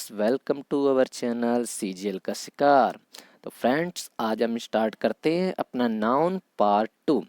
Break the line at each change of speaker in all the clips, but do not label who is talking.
Friends, welcome to our channel CGL का शिकार। तो फ्रेंड्स, आज हम स्टार्ट करते हैं अपना noun part 2।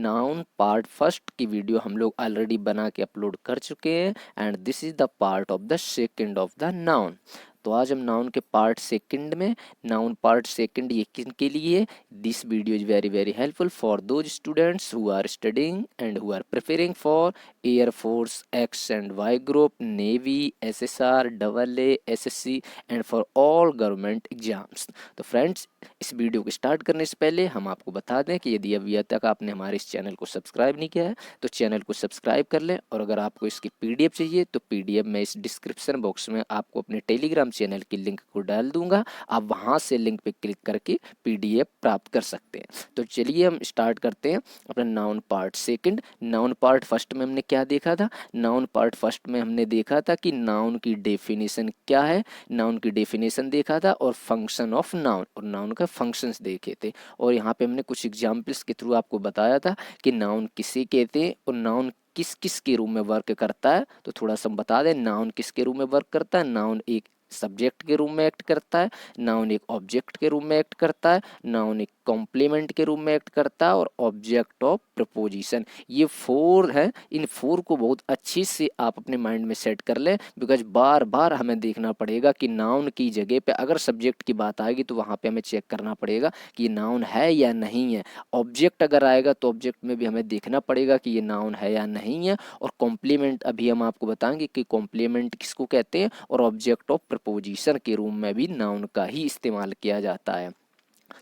Noun part first की वीडियो हम लोग ऑलरेडी बना के अपलोड कर चुके हैं and this is the part of the second of the noun. तो आज हम नाउन के पार्ट सेकंड में, नाउन पार्ट सेकंड ये किन के लिए, this video is very very helpful for those students who are studying and who are preparing for air force, X and Y group, navy, SSR, double A, SSC and for all government exams. तो friends, इस video को start करने से पहले हम आपको बता दें कि यदि अभी तक आपने हमारे इस चैनल को सब्सक्राइब नहीं किया है तो चैनल को सब्सक्राइब कर लें, और अगर आपको इसकी पीडीएफ चाहिए तो पीडीएफ में इस डिस्क्रिप्शन बॉक्स में आपको अपने टेलीग्राम चैनल की लिंक को डाल दूंगा। आप वहां से लिंक पे क्लिक करके पीडीएफ प्राप्त कर सकते हैं। तो चलिए हम स्टार्ट करते हैं अपना noun part second. Noun part first में हमने क्या देखा था? नाउन पार्ट फर्स्ट में हमने देखा था कि नाउन की डेफिनेशन क्या है, नाउन की डेफिनेशन देखा था और फंक्शन ऑफ नाउन, और नाउन का फंक्शंस देखे थे। और यहाँ पे हमने कुछ एग्जाम्पल्स के थ्रू आपको बताया था कि नाउन किसे कहते हैं और नाउन किस किस के रूप में वर्क करता है। तो थोड़ा सा हम बता दें, नाउन किसके रूप में वर्क करता है। नाउन एक सब्जेक्ट के रूप में एक्ट करता है, नाउन एक ऑब्जेक्ट के रूप में एक्ट करता है, नाउन एक कॉम्प्लीमेंट के रूप में एक्ट करता है, और ऑब्जेक्ट ऑफ प्रपोजिशन। ये फोर है। इन फोर को बहुत अच्छे से आप अपने माइंड में सेट कर लें, बिकॉज बार बार हमें देखना पड़ेगा कि नाउन की जगह पे अगर सब्जेक्ट की बात आएगी तो वहाँ पे हमें चेक करना पड़ेगा कि ये नाउन है या नहीं है। ऑब्जेक्ट अगर आएगा तो ऑब्जेक्ट में भी हमें देखना पड़ेगा कि ये नाउन है या नहीं है। और कॉम्प्लीमेंट अभी हम आपको बताएंगे कि कॉम्प्लीमेंट किसको कहते हैं, और ऑब्जेक्ट ऑफ प्रपोजिशन के रूप में भी नाउन का ही इस्तेमाल किया जाता है।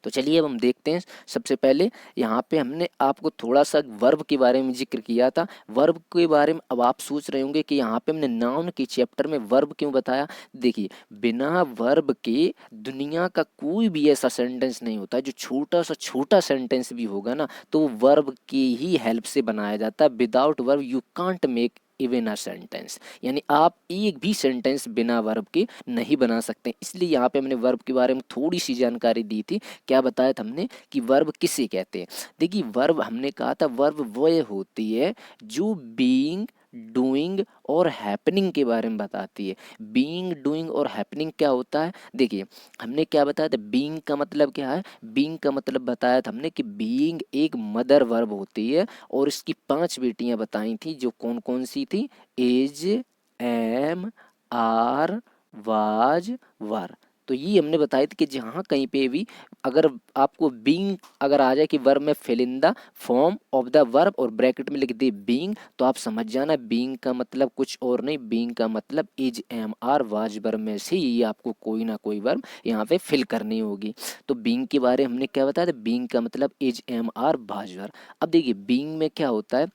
तो चलिए अब हम देखते हैं। सबसे पहले यहाँ पे हमने आपको थोड़ा सा वर्ब के बारे में जिक्र किया था। वर्ब के बारे में अब आप सोच रहे होंगे कि यहाँ पे हमने नाउन के चैप्टर में वर्ब क्यों बताया। देखिए, बिना वर्ब के दुनिया का कोई भी ऐसा सेंटेंस नहीं होता। जो छोटा सा छोटा सेंटेंस भी होगा ना तो वर्ब की ही हेल्प से बनाया जाता है। Without verb you can't make even a sentence, यानी आप एक भी सेंटेंस बिना वर्ब के नहीं बना सकते। इसलिए यहाँ पे हमने वर्ब के बारे में थोड़ी सी जानकारी दी थी। क्या बताया था हमने कि वर्ब किसे कहते हैं। देखिए, वर्ब हमने कहा था वर्ब वह होती है जो बीइंग, डूइंग और हैपनिंग के बारे में बताती है। बीइंग, डूइंग और हैपनिंग क्या होता है? देखिए, हमने क्या बताया था, बीइंग का मतलब क्या है। बीइंग का मतलब बताया था हमने कि बीइंग एक मदर वर्ब होती है, और इसकी 5 बेटियां बताई थी, जो कौन कौन सी थी? इज, एम, आर, वाज, वर। तो ये हमने बताया था कि जहाँ कहीं पे भी अगर आपको बीइंग अगर आ जाए कि वर्ब में fill in the form of the verb और ब्रैकेट में लिख दे बीइंग, तो आप समझ जाना बीइंग का मतलब कुछ और नहीं। बीइंग का मतलब is, am, are, was verb में से ही आपको कोई ना कोई वर्ब यहाँ पे फिल करनी होगी। तो बीइंग के बारे में हमने क्या बताया था? बीइंग का मतलब is, am, are, was verb. अब देखिए, बीइंग में क्या होता है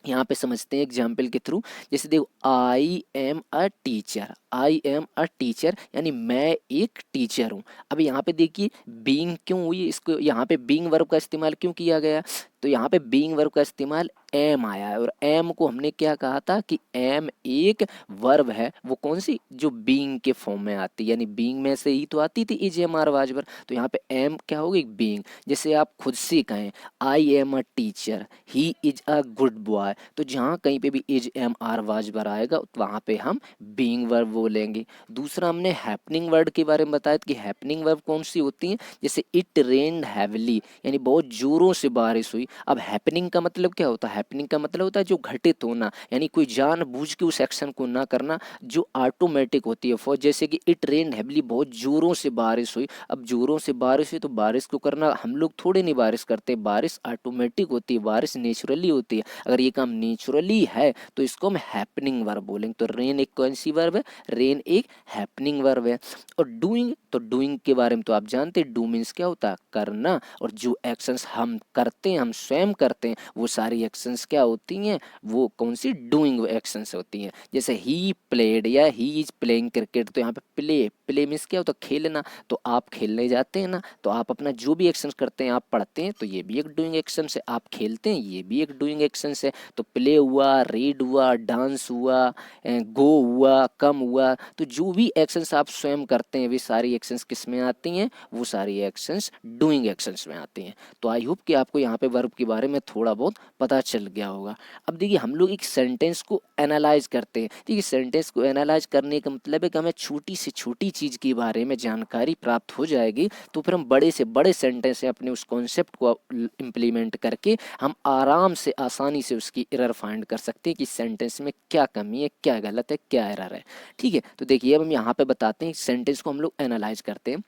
यहाँ पे समझते हैं एग्जाम्पल के थ्रू। जैसे देखो, आई am a teacher, I am a teacher यानी मैं एक टीचर हूँ। अब यहाँ पे देखिए बीइंग क्यों हुई, इसको यहाँ पे बीइंग वर्ब का इस्तेमाल क्यों किया गया? तो यहाँ पे बीइंग वर्ब का इस्तेमाल एम आया है, और एम को हमने क्या कहा था कि एम एक वर्ब है। वो कौन सी? जो बीइंग के फॉर्म में आती है, यानी बीइंग में से ही तो आती थी is, am, are, was, verb. तो यहाँ पे एम क्या होगी? बीइंग। जैसे आप खुद से कहें I am a teacher, he is a good boy, तो जहाँ कहीं पे भी is, am, are, was verb आएगा तो वहाँ पे हम बीइंग वर्ब बोलेंगे। दूसरा हमने हैपनिंग वर्ड के बारे में बताया कि हैपनिंग वर्ब कौन सी होती है। जैसे इट रेन्ड हैविली, यानी बहुत जोरों से बारिश हुई। अब हैपनिंग का मतलब क्या होता है? हैपनिंग का मतलब होता है जो घटित होना, यानी कोई जानबूझ के उस एक्शन को ना करना जो ऑटोमेटिक होती है। फॉर जैसे कि इट रेन्ड हैविली, बहुत जोरों से बारिश हुई। अब जोरों से बारिश हुई तो बारिश को करना हम लोग थोड़े नहीं बारिश करते, बारिश ऑटोमेटिक होती है, बारिश नेचुरली होती है। अगर ये काम नेचुरली है तो इसको हम हैपनिंग वर्ब बोलेंगे। तो रेन एक कौन सी वर्ब है? रेन एक हैपनिंग वर्ब है। और डूइंग, तो डूइंग के बारे में तो आप जानते हैं, डू मीन्स क्या होता है? करना। और जो एक्शंस हम करते हैं, हम स्वयं करते हैं, वो सारी एक्शंस क्या होती हैं? वो कौन सी? डूइंग एक्शंस होती हैं। जैसे ही प्लेड या ही इज प्लेइंग क्रिकेट, तो यहाँ पे प्ले, प्ले मीन्स क्या होता है, खेलना। तो आप खेलने जाते हैं ना, तो आप अपना जो भी एक्शन करते हैं, आप पढ़ते हैं तो ये भी एक डूइंग एक्शन है, आप खेलते हैं ये भी एक डूइंग एक्शन है। तो प्ले हुआ, रीड हुआ, डांस हुआ, गो हुआ, कम हुआ, तो जो भी एक्शंस आप स्वयं करते हैं वे सारी एक्शंस किस में आती हैं, वो सारी एक्शंस डूइंग एक्शंस में आती हैं। तो आई होप कि आपको यहाँ पे वर्ब के बारे में थोड़ा बहुत पता चल गया होगा। अब देखिए हम लोग एक सेंटेंस को एनालाइज करते हैं। देखिए सेंटेंस को एनालाइज करने का मतलब है कि हमें छोटी से छोटी चीज़ के बारे में जानकारी प्राप्त हो जाएगी, तो फिर हम बड़े से बड़े सेंटेंस से अपने उस कॉन्सेप्ट को इम्प्लीमेंट करके हम आराम से आसानी से उसकी एरर फाइंड कर सकते हैं कि सेंटेंस में क्या कमी है, क्या गलत है, क्या एरर है। ठीक है, तो देखिए अब हम यहाँ पे बताते हैं सेंटेंस को हम लोग एनालाइज करते हैं।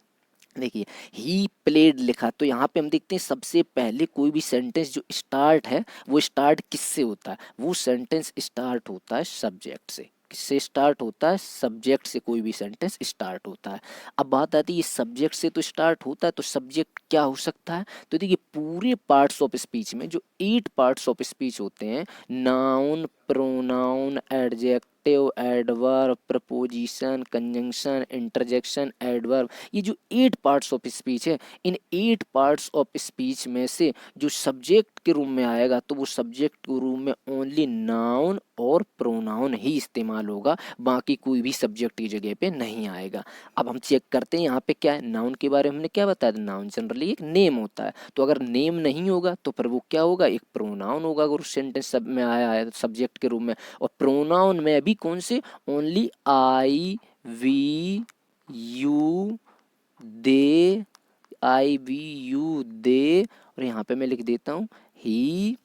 देखिए ही प्लेड लिखा, तो यहाँ पे हम देखते हैं सबसे पहले कोई भी सेंटेंस जो स्टार्ट है वो स्टार्ट किससे होता है, वो सेंटेंस स्टार्ट होता है सब्जेक्ट से। किससे स्टार्ट होता है, सब्जेक्ट से कोई भी सेंटेंस स्टार्ट होता है। अब बात आती है सब्जेक्ट से तो स्टार्ट होता है, तो सब्जेक्ट क्या हो सकता है, तो देखिए पूरे पार्ट्स ऑफ स्पीच में जो 8 पार्ट्स ऑफ स्पीच होते हैं, noun, pronoun, adjective, adverb, preposition, conjunction, interjection, adverb, ये जो 8 पार्ट्स ऑफ स्पीच है, इन 8 पार्ट्स ऑफ स्पीच में से जो सब्जेक्ट के रूम में आएगा, तो वो सब्जेक्ट के रूम में ओनली नाउन और प्रोनाउन ही इस्तेमाल होगा, बाकी कोई भी सब्जेक्ट की जगह पे नहीं आएगा। अब हम चेक करते हैं यहाँ पे क्या है, नाउन के बारे में हमने क्या बताया था, नाउन जनरली एक नेम होता है, तो अगर नेम नहीं होगा तो फिर वो क्या होगा, एक प्रोनाउन होगा अगर उस सेंटेंस सब में आया है सब्जेक्ट के रूप में। और प्रोनाउन में भी कौन से, only I, we, you, they, I, we, you, they, और यहाँ पे मैं लिख देता हूँ ही,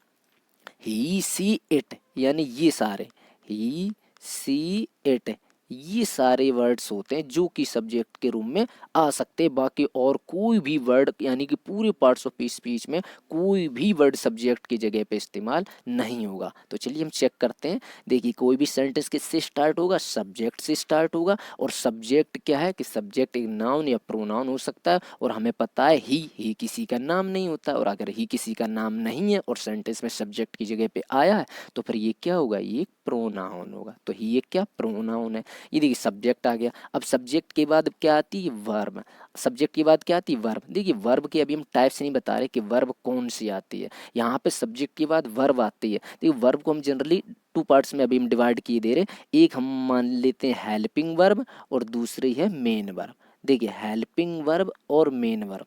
सी, इट, यानी ये सारे ही, सी, इट, ये सारे वर्ड्स होते हैं जो कि सब्जेक्ट के रूप में आ सकते हैं। बाकी और कोई भी वर्ड, यानी कि पूरे पार्ट्स ऑफ स्पीच में कोई भी वर्ड सब्जेक्ट की जगह पे इस्तेमाल नहीं होगा। तो चलिए हम चेक करते हैं। देखिए कोई भी सेंटेंस किससे स्टार्ट होगा, सब्जेक्ट से स्टार्ट होगा, और सब्जेक्ट क्या है कि सब्जेक्ट एक नाउन या प्रोनाउन हो सकता है, और हमें पता है ही किसी का नाम नहीं होता, और अगर ही किसी का नाम नहीं है और सेंटेंस में सब्जेक्ट की जगह पे आया है तो फिर ये क्या होगा, ये प्रोनाउन होगा। तो ही एक क्या, प्रोनाउन है। ये देखिए सब्जेक्ट आ गया। अब सब्जेक्ट के बाद क्या आती है, वर्ब। सब्जेक्ट के बाद क्या आती है, वर्ब। देखिए वर्ब के अभी हम टाइप्स नहीं बता रहे कि वर्ब कौन सी आती है, यहाँ पे सब्जेक्ट के बाद वर्ब आती है। देखिए वर्ब को हम जनरली 2 पार्ट्स में अभी हम डिवाइड किए दे रहे, एक हम मान लेते हैं हेल्पिंग वर्ब और दूसरी है मेन वर्ब। देखिए हेल्पिंग वर्ब और मेन वर्ब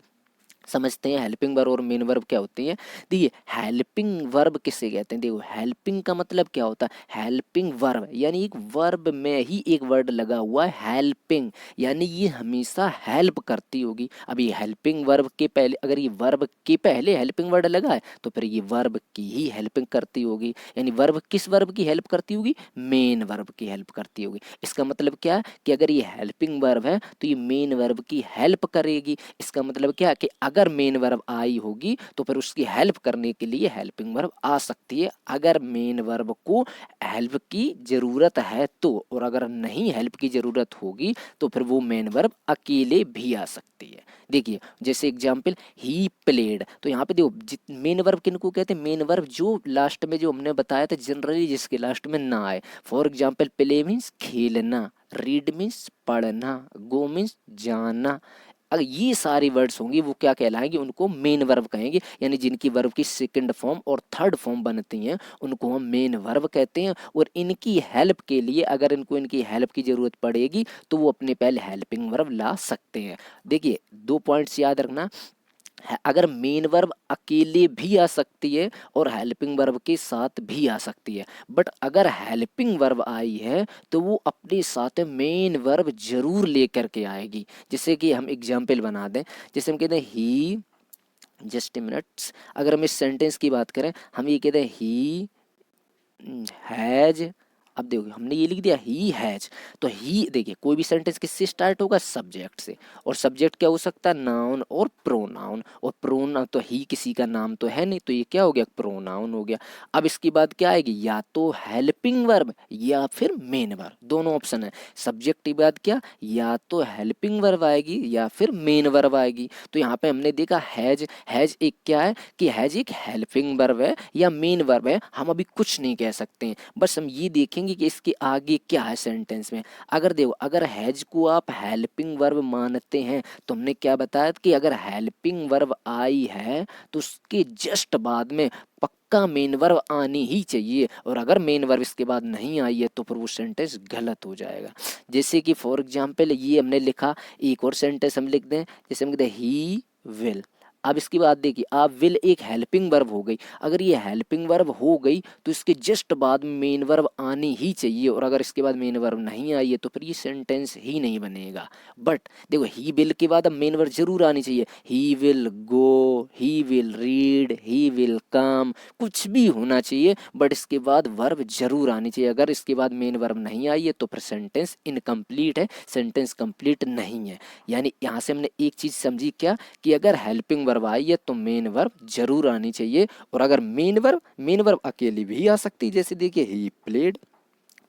समझते हैं, हेल्पिंग वर्ब और मेन वर्ब क्या होती है। देखिए हेल्पिंग वर्ब किसे कहते हैं, देखो हेल्पिंग का मतलब क्या होता है, हेल्पिंग वर्ब यानी एक वर्ब में ही एक वर्ड लगा हुआ है हेल्पिंग, यानी ये हमेशा हेल्प करती होगी। अब ये हेल्पिंग वर्ब के पहले, अगर ये वर्ब के पहले हेल्पिंग वर्ड लगा है तो फिर ये वर्ब की ही हेल्पिंग करती होगी, यानी वर्ब किस वर्ब की हेल्प करती होगी, मेन वर्ब की हेल्प करती होगी। इसका मतलब क्या है कि अगर ये हेल्पिंग वर्ब है तो ये मेन वर्ब की हेल्प करेगी। इसका मतलब क्या है कि अगर मेन वर्ब आई होगी तो फिर उसकी हेल्प करने के लिए हेल्पिंग वर्ब आ सकती है, अगर मेन वर्ब को हेल्प की जरूरत है तो। और अगर नहीं हेल्प की जरूरत होगी तो फिर वो मेन वर्ब अकेले भी आ सकती है। देखिए जैसे एग्जांपल ही प्लेड, तो यहाँ पे देखो मेन वर्ब किनको कहते हैं, मेन वर्ब जो लास्ट में जो हमने बताया था जनरली जिसके लास्ट में ना आए। फॉर एग्जांपल प्ले मीन्स खेलना, रीड मीन्स पढ़ना, गो मीन्स जाना। अगर ये सारी वर्ड्स होंगी वो क्या कहलाएंगे, उनको मेन वर्ब कहेंगे, यानी जिनकी वर्ब की सेकंड फॉर्म और थर्ड फॉर्म बनती हैं उनको हम मेन वर्ब कहते हैं। और इनकी हेल्प के लिए अगर इनको इनकी हेल्प की जरूरत पड़ेगी तो वो अपने पहले हेल्पिंग वर्ब ला सकते हैं। देखिए 2 पॉइंट्स याद रखना, अगर मेन वर्ब अकेले भी आ सकती है और हेल्पिंग वर्ब के साथ भी आ सकती है, बट अगर हेल्पिंग वर्ब आई है तो वो अपने साथ मेन वर्ब जरूर लेकर के आएगी। जैसे कि हम एग्जाम्पल बना दें, जैसे हम कहते हैं ही, जस्ट ए मिनट्स, अगर हम इस सेंटेंस की बात करें, हम ये कहते हैं ही हैज। अब देखो हमने ये लिख दिया ही हैज, तो ही देखिए कोई भी सेंटेंस किससे स्टार्ट होगा, सब्जेक्ट से, और सब्जेक्ट क्या हो सकता है, नाउन और प्रोनाउन, और प्रोनाउन तो ही किसी का नाम तो है नहीं, तो ये क्या हो गया, प्रोनाउन हो गया। अब इसके बाद क्या आएगी, या तो हेल्पिंग वर्ब या फिर मेन वर्ब, दोनों ऑप्शन है। सब्जेक्ट के बाद क्या, या तो हेल्पिंग वर्ब आएगी या फिर मेन वर्ब आएगी। तो यहाँ पे हमने देखा हैज, हैज एक क्या है कि हैज एक हेल्पिंग वर्ब है या मेन वर्ब है, हम अभी कुछ नहीं कह सकते हैं, बस हम ये देखेंगे देखेंगे कि इसके आगे क्या है सेंटेंस में। अगर देखो, अगर हैज को आप हेल्पिंग वर्ब मानते हैं तो हमने क्या बताया कि अगर हेल्पिंग वर्ब आई है तो उसके जस्ट बाद में पक्का मेन वर्ब आनी ही चाहिए, और अगर मेन वर्ब इसके बाद नहीं आई है तो फिर वो सेंटेंस गलत हो जाएगा। जैसे कि फॉर एग्जाम्पल ये हमने लिखा, एक और सेंटेंस हम लिख दें, जैसे हम कहते हैं ही विल। अब इसकी बात देखिए, आप विल एक हेल्पिंग वर्ब हो गई, अगर ये हेल्पिंग वर्ब हो गई तो इसके जस्ट बाद में मेन वर्ब आनी ही चाहिए, और अगर इसके बाद मेन वर्ब नहीं आई है तो फिर ये सेंटेंस ही नहीं बनेगा। बट देखो, ही विल के बाद अब मेन वर्ब जरूर आनी चाहिए, he will go, he will read, he will come, कुछ भी होना चाहिए, बट इसके बाद वर्ब जरूर आनी चाहिए। अगर इसके बाद मेन वर्ब नहीं आई है तो फिर सेंटेंस इनकम्प्लीट है, सेंटेंस कंप्लीट नहीं है। यानी यहाँ से हमने एक चीज समझी क्या, कि अगर हेल्पिंग वर्ब आई है तो मेन वर्ब जरूर आनी चाहिए, और अगर मेन वर्ब अकेली भी आ सकती है, जैसे देखिए ही प्लेड।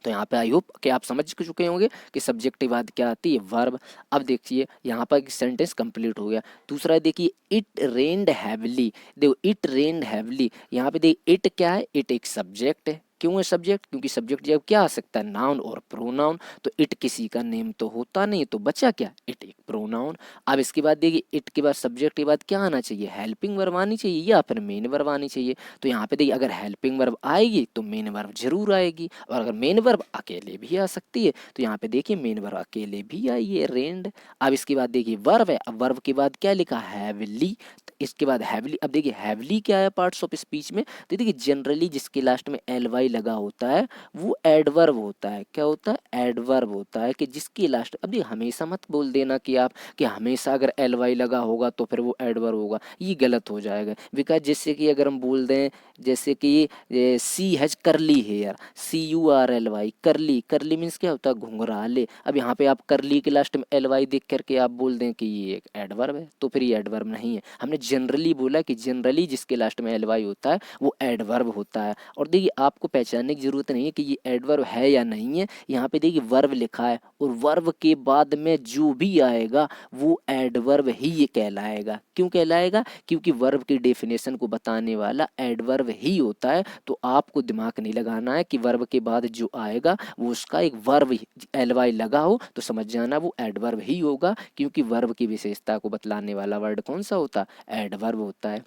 तो यहाँ पे आई होप कि आप समझ चुके होंगे कि सब्जेक्ट के बाद क्या आती है, वर्ब। अब देखिए यहाँ पर सेंटेंस कंप्लीट हो गया। दूसरा देखिए, इट रेन्ड हैवली। देखो इट रेन्ड हैवली, यहाँ पे देखिए इट क्या है, इट एक सब्जेक्ट है। क्यों है सब्जेक्ट, क्योंकि सब्जेक्ट जब क्या आ सकता है, नाउन और प्रोनाउन। तो इट किसी का नेम तो होता नहीं, तो बचा क्या, इट एक प्रोनाउन। अब इसके बाद देखिए, इट के बाद सब्जेक्ट के बाद क्या आना चाहिए, हेल्पिंग वर्ब आनी चाहिए या फिर मेन वर्ब आनी चाहिए। तो यहाँ पे देखिए, अगर हेल्पिंग वर्ब आएगी तो मेन वर्ब जरूर आएगी, और अगर मेन वर्ब अकेले भी आ सकती है तो यहाँ पे देखिए मेन वर्ब अकेले भी आई है, रेन्ड। अब इसके बाद देखिए वर्ब है, अब वर्ब के बाद क्या लिखा, हैवली। तो इसके बाद हैवली, अब देखिए हैवली क्या है पार्ट्स ऑफ स्पीच में, तो देखिए जनरली जिसके लास्ट में एल वाई लगा होता है वो एडवर्ब होता है। क्या होता है, एडवर्ब होता है, कि जिसके लास्ट, अब देखिए हमेशा मत बोल देना कि आप कि हमेशा अगर एल वाई लगा होगा तो फिर वो एडवर्ब होगा, ये गलत हो जाएगा। बिकॉज जैसे कि अगर हम बोल दें, जैसे कि सी हैज करली हेयर, CURLY, करली, करली मीन्स क्या होता है, घुंघराले। अब यहाँ पे आप करली के लास्ट में LY देख करके आप बोल दें कि ये एक एडवर्ब है, तो फिर ये एडवर्ब नहीं है। हमने जनरली बोला कि जनरली जिसके लास्ट में LY होता है वो एडवर्ब होता है। और देखिए आपको पहचानने की जरूरत नहीं है कि ये एडवर्ब है या नहीं है, यहाँ पे देखिए वर्ब लिखा है, और वर्ब के बाद में जो भी आएगा वो एडवर्ब ही ये कहलाएगा। क्यों कहलाएगा, क्योंकि वर्ब की डेफिनेशन को बताने वाला एडवर्ब ही होता है। तो आपको दिमाग नहीं लगाना है कि वर्ब के बाद जो आएगा वो उसका एक वर्ब LY लगा हो तो समझ जाना वो एडवर्ब ही होगा, क्योंकि वर्ब की विशेषता को बतलाने वाला वर्ड कौन सा होता है, एडवर्ब होता है।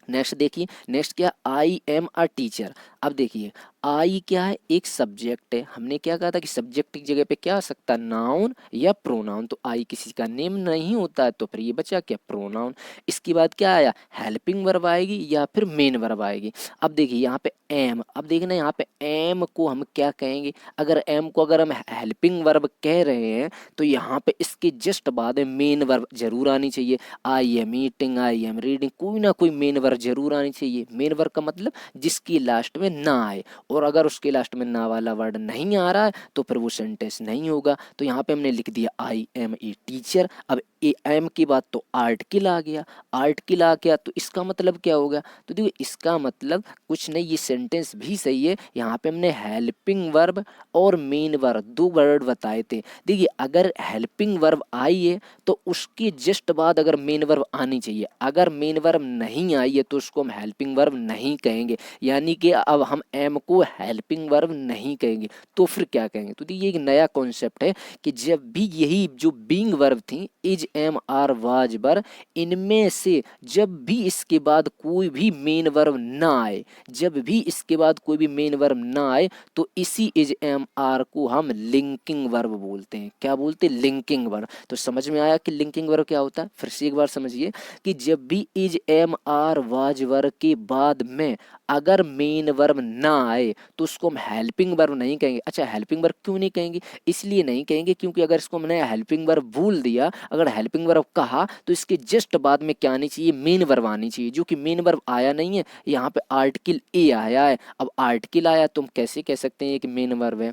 नेक्स्ट देखिए, नेक्स्ट क्या, आई एम अ टीचर। अब देखिए आई क्या है, एक सब्जेक्ट है। हमने क्या कहा था कि सब्जेक्ट की जगह पे क्या आ सकता है, नाउन या प्रोनाउन। तो आई किसी का नेम नहीं होता है, तो फिर ये बचा क्या, प्रोनाउन। इसके बाद क्या आया, हेल्पिंग वर्ब आएगी या फिर मेन वर्ब आएगी। अब देखिए यहाँ पे एम, अब देखना यहाँ पे एम को हम क्या कहेंगे, अगर एम को अगर हम हेल्पिंग वर्ब कह रहे हैं तो यहाँ पे इसके जस्ट बाद में मेन वर्ब जरूर आनी चाहिए। I am eating, I am reading, कोई ना कोई मेन वर्ब जरूर आनी चाहिए। मेन वर्ब का मतलब जिसकी लास्ट में ना आए, और अगर उसके लास्ट में ना वाला वर्ड नहीं आ रहा है तो फिर वो सेंटेंस नहीं होगा। तो यहाँ पे हमने लिख दिया आई एम ए टीचर। अब ए एम के बाद तो आर्टिकल आ गया, आर्टिकल आ गया तो इसका मतलब क्या हो गया, तो देखिए इसका मतलब कुछ नहीं, ये सेंटेंस भी सही है। यहाँ पे हमने हेल्पिंग वर्ब और मेन वर्ब दो वर्ड बताए थे। देखिए अगर हेल्पिंग वर्ब आई है तो उसके जस्ट बाद अगर मेन वर्ब आनी चाहिए, अगर मेन वर्ब नहीं आई है तो उसको हम हेल्पिंग वर्ब नहीं कहेंगे। यानी कि अब हम एम को हेल्पिंग वर्ब नहीं कहेंगे, तो फिर क्या कहेंगे, तो ये एक नया कॉन्सेप्ट है कि जब भी यही जो बीइंग वर्ब थी, इज, एम, आर, वाज, वर, इनमें से जब भी इसके बाद कोई भी मेन वर्ब ना आए, जब भी इसके बाद कोई भी मेन वर्ब ना आए तो इसी इज, एम, आर को हम लिंकिंग वर्ब बोलते हैं। क्या बोलते हैं, लिंकिंग वर्ब। तो समझ में आया कि लिंकिंग वर्ब क्या होता है, फिर से एक बार समझिए कि जब भी is, am, are, was, were के बाद में अगर मेन वर्ब ना आए तो उसको हम हेल्पिंग वर्ब नहीं कहेंगे। अच्छा हेल्पिंग वर्ब क्यों नहीं कहेंगे, इसलिए नहीं कहेंगे क्योंकि अगर इसको हमने हेल्पिंग वर्ब भूल दिया, अगर हेल्पिंग वर्ब कहा तो इसके जस्ट बाद में क्या आनी चाहिए, मेन वर्ब आनी चाहिए, जो कि मेन वर्ब आया नहीं है। यहाँ पे आर्टिकल ए आया है, अब आर्टिकल आया तो हम कैसे कह सकते हैं कि मेन वर्ब है।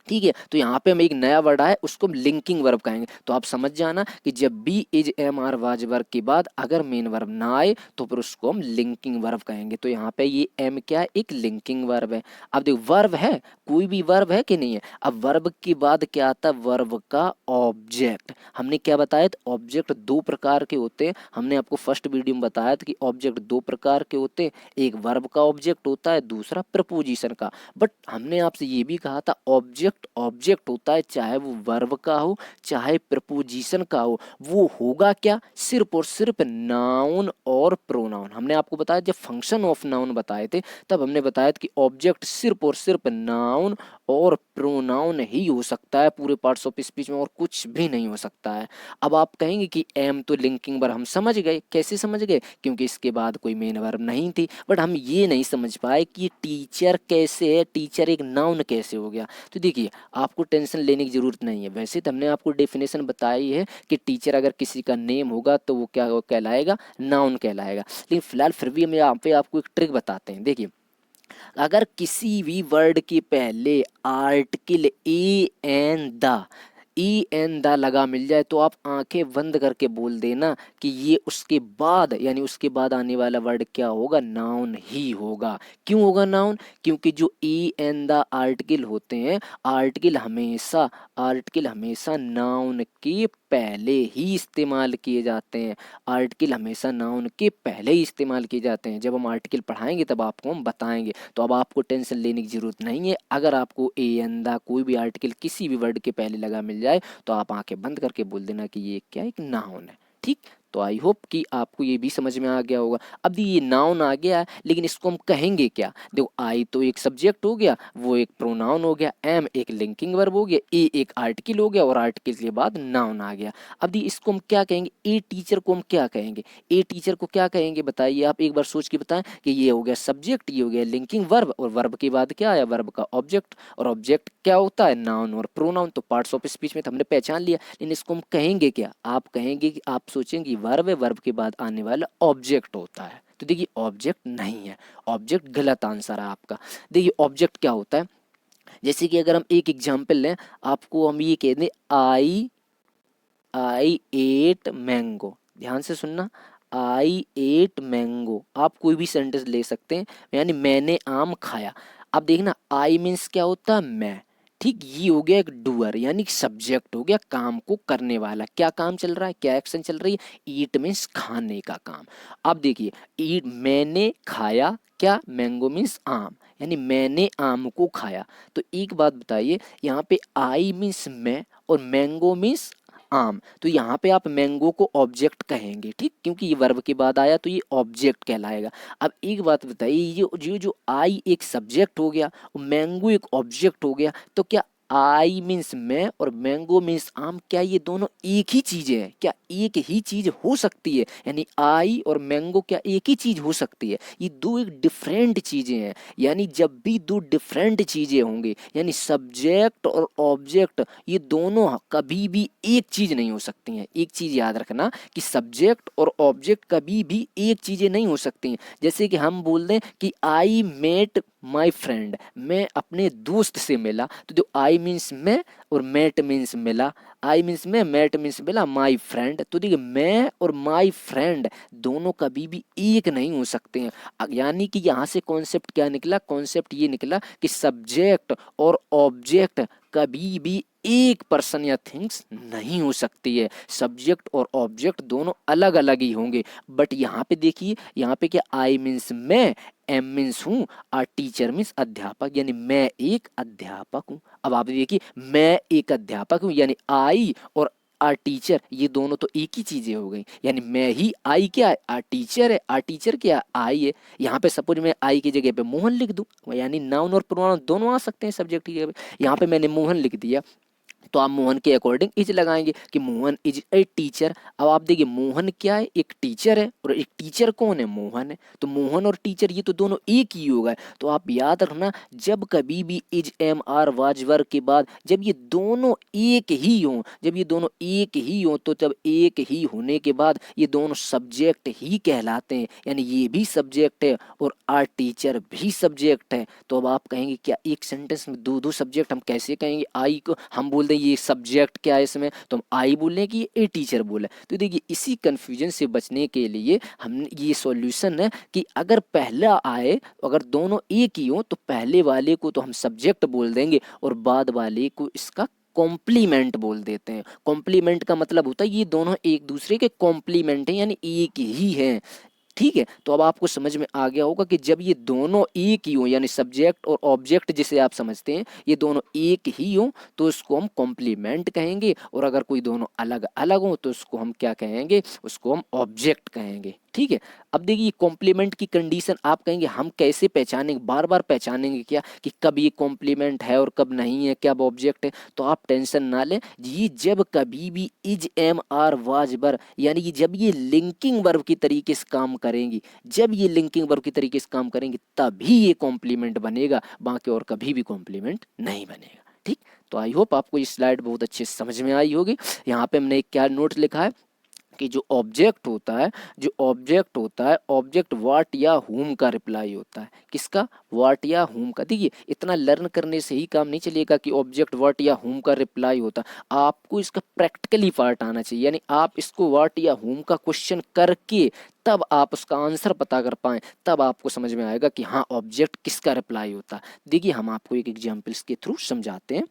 ठीक है। तो यहाँ पे हम एक नया वर्ड आया, उसको हम लिंकिंग वर्ब कहेंगे। तो आप समझ जाना कि जब भी is am are was verb के बाद अगर मेन वर्ब ना आए तो फिर उसको हम लिंकिंग वर्ब कहेंगे। तो यहाँ पे ये एम क्या है, एक लिंकिंग वर्ब है। अब देखो वर्ब है, कोई भी वर्ब है कि नहीं है। अब वर्ब के बाद क्या आता है, वर्ब का ऑब्जेक्ट। हमने क्या बताया था, ऑब्जेक्ट दो प्रकार के होते हैं। हमने आपको फर्स्ट वीडियो में बताया था कि ऑब्जेक्ट दो प्रकार के होते हैं, एक वर्ब का ऑब्जेक्ट होता है, दूसरा प्रपोजिशन का। बट हमने आपसे ये भी कहा था ऑब्जेक्ट ऑब्जेक्ट होता है, चाहे वो वर्ब का हो चाहे प्रपोजिशन का हो, वो होगा क्या, सिर्फ और सिर्फ नाउन और प्रोनाउन। हमने आपको बताया जब फंक्शन ऑफ नाउन बताए थे तब हमने बताया था कि ऑब्जेक्ट सिर्फ और सिर्फ नाउन और प्रोनाउन ही हो सकता है पूरे पार्ट्स ऑफ स्पीच में, और कुछ भी नहीं हो सकता है। अब आप कहेंगे कि एम तो लिंकिंग वर्ब, हम समझ गए, कैसे समझ गए, क्योंकि इसके बाद कोई मेन वर्ब नहीं थी। बट हम ये नहीं समझ पाए कि टीचर कैसे है, टीचर एक नाउन कैसे हो गया। तो देखिए आपको टेंशन लेने की जरूरत नहीं है। वैसे तो हमने आपको डेफिनेशन बताई है कि टीचर अगर किसी का नेम होगा तो वो क्या कहलाएगा, नाउन कहलाएगा। लेकिन फिलहाल फिर भी हम यहाँ पे आपको एक ट्रिक बताते हैं। देखिए अगर किसी भी वर्ड के पहले article a an the, E N the लगा मिल जाए तो आप आंखें बंद करके बोल देना कि ये उसके बाद, यानी उसके बाद आने वाला वर्ड क्या होगा, नाउन ही होगा। क्यों होगा नाउन, क्योंकि जो ई एन द आर्टिकल होते हैं, आर्टिकल हमेशा नाउन के पहले ही इस्तेमाल किए जाते हैं। आर्टिकल हमेशा नाउन के पहले ही इस्तेमाल किए जाते हैं। जब हम आर्टिकल पढ़ाएंगे तब आपको हम बताएंगे। तो अब आपको टेंशन लेने की जरूरत नहीं है। अगर आपको ए अंदा कोई भी आर्टिकल किसी भी वर्ड के पहले लगा मिल जाए तो आप आंखें बंद करके बोल देना कि ये क्या, एक नाउन है। ठीक, तो आई होप कि आपको ये भी समझ में आ गया होगा। अब ये नाउन आ गया है, लेकिन इसको हम कहेंगे क्या, देखो आई तो एक सब्जेक्ट हो गया, वो एक प्रोनाउन हो गया, एम एक लिंकिंग वर्ब हो गया, ए एक आर्टिकल हो गया, और आर्टिकल के बाद नाउन आ गया। अब इसको हम क्या कहेंगे, ए टीचर को हम क्या कहेंगे, ए टीचर को क्या कहेंगे बताइए आप एक बार सोच के बताएं। कि ये हो गया सब्जेक्ट, ये हो गया लिंकिंग वर्ब, और वर्ब के बाद क्या आया, वर्ब का ऑब्जेक्ट, और ऑब्जेक्ट क्या होता है, नाउन और प्रोनाउन। तो पार्ट्स ऑफ स्पीच में तो हमने पहचान लिया, लेकिन इसको हम कहेंगे क्या, आप कहेंगे कि आप सोचेंगे वर्ब है, वर्ब के बाद आने वाला ऑब्जेक्ट होता है। तो देखिए ऑब्जेक्ट नहीं है, ऑब्जेक्ट गलत आंसर है आपका। देखिए ऑब्जेक्ट क्या होता है, जैसे कि अगर हम एक एग्जांपल लें, आपको हम ये कह दें आई एट मैंगो, ध्यान से सुनना, आई एट मैंगो, आप कोई भी सेंटेंस ले सकते हैं, यानी मैंने आम खाया। अब देखना आई मीन्स क्या होता है, मैं, ठीक, ये हो गया एक डूअर, यानी सब्जेक्ट हो गया, काम को करने वाला, क्या काम चल रहा है, क्या एक्शन चल रही है, ईट मीन्स खाने का काम। अब देखिए ईट, मैंने खाया क्या, मैंगो मीन्स आम, यानी मैंने आम को खाया। तो एक बात बताइए, यहाँ पे आई मीन्स मैं और मैंगो मीन्स आम, तो यहाँ पे आप मैंगो को ऑब्जेक्ट कहेंगे, ठीक, क्योंकि ये वर्ब के बाद आया तो ये ऑब्जेक्ट कहलाएगा। अब एक बात बताइए, ये जो आई एक सब्जेक्ट हो गया और मैंगो एक ऑब्जेक्ट हो गया, तो क्या आई मीन्स मैं और मैंगो मीन्स आम, क्या ये दोनों एक ही चीजें हैं, क्या एक ही चीज हो सकती है, यानी आई और मैंगो क्या एक ही चीज हो सकती है, ये दो एक डिफरेंट चीजें हैं। यानी जब भी दो डिफरेंट चीजें होंगी, यानी सब्जेक्ट और ऑब्जेक्ट, ये दोनों कभी भी एक चीज नहीं हो सकती हैं। एक चीज याद रखना कि सब्जेक्ट और ऑब्जेक्ट कभी भी एक चीजें नहीं हो सकती हैं। जैसे कि हम बोल दें कि आई मेट माई फ्रेंड, मैं अपने दोस्त से मिला, तो जो आई मीन्स मैं और मेट मीन्स मिला, आई मीन्स मैं, मेट मीन्स मिला, माई फ्रेंड, तो देखिए मैं और माई फ्रेंड दोनों कभी भी एक नहीं हो सकते हैं। यानी कि यहाँ से कॉन्सेप्ट क्या निकला, कॉन्सेप्ट ये निकला कि सब्जेक्ट और ऑब्जेक्ट कभी भी एक पर्सन या थिंग्स नहीं हो सकती है, सब्जेक्ट और ऑब्जेक्ट दोनों अलग अलग ही होंगे। बट यहाँ पे देखिए, यहाँ पे क्या, आई मीन्स मैं, एम मीन्स हूँ, और टीचर मीन्स अध्यापक, यानी मैं एक अध्यापक हूँ। अब आप देखिए मैं एक अध्यापक हूँ, यानी आई और आर टीचर, ये दोनों तो एक ही चीजें हो गई, यानी मैं ही आई क्या है, आर टीचर है, आर टीचर क्या आई है। यहाँ पे सपोज मैं आई की जगह पे मोहन लिख दूं, यानी नाउन और प्रोनाउन दोनों आ सकते हैं सब्जेक्ट की जगह पे। यहाँ पे मैंने मोहन लिख दिया, तो आप मोहन के अकॉर्डिंग इज लगाएंगे कि मोहन इज ए टीचर। अब आप देखिए मोहन क्या है, एक टीचर है, और एक टीचर कौन है, मोहन है। तो मोहन और टीचर ये तो दोनों एक ही होगा। तो आप याद रखना, जब कभी भी is am are was were के बाद जब ये दोनों एक ही हों, जब ये दोनों एक ही हों, तो जब एक ही होने के बाद ये दोनों सब्जेक्ट ही कहलाते हैं, यानी ये भी सब्जेक्ट है और आर टीचर भी सब्जेक्ट है। तो अब आप कहेंगे क्या एक सेंटेंस में दो दो सब्जेक्ट हम कैसे कहेंगे, आई को हम बोल दें ये सब्जेक्ट क्या है इसमें, तो हम आई बोल रहे हैं कि ये ए टीचर बोला। तो देखिए इसी कंफ्यूजन से बचने के लिए हम ये सॉल्यूशन है कि अगर पहला आए, अगर दोनों एक ही हो, तो पहले वाले को तो हम सब्जेक्ट बोल देंगे और बाद वाले को इसका कॉम्प्लीमेंट बोल देते हैं। कॉम्प्लीमेंट का मतलब होता है ये दोनों एक दूसरे के कॉम्प्लीमेंट हैं, यानी एक ही हैं। ठीक है, तो अब आपको समझ में आ गया होगा कि जब ये दोनों एक ही हो, यानी सब्जेक्ट और ऑब्जेक्ट जिसे आप समझते हैं ये दोनों एक ही हो, तो उसको हम कॉम्प्लीमेंट कहेंगे, और अगर कोई दोनों अलग अलग हो तो उसको हम क्या कहेंगे, उसको हम ऑब्जेक्ट कहेंगे। ठीक है, अब देखिए कॉम्प्लीमेंट की कंडीशन आप कहेंगे हम कैसे पहचानेंगे, बार बार पहचानेंगे क्या कि कब ये कॉम्प्लीमेंट है और कब नहीं है, कब ऑब्जेक्ट है। तो आप टेंशन ना लें, ये जब कभी भी is am are was were, यानी कि जब ये लिंकिंग वर्ब की तरीके से काम करेंगी, जब ये लिंकिंग वर्ब की तरीके से काम करेंगी तभी ये कॉम्प्लीमेंट बनेगा, बाकी और कभी भी कॉम्प्लीमेंट नहीं बनेगा। ठीक, तो आई होप आपको ये स्लाइड बहुत अच्छे से समझ में आई होगी। यहाँ पे हमने एक क्या नोट लिखा है कि जो ऑब्जेक्ट होता है, जो ऑब्जेक्ट होता है, ऑब्जेक्ट व्हाट या हुम का रिप्लाई होता है। किसका, व्हाट या हुम का। देखिए इतना लर्न करने से ही काम नहीं चलेगा कि ऑब्जेक्ट व्हाट या हुम का रिप्लाई होता है, आपको इसका प्रैक्टिकली पार्ट आना चाहिए, यानी आप इसको व्हाट या हुम का क्वेश्चन करके तब आप उसका आंसर पता कर पाएं, तब आपको समझ में आएगा कि हाँ ऑब्जेक्ट किसका रिप्लाई होता है। देखिए हम आपको एक एग्जाम्पल्स के थ्रू समझाते हैं।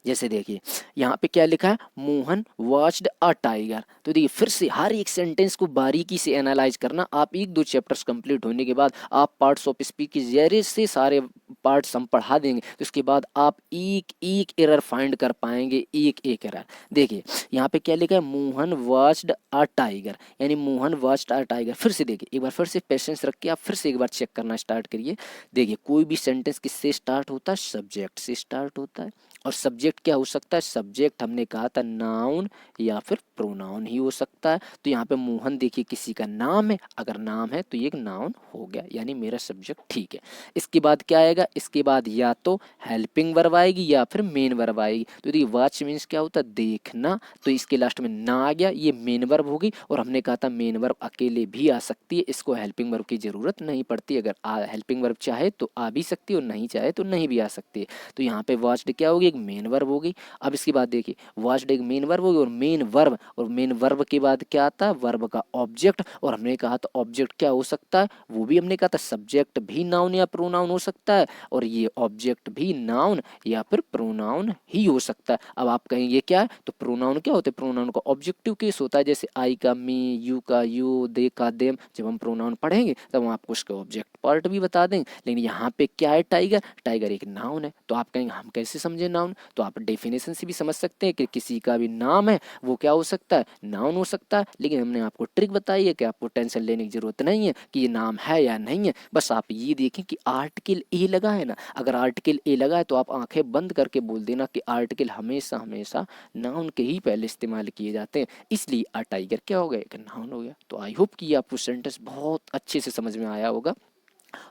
जैसे देखिए यहाँ पे क्या लिखा है, मोहन वॉच्ड अ टाइगर। तो देखिए फिर से हर एक सेंटेंस को बारीकी से एनालाइज करना। आप एक दो चैप्टर्स कंप्लीट होने के बाद आप पार्ट्स ऑफ स्पीच के जरिए से सारे पार्ट्स हम पढ़ा देंगे, तो उसके बाद आप एक एक एरर फाइंड कर पाएंगे, एक एक एरर। देखिए यहाँ पे क्या लिखा है, मोहन वॉच्ड अ टाइगर, यानी मोहन वॉच्ड अ टाइगर। फिर से देखिए एक बार फिर से पेशेंस रख के आप फिर से एक बार चेक करना स्टार्ट करिए। देखिए कोई भी सेंटेंस किससे स्टार्ट होता है, सब्जेक्ट से स्टार्ट होता है। और सब्जेक्ट क्या हो सकता है, सब्जेक्ट हमने कहा था नाउन या फिर प्रोनाउन ही हो सकता है। तो यहाँ पे मोहन देखिए किसी का नाम है, अगर नाम है तो ये एक नाउन हो गया, यानी मेरा सब्जेक्ट ठीक है। इसके बाद क्या आएगा, इसके बाद या तो हेल्पिंग वर्ब आएगी या फिर मेन वर्ब आएगी। तो देखिए वॉच मीन्स क्या होता है, देखना, तो इसके लास्ट में ना आ गया, ये मेन वर्ब होगी। और हमने कहा था मेन वर्ब अकेले भी आ सकती है, इसको हेल्पिंग वर्ब की जरूरत नहीं पड़ती। अगर हेल्पिंग वर्ब चाहे तो आ भी सकती है और नहीं चाहे तो नहीं भी आ सकती है। तो यहाँ पे वॉच्ड क्या होगी, एक मेन वर्ब होगी। अब इसके बाद देखिए वॉच्ड एक मेन वर्ब होगी और मेन वर्ब के बाद क्या आता है, वर्ब का ऑब्जेक्ट। और हमने कहा था ऑब्जेक्ट क्या हो सकता है, वो भी हमने कहा था सब्जेक्ट भी नाउन या प्रोनाउन हो सकता है, और ये ऑब्जेक्ट भी नाउन या फिर प्रोनाउन ही हो सकता है। अब आप कहेंगे क्या है, तो प्रोनाउन क्या होते हैं, प्रोनाउन का ऑब्जेक्टिव केस होता है, जैसे आई का मी, यू का यू, दे का देम। जब हम प्रोनाउन पढ़ेंगे तब हम आपको उसका ऑब्जेक्ट पार्ट भी बता देंगे। लेकिन यहाँ पे क्या है, टाइगर, टाइगर एक नाउन है। तो आप कहेंगे हम कैसे समझे नाउन, तो आप डेफिनेशन से भी समझ सकते हैं कि किसी का भी नाम है वो क्या हो सकता है, नाउन हो सकता है। लेकिन हमने आपको ट्रिक बताई है कि आपको टेंशन लेने की जरूरत नहीं है कि ये नाम है या नहीं है। बस आप ये देखें कि आर्टिकल ए लगा है ना, अगर आर्टिकल ए लगा है तो आप आंखें बंद करके बोल देना कि आर्टिकल हमेशा हमेशा नाउन के ही पहले इस्तेमाल किए जाते हैं, इसलिए अ टाइगर क्या हो गया, एक नाउन हो गया। तो आई होप कि आपको सेंटेंस बहुत अच्छे से समझ में आया होगा,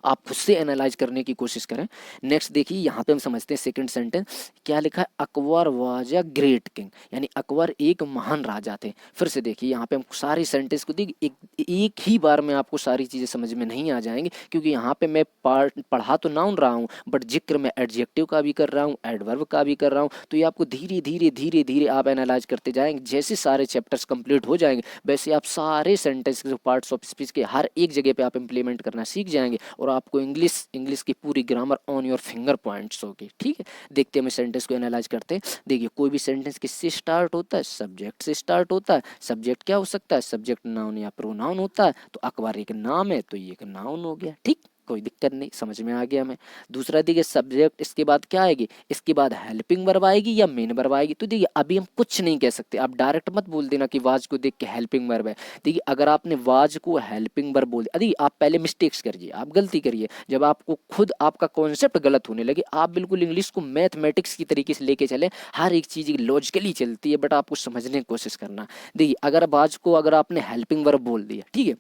आप खुद से एनालाइज करने की कोशिश करें। नेक्स्ट देखिए यहाँ पे हम समझते हैं सेकंड सेंटेंस क्या लिखा है, Akbar was a great king, यानी अकबर एक महान राजा थे। फिर से देखिए यहाँ पे हम सारी सेंटेंस को देखिए एक ही बार में आपको सारी चीज़ें समझ में नहीं आ जाएंगी, क्योंकि यहाँ पे मैं पढ़ा तो नाउन रहा हूँ, बट जिक्र मैं एडजेक्टिव का भी कर रहा हूँ, एडवर्ब का भी कर रहा हूँ। तो ये आपको धीरे धीरे धीरे धीरे आप एनालाइज करते जाएंगे। जैसे सारे चैप्टर्स कंप्लीट हो जाएंगे वैसे आप सारे सेंटेंस के पार्ट्स ऑफ स्पीच के हर एक जगह पे आप इंप्लीमेंट करना सीख जाएंगे, और आपको इंग्लिश की पूरी grammar on your finger points होगी। ठीक है, देखते हैं हम सेंटेंस को एनालाइज करते हैं। देखिए कोई भी सेंटेंस किससे स्टार्ट होता है, सब्जेक्ट से स्टार्ट होता है। सब्जेक्ट क्या हो सकता है, सब्जेक्ट नाउन या प्रोनाउन होता है। तो अकबर एक नाम है तो ये एक नाउन हो गया। ठीक, कोई दिक्कत नहीं, समझ में आ गया हमें। दूसरा देखिए सब्जेक्ट, इसके बाद क्या आएगी, इसके बाद हेल्पिंग वर्ब आएगी या मेन वर्ब आएगी। तो देखिए अभी हम कुछ नहीं कह सकते, आप डायरेक्ट मत बोल देना कि वाज को देख के हेल्पिंग वर्ब है। देखिए अगर आपने वाज को हेल्पिंग वर्ब बोल दिया, देखिए आप पहले मिस्टेक्स करिए, आप गलती करिए, जब आपको खुद आपका कॉन्सेप्ट गलत होने लगे, आप बिल्कुल इंग्लिश को मैथमेटिक्स की तरीके से लेके चले, हर एक चीज़ लॉजिकली चलती है, बट आपको समझने की कोशिश करना। देखिए अगर वाज को अगर आपने हेल्पिंग वर्ब बोल दिया, ठीक है,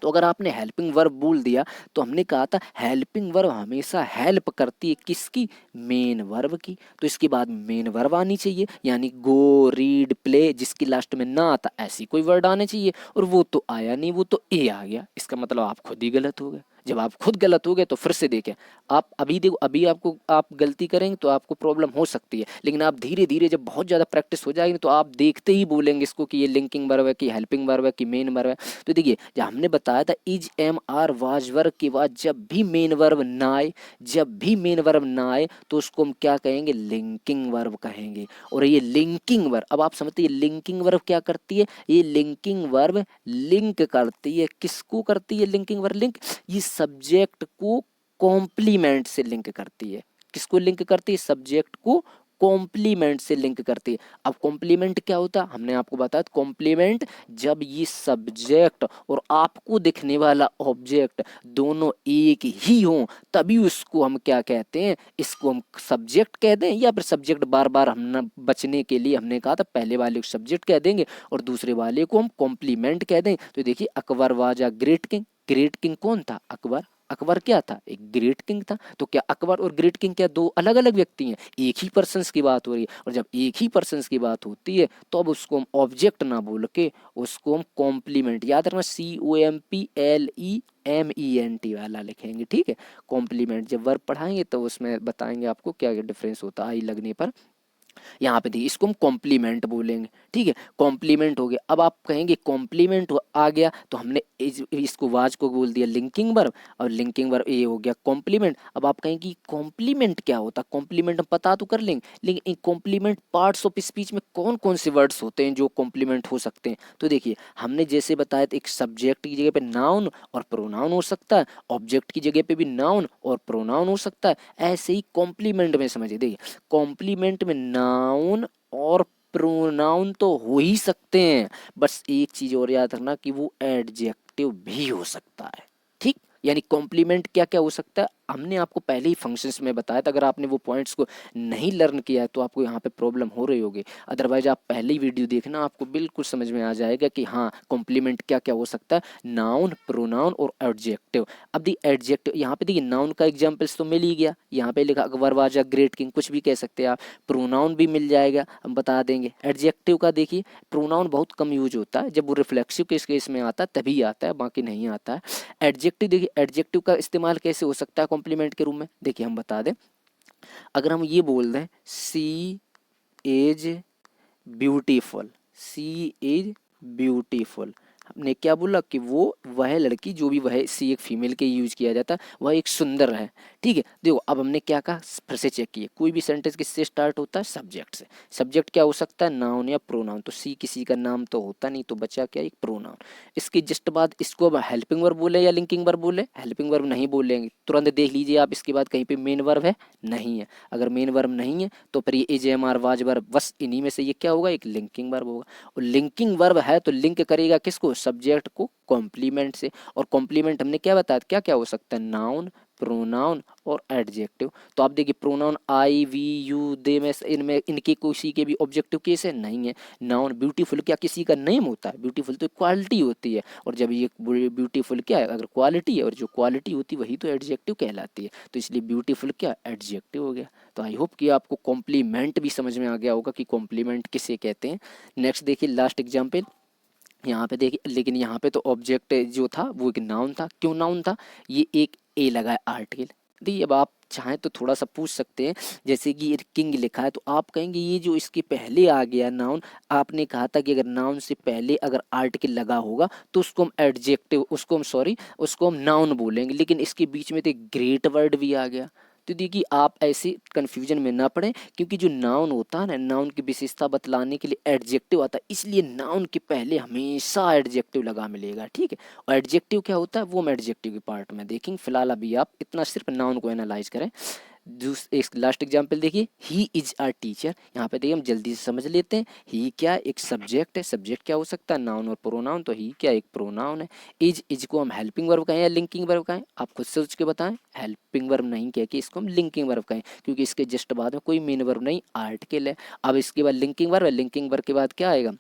तो अगर आपने हेल्पिंग वर्ब बोल दिया तो हमने कहा था हेल्पिंग वर्ब हमेशा हेल्प करती है किसकी, मेन वर्ब की। तो इसके बाद मेन वर्ब आनी चाहिए, यानी गो रीड प्ले, जिसकी लास्ट में ना आता ऐसी कोई वर्ड आने चाहिए, और वो तो आया नहीं, वो तो ए आ गया। इसका मतलब आप खुद ही गलत हो गए। जब आप खुद गलत हो गए तो फिर से देखें, आप अभी देखो, अभी आपको आप गलती करेंगे तो आपको प्रॉब्लम हो सकती है, लेकिन आप धीरे धीरे जब बहुत ज़्यादा प्रैक्टिस हो जाएगी तो आप देखते ही बोलेंगे इसको कि ये लिंकिंग वर्ब है, कि हेल्पिंग वर्ब है, कि मेन वर्ब है। तो देखिए जब हमने बताया था is am are was verb के बाद जब भी मेन वर्ब ना आए, जब भी मेन वर्ब ना आए तो उसको हम क्या कहेंगे, लिंकिंग वर्ब कहेंगे। और ये लिंकिंग वर्ब, अब आप समझते हैं लिंकिंग वर्ब क्या करती है, ये लिंकिंग वर्ब लिंक करती है, किसको करती है लिंकिंग वर्ब, लिंक, ये सब्जेक्ट को कॉम्प्लीमेंट से लिंक करती है। किसको लिंक करती है, सब्जेक्ट को कॉम्प्लीमेंट से लिंक करती है। अब कॉम्प्लीमेंट क्या होता है, हमने आपको बताया कॉम्प्लीमेंट जब ये सब्जेक्ट और आपको दिखने वाला ऑब्जेक्ट दोनों एक ही हो, तभी उसको हम क्या कहते हैं, इसको हम सब्जेक्ट कह दें, या फिर सब्जेक्ट बार बार हम बचने के लिए हमने कहा था पहले वाले को सब्जेक्ट कह देंगे और दूसरे वाले को हम कॉम्प्लीमेंट कह दें। तो देखिए Akbar was a great king, great king कौन था, अकबर। अकबर क्या था, एक ग्रेट किंग था। तो क्या अकबर और ग्रेट किंग क्या दो अलग अलग व्यक्ति हैं, एक ही पर्सन्स की बात हो रही है। और जब एक ही पर्सन्स की बात होती है तो अब उसको हम ऑब्जेक्ट ना बोल के उसको हम कॉम्प्लीमेंट, याद रखना COMPLEMENT वाला लिखेंगे, ठीक है। कॉम्प्लीमेंट जब वर्ब पढ़ाएंगे तो उसमें बताएंगे आपको क्या क्या डिफरेंस होता है आई लगने पर। यहाँ पे देखिए इसको हम कॉम्प्लीमेंट बोलेंगे, ठीक है, कॉम्प्लीमेंट हो गया। अब आप कहेंगे कॉम्प्लीमेंट आ गया तो हमने इसको वाज को बोल दिया लिंकिंग वर्ब, और लिंकिंग वर्ब ये हो गया कॉम्प्लीमेंट। अब आप कहेंगे कॉम्प्लीमेंट क्या होता है, कॉम्प्लीमेंट हम पता तो कर लेंगे, लेकिन इन कॉम्प्लीमेंट पार्ट्स ऑफ स्पीच में कौन कौन से वर्ड्स होते हैं जो कॉम्प्लीमेंट हो सकते हैं। तो देखिए हमने जैसे बताया था एक सब्जेक्ट की जगह पे नाउन और प्रोनाउन हो सकता है, ऑब्जेक्ट की जगह पे भी नाउन और प्रोनाउन हो सकता है। ऐसे ही कॉम्प्लीमेंट में समझिए, देखिए कॉम्प्लीमेंट में नाउन और प्रोनाउन तो हो ही सकते हैं, बस एक चीज और याद रखना कि वो एडजेक्टिव भी हो सकता है, ठीक। यानी कॉम्प्लीमेंट क्या क्या हो सकता है, हमने आपको पहले ही फंक्शंस में बताया था। अगर आपने वो पॉइंट्स को नहीं लर्न किया है तो आपको यहाँ पे प्रॉब्लम हो रही होगी, अदरवाइज आप पहले ही वीडियो देखना, आपको बिल्कुल समझ में आ जाएगा कि हाँ कॉम्प्लीमेंट क्या क्या हो सकता है, नाउन, प्रोनाउन और एडजेक्टिव। अब दी एडजेक्टिव यहाँ पे देखिए नाउन का एग्जाम्पल्स तो मिल ही गया, यहाँ पे लिखा अकबर वाजा ग्रेट किंग, कुछ भी कह सकते हैं आप। प्रोनाउन भी मिल जाएगा, हम बता देंगे। एडजेक्टिव का देखिए प्रोनाउन बहुत कम यूज होता है, जब वो रिफ्लेक्सिव के केस में आता है तभी आता है, बाकी नहीं आता है। एडजेक्टिव देखिए, एडजेक्टिव का इस्तेमाल कैसे हो सकता है कॉम्प्लीमेंट के रूप में, देखिए हम बता दें। अगर हम ये बोल दें she is beautiful, she is beautiful, हमने क्या बोला कि वो वह लड़की, जो भी वह सी एक फीमेल के यूज किया जाता है, वह एक सुंदर है, ठीक है। देखो अब हमने क्या कहा, फिर से चेक किए, कोई भी सेंटेंस किससे स्टार्ट होता है, सब्जेक्ट से। सब्जेक्ट क्या हो सकता है, नाउन या प्रोनाउन, तो सी किसी का नाम तो होता नहीं, तो बचा क्या, एक प्रोनाउन। इसके जस्ट बाद इसको अब हेल्पिंग वर्ब बोले या लिंकिंग वर्ब बोले, हेल्पिंग वर्ब नहीं बोलेंगे, तुरंत देख लीजिए आप इसके बाद कहीं पे मेन वर्ब है, नहीं है। अगर मेन वर्ब नहीं है तो फिर ये is am are was verb, बस इन्हीं में से ये क्या होगा, एक लिंकिंग वर्ब होगा। और लिंकिंग वर्ब है तो लिंक करेगा किसको, सब्जेक्ट को कॉम्प्लीमेंट से। और कॉम्प्लीमेंट हमने क्या बताया, क्या क्या हो सकता है, नाउन, प्रोनाउन और एडजेक्टिव। तो आप देखिए pronoun I we you they में इनमें इनके किसी के भी ऑब्जेक्टिव केस है, नहीं है। नाउन ब्यूटीफुल क्या किसी का नेम होता है, ब्यूटीफुल तो क्वालिटी होती है, और जब ये ब्यूटीफुल क्या है, अगर क्वालिटी है, और जो क्वालिटी होती है वही तो एडजेक्टिव कहलाती है, तो इसलिए ब्यूटीफुल क्या एडजेक्टिव हो गया। तो आई होप कि आपको कॉम्प्लीमेंट भी समझ में आ गया होगा कि कॉम्प्लीमेंट किसे कहते हैं। नेक्स्ट देखिए लास्ट एग्जाम्पल, यहाँ पे देखिए, लेकिन यहाँ पे तो ऑब्जेक्ट जो था वो एक नाउन था। क्यों नाउन था, ये एक ए लगा है आर्टिकल। देखिए अब आप चाहें तो थोड़ा सा पूछ सकते हैं, जैसे कि किंग लिखा है तो आप कहेंगे ये जो इसके पहले आ गया नाउन, आपने कहा था कि अगर नाउन से पहले अगर आर्टिकल लगा होगा तो उसको हम एडजेक्टिव, उसको हम नाउन बोलेंगे, लेकिन इसके बीच में तो ग्रेट वर्ड भी आ गया। तो देखिए आप ऐसे कन्फ्यूजन में ना पड़े, क्योंकि जो नाउन होता है ना, नाउन की विशेषता बतलाने के लिए एडजेक्टिव आता है, इसलिए नाउन के पहले हमेशा एडजेक्टिव लगा मिलेगा, ठीक है। और एडजेक्टिव क्या होता है वो हम एडजेक्टिव के पार्ट में देखेंगे, फिलहाल अभी आप इतना सिर्फ नाउन को एनालाइज करें। एक लास्ट एग्जाम्पल देखिए, ही इज अ टीचर। यहाँ पे देखिए हम जल्दी से समझ लेते हैं, ही क्या एक सब्जेक्ट है, सब्जेक्ट क्या हो सकता है, नाउन और प्रोनाउन, तो ही क्या एक प्रोनाउन है। इज को हम हेल्पिंग वर्ब कहें या लिंकिंग वर्ब कहें, आप खुद सोच के बताएं। हेल्पिंग वर्ब नहीं कह के इसको हम लिंकिंग वर्ब कहें, क्योंकि इसके जस्ट बाद में कोई मेन वर्ब नहीं, आर्टिकल है। अब इसके बाद लिंकिंग वर्ब है, लिंकिंग वर्ब के बाद क्या आएगा,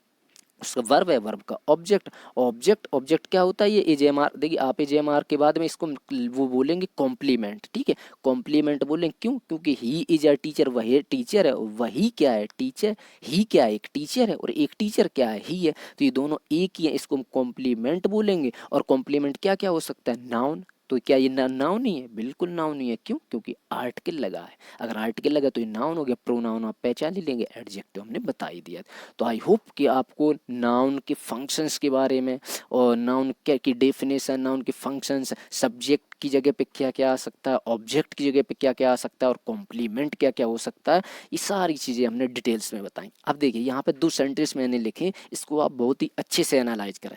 उसका वर्ब है, वर्ब का ऑब्जेक्ट। ऑब्जेक्ट क्या होता है, ये एजेएमआर, देखिए आप एजेएमआर के बाद में इसको वो बोलेंगे कॉम्प्लीमेंट, ठीक है। कॉम्प्लीमेंट बोलेंगे, क्यों, क्योंकि ही इज अ टीचर, वही टीचर है, वही क्या है, टीचर। ही क्या है, एक टीचर है, और एक टीचर क्या है, ही है, तो ये दोनों एक ही है, इसको हम कॉम्प्लीमेंट बोलेंगे। और कॉम्प्लीमेंट क्या क्या हो सकता है, नाउन। तो क्या ये नाउन नहीं है, बिल्कुल नाउन नहीं है, क्यों, क्योंकि आर्टिकल लगा है। अगर आर्टिकल लगा तो ये नाउन हो गया, प्रोनाउन आप पहचान ही लेंगे, एडजेक्टिव हमने बता ही दिया। तो आई होप कि आपको नाउन के फंक्शंस के बारे में, और नाउन क्या की डेफिनेशन, नाउन के फंक्शंस, सब्जेक्ट की जगह पे क्या क्या आ सकता है, ऑब्जेक्ट की जगह पे क्या क्या आ सकता है, और कॉम्प्लीमेंट क्या क्या हो सकता है, ये सारी चीज़ें हमने डिटेल्स में बताई। अब देखिए यहाँ पे 2 सेंटेंस मैंने लिखे, इसको आप बहुत ही अच्छे से एनालाइज करें।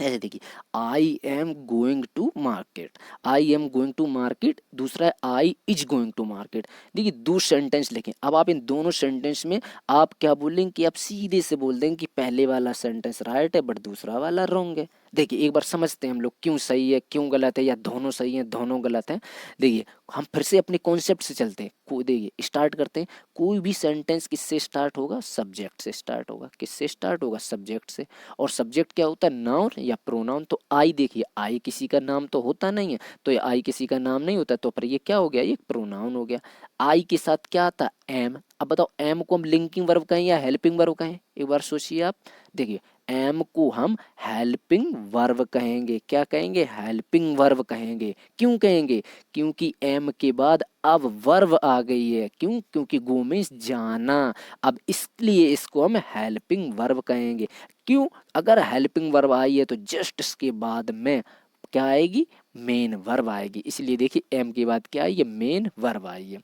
ऐसे देखिए, I am going to market, I am going to market, दूसरा है I is going to market. देखिए 2 सेंटेंस लिखें, अब आप इन दोनों सेंटेंस में आप क्या बोलेंगे कि आप सीधे से बोल देंगे कि पहले वाला सेंटेंस राइट है बट दूसरा वाला रॉन्ग है। देखिए एक बार समझते हैं हम लोग क्यों सही है क्यों गलत है, या दोनों सही है दोनों गलत है। देखिए हम फिर से अपने कॉन्सेप्ट से चलते हैं, देखिए स्टार्ट करते हैं। कोई भी सेंटेंस किससे स्टार्ट होगा, सब्जेक्ट से स्टार्ट होगा, किससे स्टार्ट होगा, सब्जेक्ट से। और सब्जेक्ट क्या होता है, नाउन या प्रोनाउन। तो आई, देखिए आई किसी का नाम तो होता नहीं है, तो ये आई किसी का नाम नहीं होता, तो पर ये क्या हो गया, ये प्रोनाउन हो गया। आई के साथ क्या आता है, एम। अब बताओ एम को हम लिंकिंग वर्ब कहें या हेल्पिंग वर्ब कहें, एक बार सोचिए आप। देखिए एम को हम हेल्पिंग वर्ब कहेंगे, क्या कहेंगे, हेल्पिंग वर्ब कहेंगे। क्यों कहेंगे, क्योंकि एम के बाद अब वर्ब आ गई है, क्यों, क्योंकि गो मीन्स जाना। अब इसलिए इसको हम हेल्पिंग वर्ब कहेंगे। क्यों, अगर हेल्पिंग वर्ब आई है तो जस्ट इसके बाद में क्या आएगी, मेन वर्ब आएगी। इसलिए देखिए एम के बाद क्या आई है, मेन वर्ब आई है।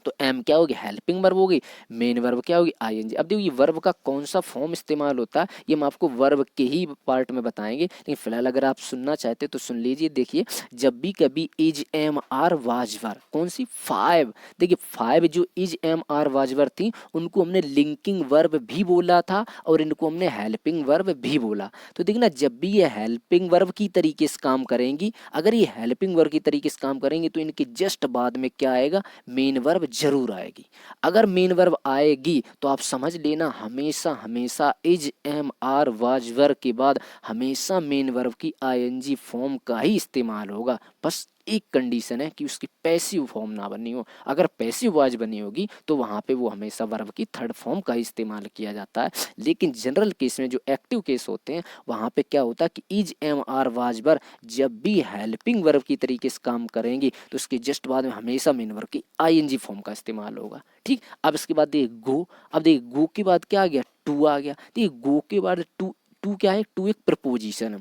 तो एम क्या होगी, हेल्पिंग वर्ब होगी, मेन वर्ब क्या होगी, आईएनजी। अब देखिए वर्ब का कौन सा फॉर्म इस्तेमाल होता है ये हम आपको वर्ब के ही पार्ट में बताएंगे, लेकिन फिलहाल अगर आप सुनना चाहते तो सुन लीजिए। देखिए जब भी कभी इज एम आर वाजवर, कौन सी 5, देखिए 5 जो इज एम आर वाजवर थी उनको हमने लिंकिंग वर्ब भी बोला था और इनको हमने हेल्पिंग वर्ब भी बोला। तो देखिए ना जब भी ये हेल्पिंग वर्ब की तरीके से काम करेंगी, अगर ये हेल्पिंग वर्ब की तरीके से काम करेंगी तो इनके जस्ट बाद में क्या आएगा, मेन वर्ब जरूर आएगी। अगर मेन वर्ब आएगी तो आप समझ लेना हमेशा हमेशा is am are was verb के बाद हमेशा मेन वर्ब की आईएनजी फॉर्म का ही इस्तेमाल होगा। बस एक कंडीशन है कि उसकी पैसिव फॉर्म ना बनी हो। अगर पैसिव वॉइस बनी होगी तो वहाँ पे वो हमेशा वर्ब की थर्ड फॉर्म का इस्तेमाल किया जाता है। लेकिन जनरल केस में जो एक्टिव केस होते हैं वहाँ पे क्या होता है कि is am are was verb जब भी हेल्पिंग वर्ब की तरीके से काम करेंगी तो उसके जस्ट बाद में हमेशा मेन वर्ब की आईएनजी फॉर्म का इस्तेमाल होगा। ठीक, अब इसके बाद देखिए गो, अब देखिए गो के बाद क्या आ गया, टू आ गया। देखिए गो के बाद टू, टू क्या है, टू एक प्रपोजिशन है,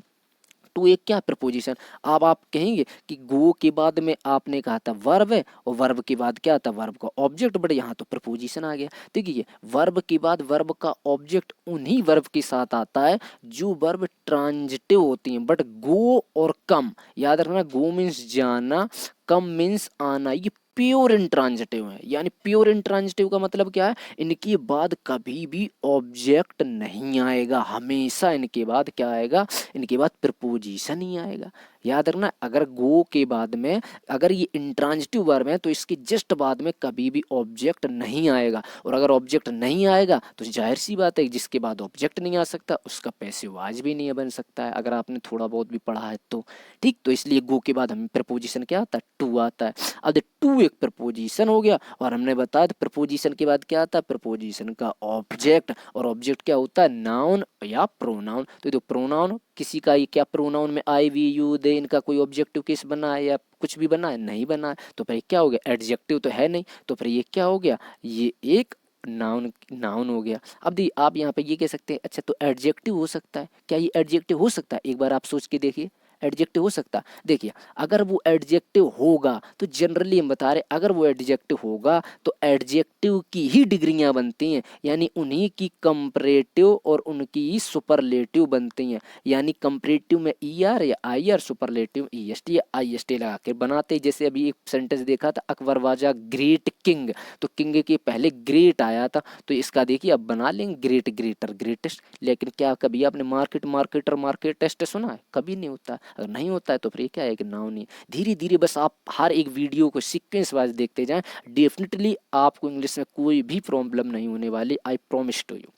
टू एक क्या प्रपोजिशन। अब आप कहेंगे कि गो के बाद में आपने कहा था वर्ब है और वर्ब के बाद क्या था, वर्ब का ऑब्जेक्ट, बट यहाँ तो प्रपोजिशन आ गया। देखिए वर्ब के बाद वर्ब का ऑब्जेक्ट उन्हीं वर्ब के साथ आता है जो वर्ब ट्रांजिटिव होती हैं, बट गो और कम याद रखना, गो मीन्स जाना, कम मीन्स आना, ये प्योर इंट्रांजिटिव है। यानी प्योर इंट्रांजिटिव का मतलब क्या है, इनके बाद कभी भी ऑब्जेक्ट नहीं आएगा, हमेशा इनके बाद क्या आएगा, इनके बाद प्रपोजिशन ही आएगा। याद रखना अगर गो के बाद में अगर ये इंट्रांजिटिव वर्ब है तो इसके जस्ट बाद में कभी भी ऑब्जेक्ट नहीं आएगा, और अगर ऑब्जेक्ट नहीं आएगा तो जाहिर सी बात है जिसके बाद ऑब्जेक्ट नहीं आ सकता उसका पैसिव वॉइस भी नहीं बन सकता है, अगर आपने थोड़ा बहुत भी पढ़ा है तो। ठीक, तो इसलिए गो के बाद हमें प्रपोजिशन क्या आता है, टू आता है। अब टू एक प्रपोजिशन हो गया, और हमने बताया प्रपोजिशन के बाद क्या आता है, प्रपोजिशन का ऑब्जेक्ट, और ऑब्जेक्ट क्या होता है, नाउन या प्रोनाउन। तो प्रोनाउन किसी का ये क्या प्रोनाउन में आई वी यू दे इनका कोई ऑब्जेक्टिव केस बना है या कुछ भी बना है, नहीं बना है, तो फिर क्या हो गया, एडजेक्टिव तो है नहीं, तो फिर ये क्या हो गया, ये एक नाउन, नाउन हो गया। अब देखिए आप यहाँ पे ये कह सकते हैं अच्छा तो एडजेक्टिव हो सकता है क्या, ये एडजेक्टिव हो सकता है, एक बार आप सोच के देखिए एडजेक्टिव हो सकता? देखिए अगर वो एडजेक्टिव होगा तो जनरली हम बता रहे अगर वो एडजेक्टिव होगा तो एडजेक्टिव की ही डिग्रियां बनती हैं, यानी उन्हीं की कंपैरेटिव और उनकी ही सुपरलेटिव बनती हैं। यानी कंपैरेटिव में ई आर या I R, superlative E S T या आई एस टी लगा के बनाते हैं। जैसे अभी एक सेंटेंस देखा था, अकबर वाजा ग्रेट किंग, तो किंग के पहले ग्रेट आया था, तो इसका देखिए अब बना लेंगे ग्रेट, ग्रेटर, ग्रेटेस्ट। लेकिन क्या कभी आपने मार्केट, मार्केटर, मार्केटेस्ट सुना है? कभी नहीं होता। अगर नहीं होता है तो फिर ये क्या है कि नाउन नहीं। धीरे धीरे बस आप हर एक वीडियो को सीक्वेंस वाइज देखते जाएं, डेफिनेटली आपको इंग्लिश में कोई भी प्रॉब्लम नहीं होने वाली, I promise to you.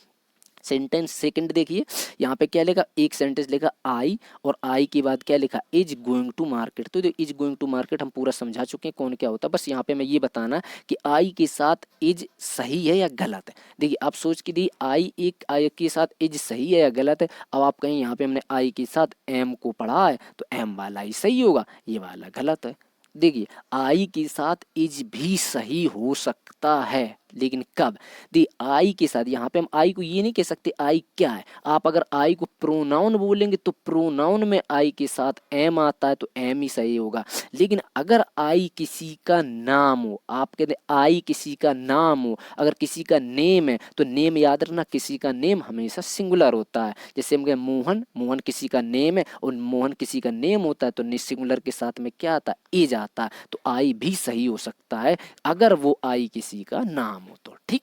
Sentence second देखिए, यहाँ पे क्या लिखा, एक सेंटेंस लिखा आई, और आई के बाद क्या लिखा, इज गोइंग टू मार्केट। तो इज गोइंग टू मार्केट हम पूरा समझा चुके हैं कौन क्या होता है। बस यहाँ पे मैं ये बताना कि आई के साथ इज सही है या गलत है। देखिए आप सोच के दी आई के साथ इज सही है या गलत है। अब आप कहें यहाँ पे हमने आई के साथ एम को पढ़ा है तो एम वाला ही सही होगा, ये वाला गलत है। देखिए आई के साथ इज भी सही हो सकता है, लेकिन कब? दी आई के साथ, यहाँ पे हम आई को ये नहीं कह सकते आई क्या है। आप अगर आई को प्रोनाउन बोलेंगे तो प्रोनाउन में आई के साथ एम आता है तो एम ही सही होगा। लेकिन अगर आई किसी का नाम हो, आप कहते आई किसी का नाम हो, अगर किसी का नेम है तो नेम याद रखना, किसी का नेम हमेशा सिंगुलर होता है। जैसे हम कहें मोहन, मोहन किसी का नेम है और मोहन किसी का नेम होता है तो सिंगुलर के साथ में क्या आता है, एज आता है। तो आई भी सही हो सकता है अगर वो आई किसी का नाम हो तो। ठीक,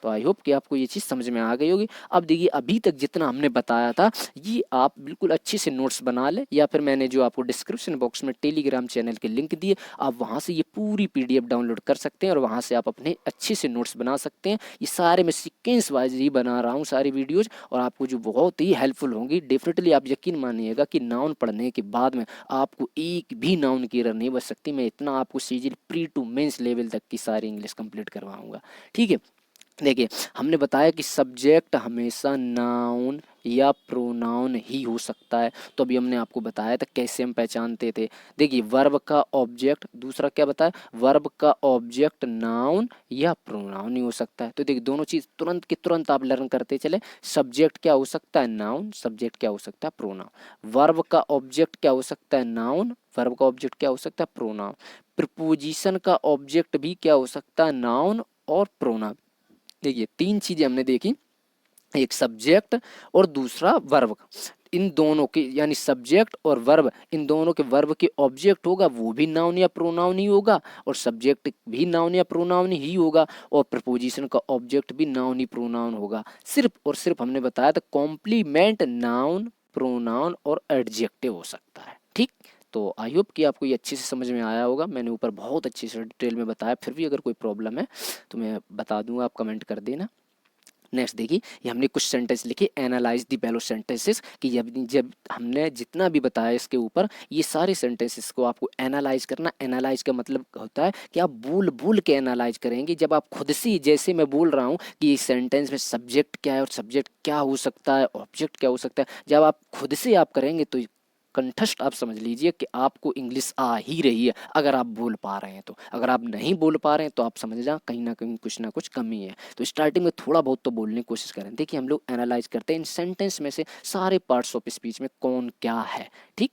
तो आई होप कि आपको ये चीज़ समझ में आ गई होगी। अब देखिए अभी तक जितना हमने बताया था ये आप बिल्कुल अच्छे से नोट्स बना लें, या फिर मैंने जो आपको डिस्क्रिप्शन बॉक्स में टेलीग्राम चैनल के लिंक दिए, आप वहाँ से ये पूरी पीडीएफ डाउनलोड कर सकते हैं और वहाँ से आप अपने अच्छे से नोट्स बना सकते हैं। ये सारे मैं सीक्वेंस वाइज ही बना रहा हूँ सारी वीडियोज़, और आपको जो बहुत ही हेल्पफुल होंगी। डेफिनेटली आप यकीन मानिएगा कि नाउन पढ़ने के बाद में आपको एक भी नाउन की एरर नहीं बच सकती। मैं इतना आपको CGL pre to mains level तक की सारी इंग्लिश कंप्लीट करवाऊंगा। ठीक है, देखिए हमने बताया कि सब्जेक्ट हमेशा नाउन या प्रोनाउन ही हो सकता है। तो अभी हमने आपको बताया था कैसे हम पहचानते थे। देखिए वर्ब का ऑब्जेक्ट, दूसरा क्या बताया, वर्ब का ऑब्जेक्ट नाउन या प्रोनाउन ही हो सकता है। तो देखिए दोनों चीज तुरंत के तुरंत आप लर्न करते चले। सब्जेक्ट क्या हो सकता है, नाउन, सब्जेक्ट क्या हो सकता है, प्रोनाउन। वर्ब का ऑब्जेक्ट क्या हो सकता है, नाउन, वर्ब का ऑब्जेक्ट क्या हो सकता है, प्रोनाउन। प्रीपोजिशन का ऑब्जेक्ट भी क्या हो सकता है, नाउन और प्रोनाउन। देखिए तीन चीजें हमने देखी, एक सब्जेक्ट और दूसरा वर्ब। इन दोनों के यानी सब्जेक्ट और वर्ब, इन दोनों के वर्ब के ऑब्जेक्ट होगा वो भी नाउन या प्रोनाउन ही होगा, और सब्जेक्ट भी नाउन या प्रोनाउन ही होगा, और प्रपोजिशन का ऑब्जेक्ट भी नाउन ही प्रोनाउन होगा। सिर्फ और सिर्फ हमने बताया था कॉम्प्लीमेंट नाउन, प्रोनाउन और एडजेक्टिव हो सकता है। ठीक, तो आई होप कि आपको ये अच्छे से समझ में आया होगा। मैंने ऊपर बहुत अच्छे से डिटेल में बताया, फिर भी अगर कोई प्रॉब्लम है तो मैं बता दूंगा, आप कमेंट कर देना। नेक्स्ट देखिए, ये हमने कुछ सेंटेंस लिखे, एनालाइज दी बेलो सेंटेंसेस, कि जब हमने जितना भी बताया इसके ऊपर, ये सारे सेंटेंसेस को आपको एनालाइज करना। एनालाइज का मतलब होता है कि आप बोल बोल के एनालाइज करेंगे। जब आप खुद से, जैसे मैं बोल रहा हूँ कि इस सेंटेंस में सब्जेक्ट क्या है और सब्जेक्ट क्या हो सकता है, ऑब्जेक्ट क्या हो सकता है, जब आप खुद से आप करेंगे तो कंठस्थ आप समझ लीजिए कि आपको इंग्लिश आ ही रही है, अगर आप बोल पा रहे हैं तो। अगर आप नहीं बोल पा रहे हैं तो आप समझ जाए कहीं ना कुछ कमी है। तो स्टार्टिंग में थोड़ा बहुत तो बोलने की कोशिश करें। देखिए हम लोग एनालाइज करते हैं इन सेंटेंस में से सारे पार्ट्स ऑफ स्पीच में कौन क्या है। ठीक,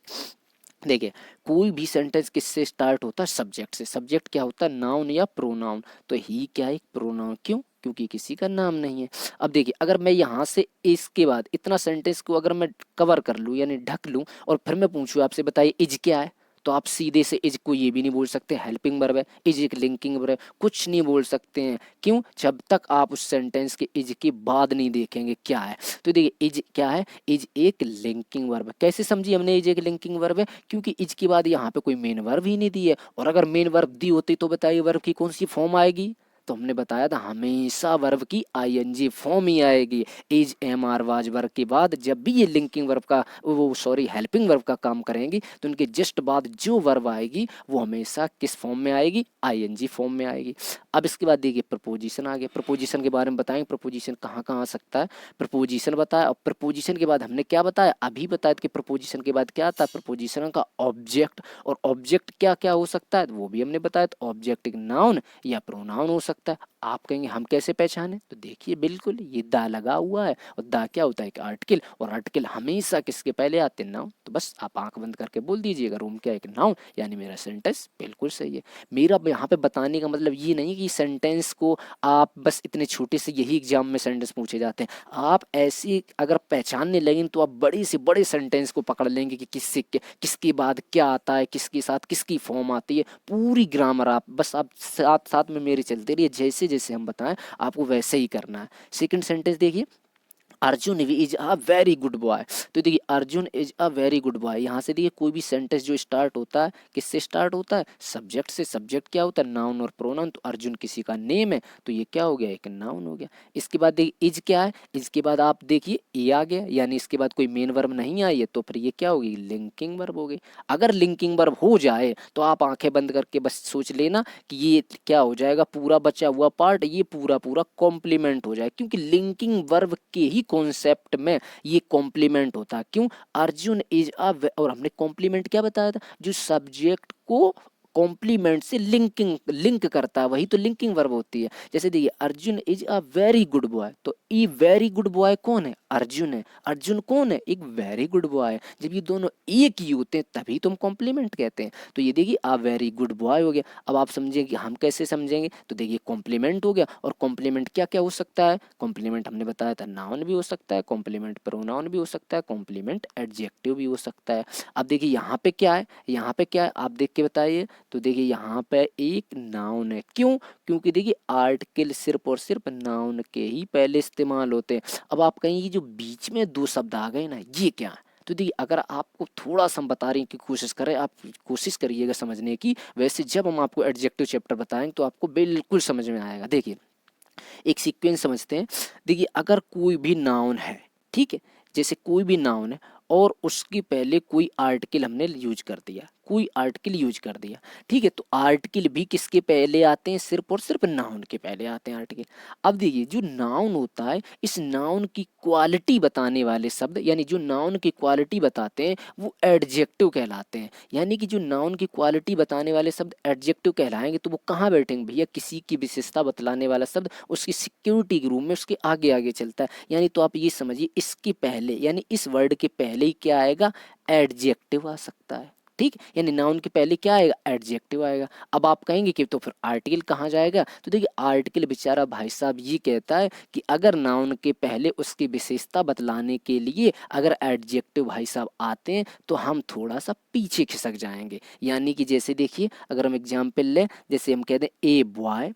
देखिए कोई भी सेंटेंस किससे स्टार्ट होता है, सब्जेक्ट से। सब्जेक्ट क्या होता है, नाउन या प्रोनाउन। तो ही क्या है, प्रोनाउन। क्यों? क्योंकि किसी का नाम नहीं है। अब देखिए अगर मैं यहाँ से इसके बाद इतना सेंटेंस को अगर मैं कवर कर लूँ यानी ढक लूँ, और फिर मैं पूछूँ आपसे बताइए इज क्या है, तो आप सीधे से इज को ये भी नहीं बोल सकते, हेल्पिंग वर्ब है, इज एक लिंकिंग वर्ब है, कुछ नहीं बोल सकते हैं। क्यों? जब तक आप उस सेंटेंस के इज के बाद नहीं देखेंगे क्या है। तो देखिए इज क्या है, इज एक लिंकिंग वर्ब है। कैसे समझी हमने इज एक लिंकिंग वर्ब है, क्योंकि इज के बाद यहाँ पे कोई मेन वर्ब ही नहीं दी है। और अगर मेन वर्ब दी होती तो बताइए वर्ब की कौन सी फॉर्म आएगी, तो हमने बताया था हमेशा वर्ब की आईएनजी फॉर्म ही आएगी। Is am are was verb के बाद जब भी ये लिंकिंग वर्ब का हेल्पिंग वर्ब का काम करेंगी तो उनके जस्ट बाद जो वर्ब आएगी वो हमेशा किस फॉर्म में आएगी, आईएनजी फॉर्म में आएगी। अब इसके बाद देखिए प्रपोजिशन आ गया। प्रपोजिशन के बारे में बताएंगे, प्रपोजिशन कहाँ कहाँ आ सकता है, प्रपोजिशन बताया। और प्रपोजिशन के बाद हमने क्या बताया, अभी बताया कि प्रपोजिशन के बाद क्या आता है, प्रपोजिशन का ऑब्जेक्ट। और ऑब्जेक्ट क्या क्या हो सकता है वो भी हमने बताया, तो ऑब्जेक्ट एक नाउन या प्रोनाउन हो सकता है। सकता है। आप कहेंगे हम कैसे पहचाने, तो देखिए बिल्कुल ये दा लगा हुआ है, और दा क्या होता है, एक आर्टिकल, और आर्टिकल हमेशा किसके पहले आते हैं, नाउन। तो बस आप आंख बंद करके बोल दीजिएगा रूम क्या है, एक नाउन, यानी मेरा सेंटेंस बिल्कुल सही है। मेरा यहाँ पे बताने का मतलब ये नहीं कि सेंटेंस को आप बस इतने छोटे से, यही एग्जाम में सेंटेंस पूछे जाते हैं, आप ऐसी अगर पहचानने लगें तो आप बड़े से बड़े सेंटेंस को पकड़ लेंगे कि किससे किसके बाद क्या आता है, किसके साथ किसकी फॉर्म आती है, पूरी ग्रामर आप बस आप साथ साथ में मेरे चलते रहिए, जैसे जैसे हम बताएं आपको वैसे ही करना है। सेकंड सेंटेंस देखिए, Arjun is a very good boy. तो देखिए Arjun is a very good boy, यहाँ से देखिए कोई भी सेंटेंस जो स्टार्ट होता है किससे स्टार्ट होता है, सब्जेक्ट से। सब्जेक्ट क्या होता है, नाउन और प्रोनाउन। तो अर्जुन किसी का नेम है, तो ये क्या हो गया, एक नाउन हो गया। इसके बाद देखिए इज क्या है, इज के बाद आप देखिए ए आ गया, यानी इसके बाद कोई मेन वर्ब नहीं आई है, तो फिर ये क्या होगी, लिंकिंग वर्ब हो गई। अगर लिंकिंग वर्ब हो जाए तो आप आंखें बंद करके बस सोच लेना कि ये क्या हो जाएगा, पूरा बचा हुआ पार्ट ये पूरा पूरा कॉम्प्लीमेंट हो जाए, क्योंकि लिंकिंग वर्ब के ही कॉन्सेप्ट में ये कॉम्प्लीमेंट होता है। क्यों, अर्जुन इज अ, और हमने कॉम्प्लीमेंट क्या बताया था, जो सब्जेक्ट को कॉम्प्लीमेंट से लिंक करता है, वही तो लिंकिंग वर्ब होती है। जैसे देखिए Arjun is a very good boy, तो ये वेरी गुड बॉय कौन है, अर्जुन है। अर्जुन कौन है, एक वेरी गुड बॉय है। जब ये दोनों एक ही होते हैं तभी तुम कॉम्प्लीमेंट कहते हैं। तो ये देखिए अ वेरी गुड बॉय हो गया। अब आप समझेंगे हम कैसे समझेंगे, तो देखिए कॉम्प्लीमेंट हो गया, और कॉम्प्लीमेंट क्या क्या हो सकता है, कॉम्प्लीमेंट हमने बताया था नाउन भी हो सकता है, कॉम्प्लीमेंट प्रोनाउन भी हो सकता है, कॉम्प्लीमेंट एडजेक्टिव भी हो सकता है। अब देखिए यहाँ पे क्या है, यहाँ पे क्या है आप देख के बताइए। तो देखिए यहाँ पे एक नाउन है, क्यों, क्योंकि देखिए आर्टिकल सिर्फ और सिर्फ नाउन के ही पहले इस्तेमाल होते हैं। अब आप कहेंगे जो बीच में दो शब्द आ गए ना, ये क्या है, तो देखिए अगर आपको थोड़ा सा हम बता रहे हैं कि कोशिश करें, आप कोशिश करिएगा समझने की। वैसे जब हम आपको एडजेक्टिव चैप्टर बताएंगे तो आपको बिल्कुल समझ में आएगा। देखिए एक सीक्वेंस समझते हैं। देखिए अगर कोई भी नाउन है, ठीक है, जैसे कोई भी नाउन है और उसके पहले कोई आर्टिकल हमने यूज कर दिया, कोई आर्टिकल यूज कर दिया, ठीक है, तो आर्टिकल भी किसके पहले आते हैं, सिर्फ और सिर्फ नाउन के पहले आते हैं आर्टिकल। अब देखिए जो नाउन होता है, इस नाउन की क्वालिटी बताने वाले शब्द, यानी जो नाउन की क्वालिटी बताते हैं वो एडजेक्टिव कहलाते हैं। यानी कि जो नाउन की क्वालिटी बताने वाले शब्द एडजेक्टिव कहलाएंगे, तो वो कहाँ बैठेंगे भैया, किसी की विशेषता बतलाने वाला शब्द उसकी सिक्योरिटी के रूम में उसके आगे आगे चलता है। यानी तो आप ये समझिए इसके पहले, यानी इस वर्ड के पहले ही क्या आएगा, एडजेक्टिव आ सकता है। ठीक, यानी नाउन के पहले क्या आएगा, एडजेक्टिव आएगा। अब आप कहेंगे कि तो फिर आर्टिकल कहाँ जाएगा, तो देखिए आर्टिकल बेचारा भाई साहब ये कहता है कि अगर नाउन के पहले उसकी विशेषता बतलाने के लिए अगर एडजेक्टिव भाई साहब आते हैं तो हम थोड़ा सा पीछे खिसक जाएंगे। यानी कि जैसे देखिए अगर हम एग्जाम्पल लें, जैसे हम कहते हैं ए बॉय,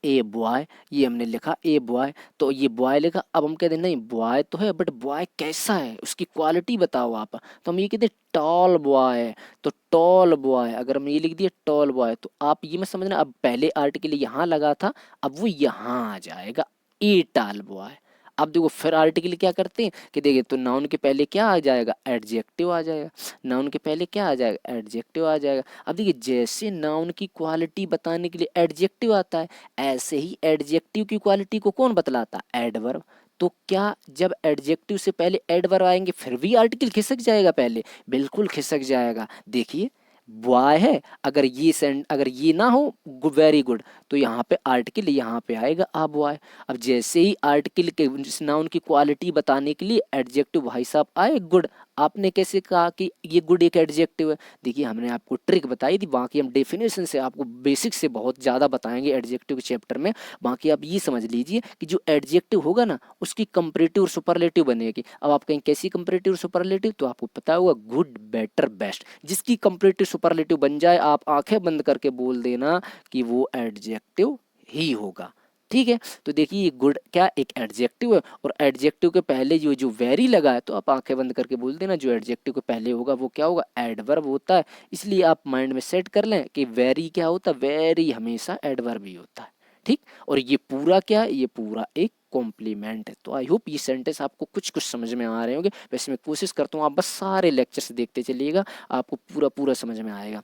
ए बॉय, ये हमने लिखा ए बॉय, तो ये बॉय लिखा। अब हम कहते हैं नहीं बॉय तो है, बट बॉय कैसा है, उसकी क्वालिटी बताओ आप। तो हम ये कहते हैं टॉल बॉय, तो टॉल बॉय, अगर हम ये लिख दिए टॉल बॉय, तो आप ये मत समझना अब पहले आर्टिकल यहाँ लगा था, अब वो यहाँ आ जाएगा, ए टॉल बॉय। अब देखो फिर आर्टिकल क्या करते हैं कि देखिए, तो नाउन के पहले क्या आ जाएगा, एडजेक्टिव आ जाएगा। नाउन के पहले क्या आ जाएगा, एडजेक्टिव आ जाएगा। अब देखिए जैसे नाउन की क्वालिटी बताने के लिए एडजेक्टिव आता है, ऐसे ही एडजेक्टिव की क्वालिटी को कौन बतलाता है, एडवर्ब। तो क्या जब एडजेक्टिव से पहले एडवर्ब आएंगे फिर भी आर्टिकल खिसक जाएगा पहले, बिल्कुल खिसक जाएगा। देखिए बॉय है, अगर ये सेंड अगर ये ना हो वेरी गुड, तो यहाँ पे आर्टिकल यहाँ पे आएगा आ बॉय। अब जैसे ही आर्टिकल के नाउन की क्वालिटी बताने के लिए एडजेक्टिव भाई साहब आए गुड, आपने कैसे कहा कि ये गुड एक एडजेक्टिव है, देखिए हमने आपको ट्रिक बताई थी, बाकी हम डेफिनेशन से आपको बेसिक से बहुत ज़्यादा बताएंगे एडजेक्टिव के चैप्टर में। बाकी आप ये समझ लीजिए कि जो एडजेक्टिव होगा ना उसकी कंपैरेटिव और सुपरलेटिव बनेगी। अब आप कहें कैसी कंपैरेटिव और सुपरलेटिव, तो आपको पता होगा गुड बेटर बेस्ट, जिसकी कंपैरेटिव सुपरलेटिव बन जाए आप आंखें बंद करके बोल देना कि वो एडजेक्टिव ही होगा। ठीक है, तो देखिए ये गुड क्या एक एडजेक्टिव है, और एडजेक्टिव के पहले जो वेरी लगा है, तो आप आंखें बंद करके बोल देना जो एडजेक्टिव के पहले होगा वो क्या होगा, एडवर्ब होता है। इसलिए आप माइंड में सेट कर लें कि वेरी क्या होता है, वेरी हमेशा एडवर्ब ही होता है। ठीक, और ये पूरा क्या है, ये पूरा एक कॉम्प्लीमेंट है। तो आई होप ये सेंटेंस आपको कुछ कुछ समझ में आ रहे होंगे। वैसे मैं कोशिश करता हूँ आप बस सारे लेक्चर्स देखते चलिएगा, आपको पूरा पूरा समझ में आएगा।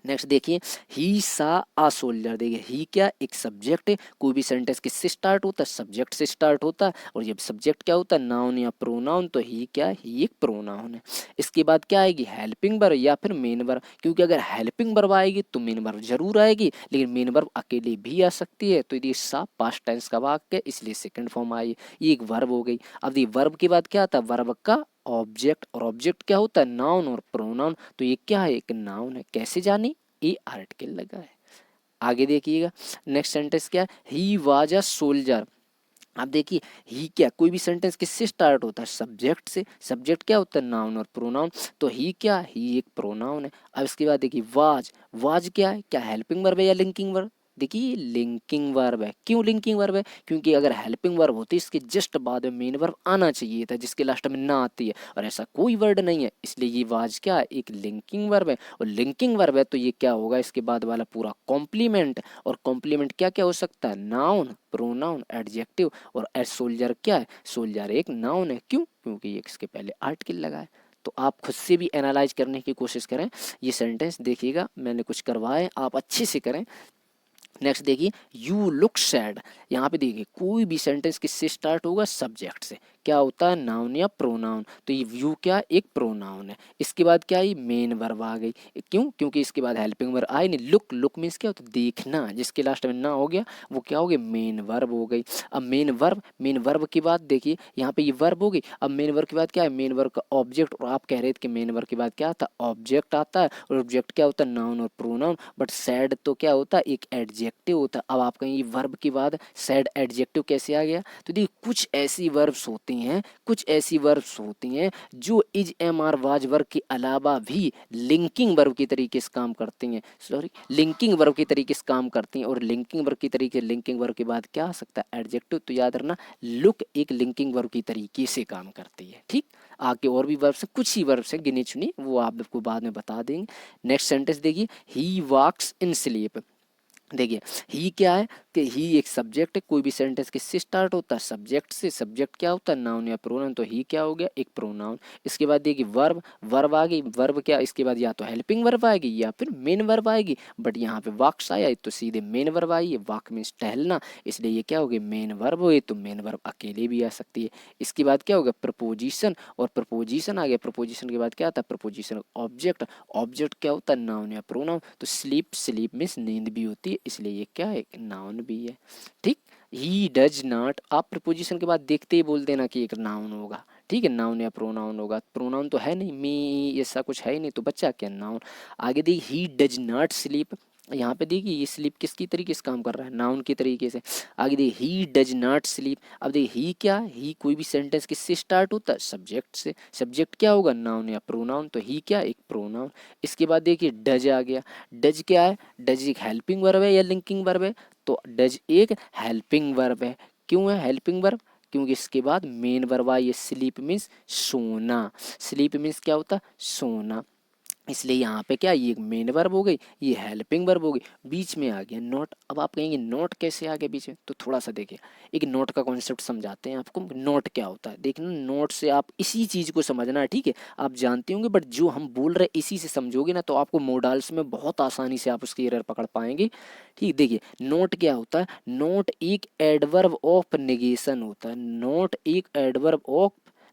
नेक्स्ट देखिए, ही सा आ सोल्जर। देखिए ही क्या, एक सब्जेक्ट है। कोई भी सेंटेंस किससे स्टार्ट होता है, सब्जेक्ट से स्टार्ट होता है। और जब सब्जेक्ट क्या होता है, नाउन या प्रोनाउन, तो ही क्या, ही एक प्रोनाउन है। इसके बाद क्या आएगी, हेल्पिंग वर्ब या फिर मेन वर्ब। क्योंकि अगर हेल्पिंग वर्ब आएगी तो मेन वर्ब जरूर आएगी, लेकिन मेन वर्ब अकेले भी आ सकती है। तो ये सा पास्ट टेंस का वाक्य है, इसलिए सेकंड फॉर्म आई। ये एक वर्ब हो गई। अब ये वर्ब के बाद क्या आता है, वर्ब का ऑब्जेक्ट। और ऑब्जेक्ट क्या होता है, नाउन और प्रोनाउन। तो ये क्या है, एक नाउन है। कैसे जानी, ये आर्टिकल लगा है। आगे देखिएगा, नेक्स्ट सेंटेंस क्या है, ही वाज अ सोल्जर। अब देखिए ही क्या, कोई भी सेंटेंस किससे स्टार्ट होता है, सब्जेक्ट से। सब्जेक्ट क्या होता है, नाउन और प्रोनाउन। तो ही क्या, ही एक प्रोनाउन है। अब इसके बाद देखिए वाज। वाज क्या है, क्या हेल्पिंग वर्ब है या लिंकिंग वर्ब। देखिए लिंकिंग वर्ब है। क्यों लिंकिंग वर्ब है, क्योंकि अगर हेल्पिंग वर्ब होती इसके जस्ट बाद में मेन वर्ब आना चाहिए था, जिसके लास्ट में ना आती है, और ऐसा कोई वर्ड नहीं है, इसलिए ये वाज क्या है, एक लिंकिंग वर्ब है। और लिंकिंग वर्ब है तो ये क्या होगा, इसके बाद वाला पूरा कॉम्प्लीमेंट। और कॉम्प्लीमेंट क्या क्या हो सकता है, नाउन, प्रोनाउन, एडजेक्टिव। और सोल्जर क्या है, सोल्जर एक नाउन है। क्यों, क्योंकि ये इसके पहले आर्टिकल लगा है। तो आप खुद से भी एनालाइज करने की कोशिश करें। ये सेंटेंस देखिएगा, मैंने कुछ करवाए, आप अच्छे से करें। नेक्स्ट देखिए, यू लुक सैड। यहाँ पे देखिए कोई भी सेंटेंस किससे स्टार्ट होगा, सब्जेक्ट से। क्या होता है, नाउन या प्रोनाउन। तो ये यू क्या, एक प्रोनाउन है। इसके बाद क्या आई, मेन वर्ब आ गई। क्यों, क्योंकि इसके बाद हेल्पिंग वर्ब आई नहीं। लुक, लुक मीन्स क्या होता है, देखना, जिसके लास्ट में ना हो गया वो क्या हो गया, मेन वर्ब हो गई। अब मेन वर्ब, मेन वर्ब के बाद देखिए यहाँ पे ये वर्ब हो गई। अब मेन वर्ब के बाद क्या है, मेन वर्ब का ऑब्जेक्ट। और आप कह रहे थे कि मेन वर्ब के बाद क्या आता है, ऑब्जेक्ट आता है। और ऑब्जेक्ट क्या होता है, नाउन और प्रोनाउन। बट सैड तो क्या होता है, एक एडजेक्टिव होता है। अब आप कहेंगे वर्ब के बाद सैड एडजेक्टिव कैसे आ गया। तो देखिए कुछ ऐसी वर्ब्स होती हैं, कुछ ऐसी वर्ब्स होती हैं जो is, am, are, was verb के अलावा भी लिंकिंग वर्ब के तरीके से काम करती हैं। सॉरी, लिंकिंग वर्ब के तरीके से काम करती हैं। और लिंकिंग वर्ब के तरीके, लिंकिंग वर्ब के बाद क्या आ सकता है, एडजेक्टिव। तो याद रखना, लुक एक लिंकिंग वर्ब की तरीके से काम करती है। ठीक, आगे और भी वर्ब्स हैं, कुछ ही वर्ब्स हैं गिने चुनी, वो आपको बाद में बता देंगे। नेक्स्ट सेंटेंस देखिए, ही वॉक्स इन स्लीप। देखिए ही क्या है, कि ही एक सब्जेक्ट है। कोई भी सेंटेंस किससे स्टार्ट होता है, सब्जेक्ट से। सब्जेक्ट क्या होता है, नाउन या प्रोनाउन। तो ही क्या हो गया, एक प्रोनाउन। इसके बाद देखिए वर्ब, वर्ब आ गई। वर्ब क्या, इसके बाद या तो हेल्पिंग वर्ब आएगी या फिर मेन वर्ब आएगी। बट यहाँ पे वॉक्स आया तो सीधे मेन वर्ब आई है। वॉक मीन्स टहलना, इसलिए ये क्या हो गया, मेन वर्ब हुए। तो मेन वर्ब अकेले भी आ सकती है। इसके बाद क्या होगा, प्रपोजिशन। और प्रपोजिशन आ गया। प्रपोजिशन के बाद क्या आता है, प्रपोजिशन ऑब्जेक्ट। ऑब्जेक्ट क्या होता है, नाउन या प्रोनाउन। तो स्लीप, स्लीप मीन्स नींद भी होती है, इसलिए ये क्या है, एक नाउन भी है। ठीक, ही डज नॉट, आप प्रपोजिशन के बाद देखते ही बोल देना कि एक नाउन होगा। ठीक है, नाउन या प्रोनाउन होगा। प्रोनाउन तो है नहीं, मी ऐसा कुछ है ही नहीं, तो बच्चा क्या, नाउन। आगे देखिए, ही डज नॉट स्लीप। यहाँ पे देखिए ये स्लीप किसकी तरीके से काम कर रहा है, नाउन की तरीके से। आगे देखिए, ही डज नॉट स्लीप। अब देखिए ही क्या, ही कोई भी सेंटेंस किससे स्टार्ट होता है, सब्जेक्ट से। सब्जेक्ट क्या होगा, नाउन या प्रोनाउन। तो ही क्या, एक प्रोनाउन। इसके बाद देखिए डज आ गया। डज क्या है, डज एक हेल्पिंग वर्ब है या लिंकिंग वर्ब है। तो डज एक हेल्पिंग वर्ब है। क्यों है हेल्पिंग वर्ब, क्योंकि इसके बाद मेन वर्ब आई है। स्लीप मीन्स सोना। स्लीप मीन्स क्या होता है, सोना। इसलिए यहाँ पे क्या, ये मेन वर्ब हो गई, ये हेल्पिंग वर्ब हो गई। बीच में आ गया नॉट। अब आप कहेंगे नॉट कैसे आ गया बीच में, तो थोड़ा सा देखिए, एक नोट का कॉन्सेप्ट समझाते हैं आपको। नोट क्या होता है, देखना, नोट से आप इसी चीज़ को समझना है। ठीक है, आप जानते होंगे, बट जो हम बोल रहे हैं इसी से समझोगे ना, तो आपको मोडाल्स में बहुत आसानी से आप उसकी एरर पकड़ पाएंगे। ठीक, देखिए नोट क्या होता है, नोट एक एडवर्ब ऑफ नेगेशन होता है। नोट एक एडवर्ब ऑफ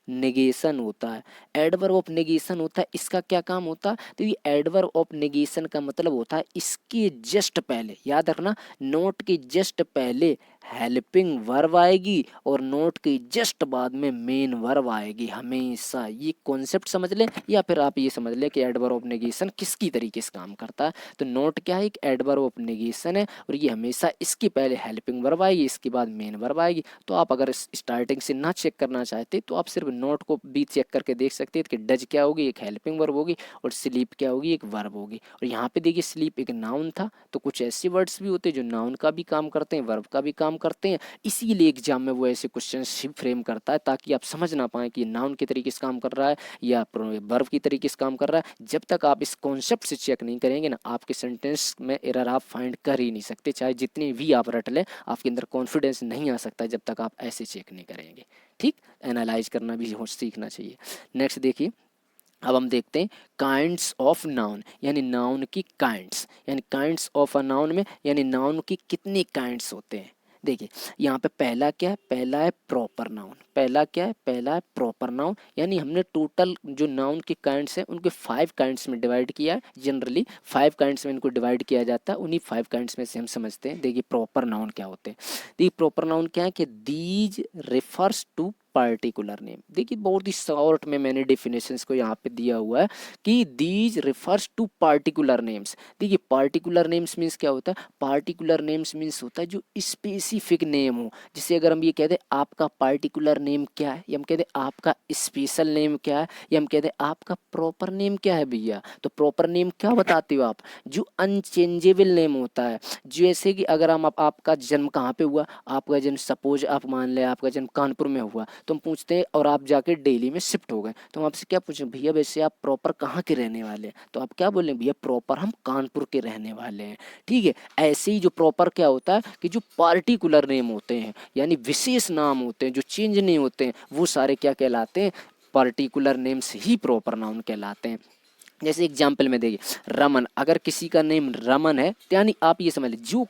नेगेशन होता है। एडवर्ब ऑफ नेगेशन होता है, इसका क्या काम होता है, तो ये एडवर्ब ऑफ नेगेशन का मतलब होता है इसके जस्ट पहले, याद रखना, नोट के जस्ट पहले हेल्पिंग वर्ब आएगी और नोट के जस्ट बाद में मेन वर्ब आएगी हमेशा। ये कॉन्सेप्ट समझ लें, या फिर आप ये समझ लें कि एडवर्ब ऑफ नेगेशन किसकी तरीके से काम करता है। तो नोट क्या है, एक एडवर्ब ऑफ नेगेशन है, और ये हमेशा इसके पहले हेल्पिंग वर्ब आएगी, इसके बाद मेन वर्ब आएगी। तो आप अगर स्टार्टिंग से ना चेक करना चाहते तो आप सिर्फ नोट को भी चेक करके देख सकते हैं कि डज क्या होगी, एक हेल्पिंग वर्ब होगी, और स्लीप क्या होगी, एक वर्ब होगी। और यहाँ पे देखिए स्लीप एक नाउन था, तो कुछ ऐसे वर्ड्स भी होते हैं जो नाउन का भी काम करते हैं, वर्ब का भी काम करते हैं। इसीलिए एग्जाम में वो ऐसे क्वेश्चन फ्रेम करता है, ताकि आप समझ ना पाए कि नाउन के तरीके से काम कर रहा है या वर्ब की तरीके से काम कर रहा है। जब तक आप इस कॉन्सेप्ट से चेक नहीं करेंगे ना, आपके सेंटेंस में एरर आप फाइंड कर ही नहीं सकते, चाहे जितनी भी आप रट लें, आपके अंदर कॉन्फिडेंस नहीं आ सकता जब तक आप ऐसे चेक नहीं करेंगे। ठीक, एनालाइज करना भी सीखना चाहिए। नेक्स्ट देखिए, अब हम देखते हैं काइंड्स ऑफ नाउन, यानी नाउन की काइंड्स, यानी काइंड्स ऑफ अ नाउन में यानी नाउन की कितनी काइंड्स होते हैं। देखिए यहाँ पे पहला क्या है, पहला है प्रॉपर नाउन। पहला क्या है, पहला है प्रॉपर नाउन, यानी हमने टोटल जो नाउन के काइंड्स हैं उनके 5 काइंड्स में डिवाइड किया है। जनरली 5 काइंड्स में इनको डिवाइड किया जाता है, उन्हीं 5 काइंड्स में से हम समझते हैं। देखिए प्रॉपर नाउन क्या होते हैं। देखिए प्रॉपर नाउन क्या है कि these refers to particular name. देखिए बहुत ही शॉर्ट में मैंने डेफिनेशंस को यहाँ पे दिया हुआ है कि these refers to particular names. देखिए पार्टिकुलर नेम्स मीन्स क्या होता है, पार्टिकुलर नेम्स मीन्स होता है जो स्पेसिफिक नेम हो। जैसे अगर हम ये कहते हैं आपका पार्टिकुलर नेम क्या है, या हम कहते हैं आपका स्पेशल नेम क्या है, या हम कहते हैं आपका प्रॉपर नेम क्या है भैया। तो प्रॉपर नेम क्या बताते हो आप, जो अनचेंजेबल नेम होता है। जैसे कि अगर हम आपका जन्म कहाँ पे हुआ, आपका जन्म सपोज आप मान लें आपका जन्म कानपुर में हुआ, तो हम पूछते हैं और आप जाके दिल्ली में शिफ्ट हो गए, तो हम आपसे क्या पूछें, भैया वैसे आप प्रॉपर कहाँ के रहने वाले हैं, तो आप क्या बोलें, भैया प्रॉपर हम कानपुर के रहने वाले हैं। ठीक है, ऐसे ही जो प्रॉपर क्या होता है कि जो पार्टिकुलर नेम होते हैं, यानी विशेष नाम होते हैं जो चेंज नहीं होते हैं, वो सारे क्या कहलाते हैं, पार्टिकुलर नेम्स ही प्रॉपर नाउन कहलाते हैं। जैसे एग्जाम्पल में देखिए रमन, अगर किसी का नेम रमन है तो यानी आप ये समझ लीजिए जो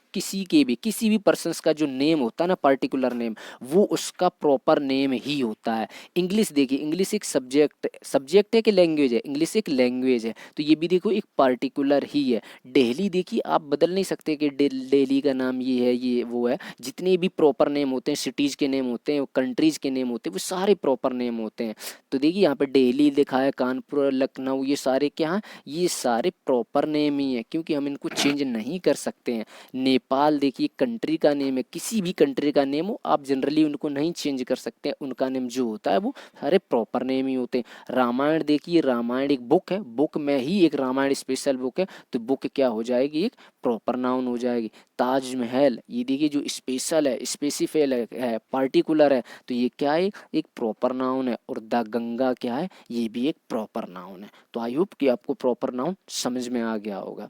किसी भी पर्सन का जो नेम होता है ना पर्टिकुलर नेम, वो उसका प्रॉपर नेम ही होता है। इंग्लिश देखिए, इंग्लिश एक सब्जेक्ट है कि लैंग्वेज है, इंग्लिश एक लैंग्वेज है, तो ये भी देखो एक पार्टिकुलर ही है। दिल्ली देखिए आप बदल नहीं सकते कि दिल्ली का नाम ये है ये वो है। जितने भी प्रॉपर नेम होते हैं, सिटीज़ के नेम होते हैं, कंट्रीज़ के नेम होते हैं, वो सारे प्रॉपर नेम होते हैं। तो देखिए यहाँ पे दिल्ली लिखा है, कानपुर, लखनऊ, ये सारे क्या हैं, ये सारे प्रॉपर नेम ही है, क्योंकि हम इनको चेंज नहीं कर सकते हैं। नेपाल देखिए कंट्री का नेम है, किसी भी कंट्री का नेम हो आप जनरली उनको नहीं चेंज कर सकते हैं, उनका नेम जो होता है वो सारे प्रॉपर नेम ही होते हैं। रामायण देखिए, रामायण एक बुक है, बुक में ही एक रामायण स्पेशल बुक है, तो बुक क्या हो जाएगी, एक प्रॉपर नाउन हो जाएगी। ताजमहल ये देखिए जो स्पेशल है, स्पेसिफिक है, पार्टिकुलर है, तो ये क्या है, एक प्रॉपर नाउन है। और द गंगा क्या है, ये भी एक प्रॉपर नाउन है। तो आई होप कि आपको प्रॉपर नाउन समझ में आ गया होगा।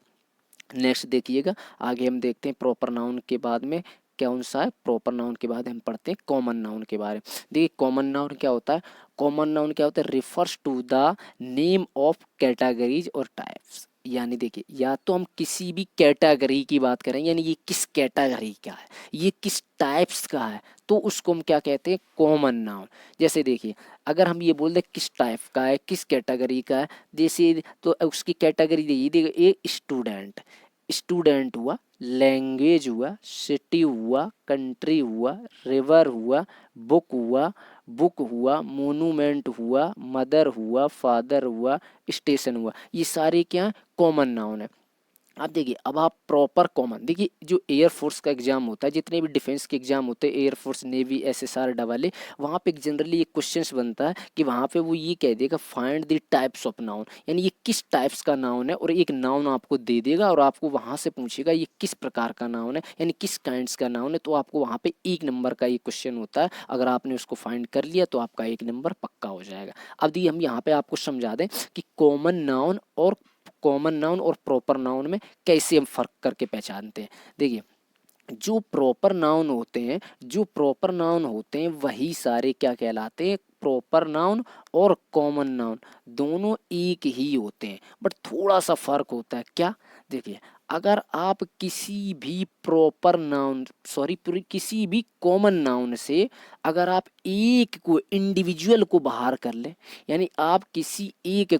नेक्स्ट देखिएगा, आगे हम देखते हैं प्रॉपर नाउन के बाद में कौन सा है, प्रॉपर नाउन के बाद हम पढ़ते हैं कॉमन नाउन के बारे में। देखिए कॉमन नाउन क्या होता है, कॉमन नाउन क्या होता है, refers to the name of categories और टाइप्स। यानी देखिए या तो हम किसी भी कैटेगरी की बात करें, यानी ये किस कैटेगरी का है, ये किस टाइप्स का है, तो उसको हम क्या कहते हैं, कॉमन नाउन। जैसे देखिए अगर हम ये बोल दें किस टाइप का है, किस कैटेगरी का है, जैसे तो उसकी कैटेगरी देखिए, ये स्टूडेंट, स्टूडेंट हुआ, लैंग्वेज हुआ, सिटी हुआ, कंट्री हुआ, रिवर हुआ, बुक हुआ, मोनूमेंट हुआ, मदर हुआ, फादर हुआ, स्टेशन हुआ, ये सारे क्या कॉमन नाउन है। अब देखिए अब आप प्रॉपर कॉमन देखिए, जो एयरफोर्स का एग्जाम होता है, जितने भी डिफेंस के एग्जाम होते हैं, air force, navy, SSR, double A, वहाँ पे जनरली एक क्वेश्चन बनता है कि वहाँ पे वो ये कह देगा find the types of noun, यानी ये किस टाइप्स का नाउन है, और एक नाउन आपको दे देगा और आपको वहाँ से पूछेगा ये किस प्रकार का नाउन है, यानी किस काइंड्स का नाउन है। तो आपको वहाँ पे 1 नंबर का ये क्वेश्चन होता है, अगर आपने उसको फाइंड कर लिया तो आपका 1 नंबर पक्का हो जाएगा। अब देखिए हम यहाँ पे आपको समझा दें कि कॉमन नाउन और प्रॉपर नाउन में कैसे हम फर्क करके पहचानते हैं। देखिए जो प्रॉपर नाउन होते हैं वही सारे क्या कहलाते हैं, प्रॉपर नाउन। और कॉमन नाउन दोनों एक ही होते हैं, बट थोड़ा सा फर्क होता है। क्या, देखिए अगर आप किसी भी किसी भी कॉमन नाउन से अगर आप एक को इंडिविजुअल को बाहर कर लें, यानी आप किसी एक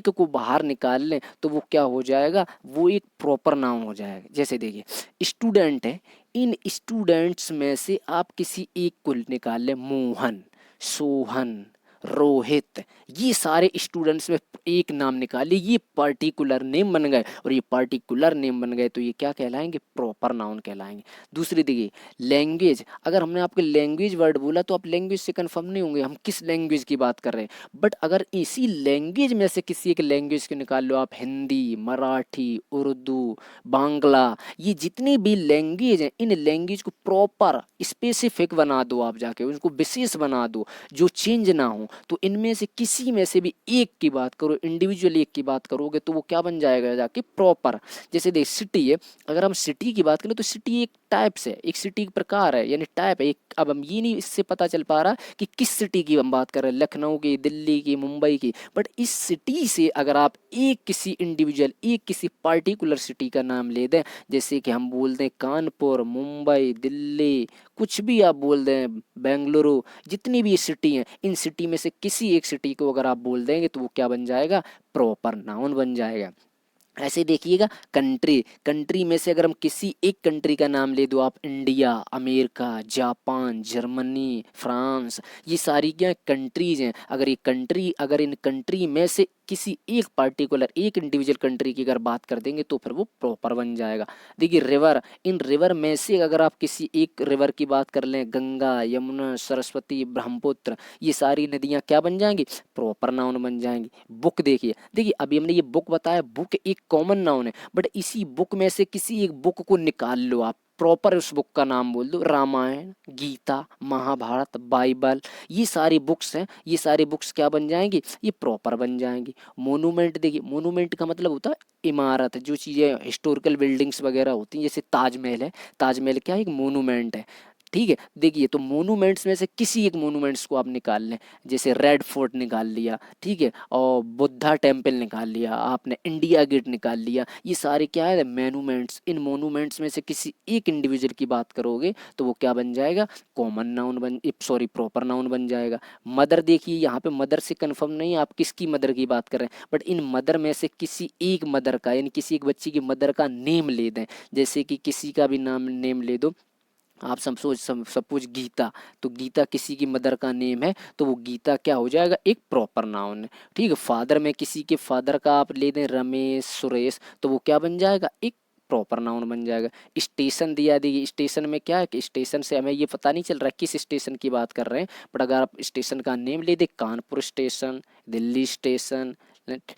को बाहर निकाल लें, तो वो क्या हो जाएगा, वो एक प्रॉपर नाउन हो जाएगा। जैसे देखिए स्टूडेंट है, इन स्टूडेंट्स में से आप किसी एक को निकाल लें, मोहन, सोहन, रोहित, ये सारे स्टूडेंट्स में एक नाम निकालिए, ये पर्टिकुलर नेम बन गए, और ये पर्टिकुलर नेम बन गए तो ये क्या कहलाएंगे, प्रॉपर नाउन कहलाएंगे। दूसरी देखिए लैंग्वेज, अगर हमने आपके लैंग्वेज वर्ड बोला तो आप लैंग्वेज से कंफर्म नहीं होंगे हम किस लैंग्वेज की बात कर रहे हैं, बट अगर इसी लैंग्वेज में से किसी एक लैंग्वेज को निकाल लो आप, हिंदी, मराठी, उर्दू, बांग्ला, ये जितनी भी लैंग्वेज हैं, इन लैंग्वेज को प्रॉपर स्पेसिफिक बना दो, आप जाके उनको विशेष बना दो, जो चेंज ना हो, तो इनमें से किसी में से भी एक की बात करो, इंडिविजुअल एक की बात करोगे तो वो क्या बन जाएगा जाके प्रॉपर। जैसे देख सिटी है, अगर हम सिटी की बात करें तो सिटी एक टाइप्स है, एक सिटी का प्रकार है, यानी टाइप है एक। अब हम ये नहीं इससे पता चल पा रहा कि किस सिटी की हम बात कर रहे हैं, लखनऊ की, दिल्ली की, मुंबई की, बट इस सिटी से अगर आप एक किसी इंडिविजुअल, एक किसी पार्टिकुलर सिटी का नाम ले दें, जैसे कि हम बोल दें कानपुर, मुंबई, दिल्ली, कुछ भी आप बोल दें, बेंगलुरु, जितनी भी ये सिटी हैं, इन सिटी में से किसी एक सिटी को अगर आप बोल देंगे तो वो क्या बन जाएगा, प्रॉपर नाउन बन जाएगा। ऐसे देखिएगा कंट्री, कंट्री में से अगर हम किसी एक कंट्री का नाम ले दो आप, India, America, Japan, Germany, France, ये सारी क्या कंट्रीज हैं। अगर ये कंट्री, अगर इन कंट्री में से किसी एक पार्टिकुलर, एक इंडिविजुअल कंट्री की अगर बात कर देंगे तो फिर वो प्रॉपर बन जाएगा। देखिए रिवर, इन रिवर में से अगर आप किसी एक रिवर की बात कर लें, गंगा, यमुना, सरस्वती, ब्रह्मपुत्र, ये सारी नदियाँ क्या बन जाएंगी, प्रॉपर नाउन बन जाएंगी। बुक देखिए, देखिए अभी हमने ये बुक बताया, बुक एक कॉमन नाउन है, बट इसी बुक में से किसी एक बुक को निकाल लो आप, प्रॉपर उस बुक का नाम बोल दो, रामायण, गीता, महाभारत, बाइबल, ये सारी बुक्स हैं, ये सारी बुक्स क्या बन जाएंगी, ये प्रॉपर बन जाएंगी। मोनूमेंट देखिए, मोनूमेंट का मतलब होता है इमारत, जो चीज़ें हिस्टोरिकल बिल्डिंग्स वगैरह होती हैं, जैसे ताजमहल है, ताजमहल क्या है, एक मोनूमेंट है। ठीक है, देखिए तो मोनूमेंट्स में से किसी एक मोनूमेंट्स को आप निकाल लें, जैसे रेड फोर्ट निकाल लिया, ठीक है, और बुद्धा टेम्पल निकाल लिया आपने, इंडिया गेट निकाल लिया, ये सारे क्या है, मोनूमेंट्स। इन मोनूमेंट्स में से किसी एक इंडिविजुअल की बात करोगे तो वो क्या बन जाएगा, कॉमन नाउन बन, सॉरी प्रॉपर नाउन बन जाएगा। मदर देखिए, यहाँ पे मदर से कन्फर्म नहीं आप किसकी मदर की बात कर रहे हैं, बट इन मदर में से किसी एक मदर का, यानी किसी एक बच्ची की मदर का नेम ले दें, जैसे कि किसी का भी नाम नेम ले दो आप, सपोज गीता, तो गीता किसी की मदर का नेम है तो वो गीता क्या हो जाएगा, एक प्रॉपर नाउन है। ठीक है, फादर में किसी के फादर का आप ले दें, रमेश, सुरेश, तो वो क्या बन जाएगा, एक प्रॉपर नाउन बन जाएगा। स्टेशन दिया, देखिए स्टेशन में क्या है कि स्टेशन से हमें ये पता नहीं चल रहा है किस स्टेशन की बात कर रहे हैं, बट अगर आप स्टेशन का नेम ले दे, कानपुर स्टेशन, दिल्ली स्टेशन,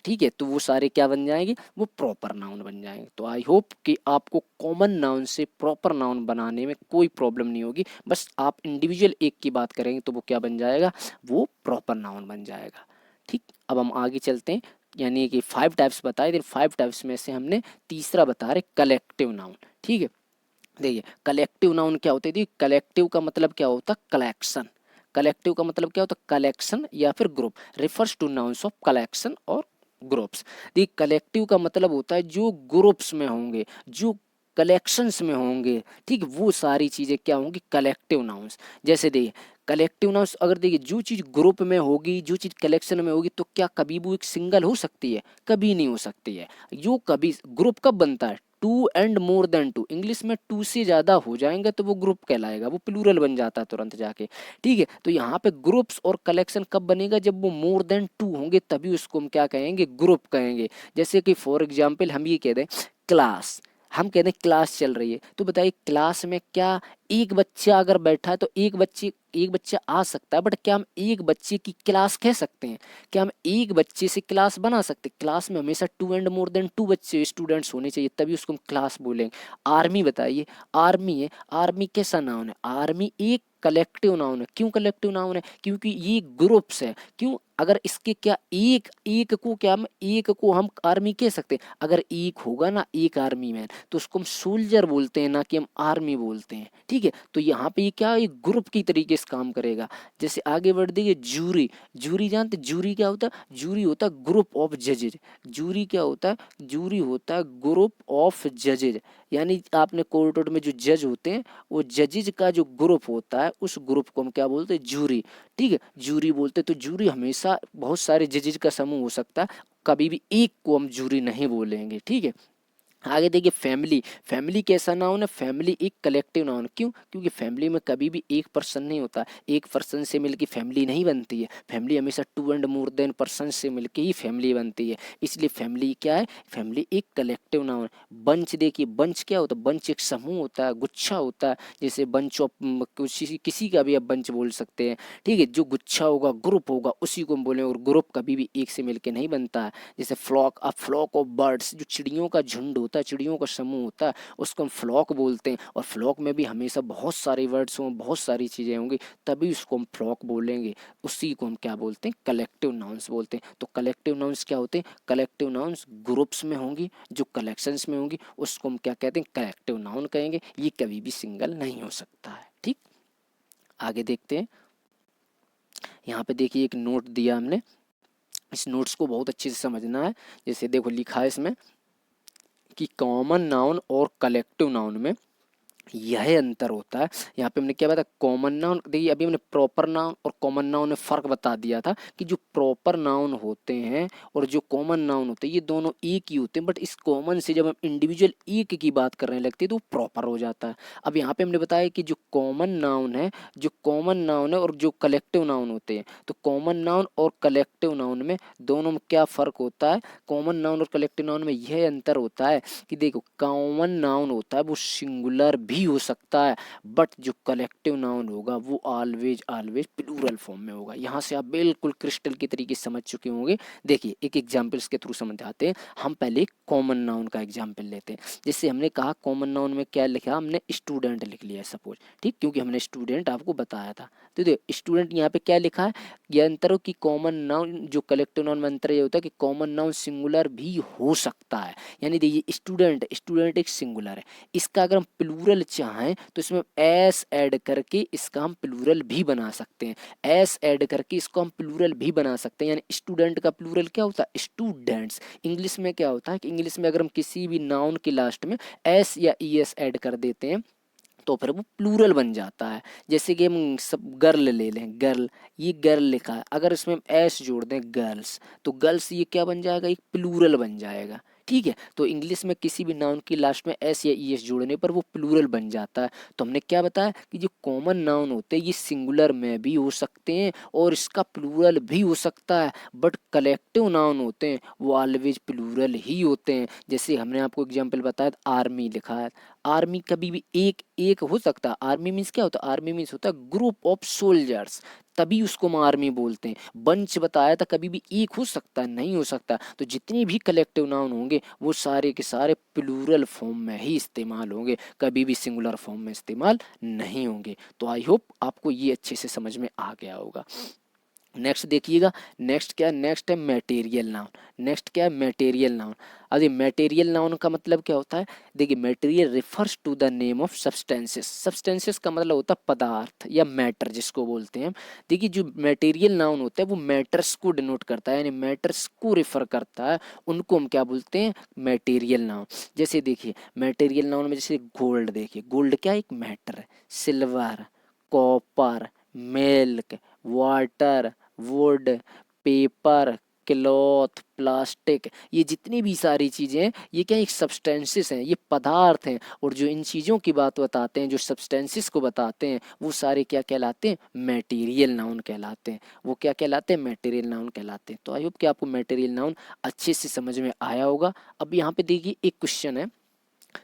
ठीक है, तो वो सारे क्या बन जाएंगे, वो प्रॉपर नाउन बन जाएंगे। तो आई होप कि आपको कॉमन नाउन से प्रॉपर नाउन बनाने में कोई प्रॉब्लम नहीं होगी, बस आप इंडिविजुअल एक की बात करेंगे तो वो क्या बन जाएगा, वो प्रॉपर नाउन बन जाएगा। ठीक, अब हम आगे चलते हैं, यानी कि 5 टाइप्स बताए थे, 5 टाइप्स में से हमने तीसरा बता रहे कलेक्टिव नाउन। ठीक है, देखिए कलेक्टिव नाउन क्या होते हैं, कलेक्टिव का मतलब क्या होता है, कलेक्शन। कलेक्टिव का मतलब क्या होता है, कलेक्शन या फिर group, refers two nouns of collection और ग्रुप्स। देखिए कलेक्टिव का मतलब होता है जो ग्रुप्स में होंगे, जो कलेक्शंस में होंगे, ठीक, वो सारी चीज़ें क्या होंगी, कलेक्टिव नाउन्स। जैसे देखिए कलेक्टिव नाउन्स, अगर देखिए जो चीज़ ग्रुप में होगी, जो चीज़ कलेक्शन में होगी, तो क्या कभी वो एक सिंगल हो सकती है, कभी नहीं हो सकती है। जो कभी ग्रुप कब बनता है, 2 एंड मोर देन 2, इंग्लिश में 2 से ज़्यादा हो जाएंगे तो वो ग्रुप कहलाएगा, वो प्लूरल बन जाता है तुरंत जाके। ठीक है, तो यहाँ पे ग्रुप्स और कलेक्शन कब बनेगा, जब वो मोर देन 2 होंगे, तभी उसको हम क्या कहेंगे, ग्रुप कहेंगे। जैसे कि फॉर एग्जाम्पल हम ये कह दें क्लास, हम कहते हैं क्लास चल रही है, तो बताइए क्लास में क्या एक बच्चा अगर बैठा है तो एक बच्चा आ सकता है, बट क्या हम एक बच्चे की क्लास कह सकते हैं, क्या हम एक बच्चे से क्लास बना सकते हैं, क्लास में हमेशा 2 एंड मोर देन 2 बच्चे स्टूडेंट्स होने चाहिए, तभी उसको हम क्लास बोलेंगे। आर्मी बताइए, आर्मी है, आर्मी कैसा नाउन है, आर्मी एक कलेक्टिव नाउन है। क्यों कलेक्टिव नाउन है, क्योंकि ये ग्रुप्स है। क्यों, अगर इसके क्या एक एक को क्या हम एक को हम आर्मी कह सकते हैं, अगर एक होगा ना एक आर्मी मैन तो उसको हम सोल्जर बोलते हैं, ना कि हम आर्मी बोलते हैं। ठीक है, तो यहाँ पे ये क्या एक ग्रुप की तरीके से काम करेगा। जैसे आगे बढ़ देखिए जूरी, जूरी जानते, जूरी क्या होता है, जूरी होता है ग्रुप ऑफ जजेज। जूरी क्या होता है, जूरी होता है ग्रुप ऑफ जजेज, यानी आपने कोर्ट में जो जज होते हैं वो जजेज का जो ग्रुप होता है उस ग्रुप को हम क्या बोलते हैं, जूरी। ठीक है, जूरी बोलते हैं। तो जूरी हमेशा बहुत सारे जजेज का समूह हो सकता है, कभी भी एक को हम जूरी नहीं बोलेंगे। ठीक है, आगे देखिए फैमिली, फैमिली कैसा नाउन है, फैमिली एक कलेक्टिव नाउन। क्यों, क्योंकि फैमिली में कभी भी एक पर्सन नहीं होता, एक पर्सन से मिलकर फैमिली नहीं बनती है, फैमिली हमेशा 2 एंड मोर देन पर्सन से मिलकर ही फैमिली बनती है, इसलिए फैमिली क्या है, फैमिली एक कलेक्टिव नाउन है। बंच देखिए, बंच क्या होता है, बंच एक समूह होता है, गुच्छा होता है, जैसे बंच ऑफ, किसी का भी आप बंच बोल सकते हैं। ठीक है, जो गुच्छा होगा, ग्रुप होगा, उसी को हम बोलेंगे, और ग्रुप कभी भी एक से मिलकर नहीं बनता है। जैसे flock, a flock of birds, जो चिड़ियों का झुंड होता है, चिड़ियों का समूह होता है, उसको हम फ्लॉक बोलते हैं। और फ्लॉक में भी हमेशा बहुत सारे वर्ड्स हों, बहुत सारी चीज़ें होंगी, तभी उसको हम फ्लॉक बोलेंगे। उसी को हम क्या बोलते हैं, कलेक्टिव नाउन्स बोलते हैं। तो कलेक्टिव नाउन्स क्या होते हैं, कलेक्टिव नाउन्स ग्रुप्स में होंगी, जो कलेक्शंस में होंगी उसको हम क्या कहते हैं, कलेक्टिव नाउन कहेंगे। ये कभी भी सिंगल नहीं हो सकता है। ठीक, आगे देखते हैं। यहाँ पे देखिए एक नोट दिया हमने, इस नोट्स को बहुत अच्छे से समझना है। जैसे देखो लिखा है इसमें कि कॉमन नाउन और कलेक्टिव नाउन में यह अंतर होता है। यहाँ पे हमने क्या बताया, कॉमन नाउन, देखिए अभी हमने प्रॉपर नाउन और कॉमन नाउन में फ़र्क बता दिया था कि जो प्रॉपर नाउन होते हैं और जो कॉमन नाउन होते हैं ये दोनों एक ही होते हैं, बट इस कॉमन से जब हम इंडिविजुअल एक की बात करने लगते हैं तो वो प्रॉपर हो जाता है। अब यहाँ पे हमने बताया कि जो कॉमन नाउन है, जो कॉमन नाउन है और जो कलेक्टिव नाउन होते हैं, तो कॉमन नाउन और कलेक्टिव नाउन में दोनों में क्या फ़र्क होता है, कॉमन नाउन और कलेक्टिव नाउन में यह अंतर होता है कि देखो कॉमन नाउन होता है वो सिंगुलर भी हो सकता है, बट जो कलेक्टिव नाउन होगा वो ऑलवेज ऑलवेज प्लूरल फॉर्म में होगा। यहाँ से आप बिल्कुल क्रिस्टल की तरीके से समझ चुके होंगे। देखिए एक एग्जाम्पल्स के थ्रू समझाते हैं। हम पहले कॉमन नाउन का एग्जाम्पल लेते हैं। जैसे हमने कहा कॉमन नाउन में क्या लिखा, हमने स्टूडेंट लिख लिया सपोज, ठीक, क्योंकि हमने स्टूडेंट आपको बताया था। तो देखो स्टूडेंट यहाँ पे क्या लिखा है, यह अंतर हो कि कॉमन नाउन जो कलेक्टिव नाउन में अंतर ये होता है कि कॉमन नाउन सिंगुलर भी हो सकता है। यानी देखिए स्टूडेंट, स्टूडेंट एक सिंगुलर है, इसका अगर हम प्लूरल चाहें तो इसमें एस ऐड करके इसका हम प्लूरल भी बना सकते हैं। एस ऐड करके इसको हम प्लूरल भी बना सकते हैं। यानी स्टूडेंट का प्लूरल क्या होता है, स्टूडेंट्स। इंग्लिश में क्या होता है कि इंग्लिश में अगर हम किसी भी नाउन के लास्ट में एस या ई एस ऐड कर देते हैं तो फिर वो प्लूरल बन जाता है। जैसे कि हम सब गर्ल ले लें, गर्ल, ये गर्ल लिखा है, अगर इसमें हम एस जोड़ दें गर्ल्स, तो गर्ल्स ये क्या बन जाएगा, एक प्लूरल बन जाएगा। ठीक है, तो इंग्लिश में किसी भी नाउन की लास्ट में एस या ई एस जोड़ने पर वो प्लूरल बन जाता है। तो हमने क्या बताया कि जो कॉमन नाउन होते हैं ये सिंगुलर में भी हो सकते हैं और इसका प्लूरल भी हो सकता है, बट कलेक्टिव नाउन होते हैं वो ऑलवेज प्लूरल ही होते हैं। जैसे हमने आपको एग्जाम्पल बताया, आर्मी लिखा है, आर्मी कभी भी एक एक हो सकता है। आर्मी मीन्स क्या होता है, आर्मी मीन्स होता है ग्रुप ऑफ सोल्जर्स, तभी उसको हम आर्मी बोलते हैं। बंच बताया था, कभी भी एक हो सकता है, नहीं हो सकता। तो जितने भी कलेक्टिव नाउन होंगे वो सारे के सारे प्लूरल फॉर्म में ही इस्तेमाल होंगे, कभी भी सिंगुलर फॉर्म में इस्तेमाल नहीं होंगे। तो आई होप आपको ये अच्छे से समझ में आ गया होगा। नेक्स्ट देखिएगा, नेक्स्ट क्या है, नेक्स्ट है मटेरियल नाउन। नेक्स्ट क्या है, मटेरियल नाउन। अब ये मटेरियल नाउन का मतलब क्या होता है, देखिए material refers to the name of substances. Substances का मतलब होता है पदार्थ या मैटर जिसको बोलते हैं। देखिए जो मटेरियल नाउन होता है वो मैटर्स को डिनोट करता है, यानी मैटर्स को रिफर करता है, उनको हम क्या बोलते हैं, मटेरियल नाउन। जैसे देखिए मटेरियल नाउन में जैसे गोल्ड, देखिए गोल्ड क्या एक मैटर है, silver, copper, milk, water, would, paper, cloth, plastic, ये जितनी भी सारी चीज़ें हैं ये क्या एक सब्सटेंसेस हैं, ये पदार्थ हैं। और जो इन चीज़ों की बात बताते हैं, जो सब्सटेंसेस को बताते हैं, वो सारे क्या कहलाते हैं, मटेरियल नाउन कहलाते हैं। वो क्या कहलाते हैं, मटेरियल नाउन कहलाते हैं। तो आई होप कि आपको मटेरियल नाउन अच्छे से समझ में आया होगा। अब यहाँ पे देखिए एक क्वेश्चन है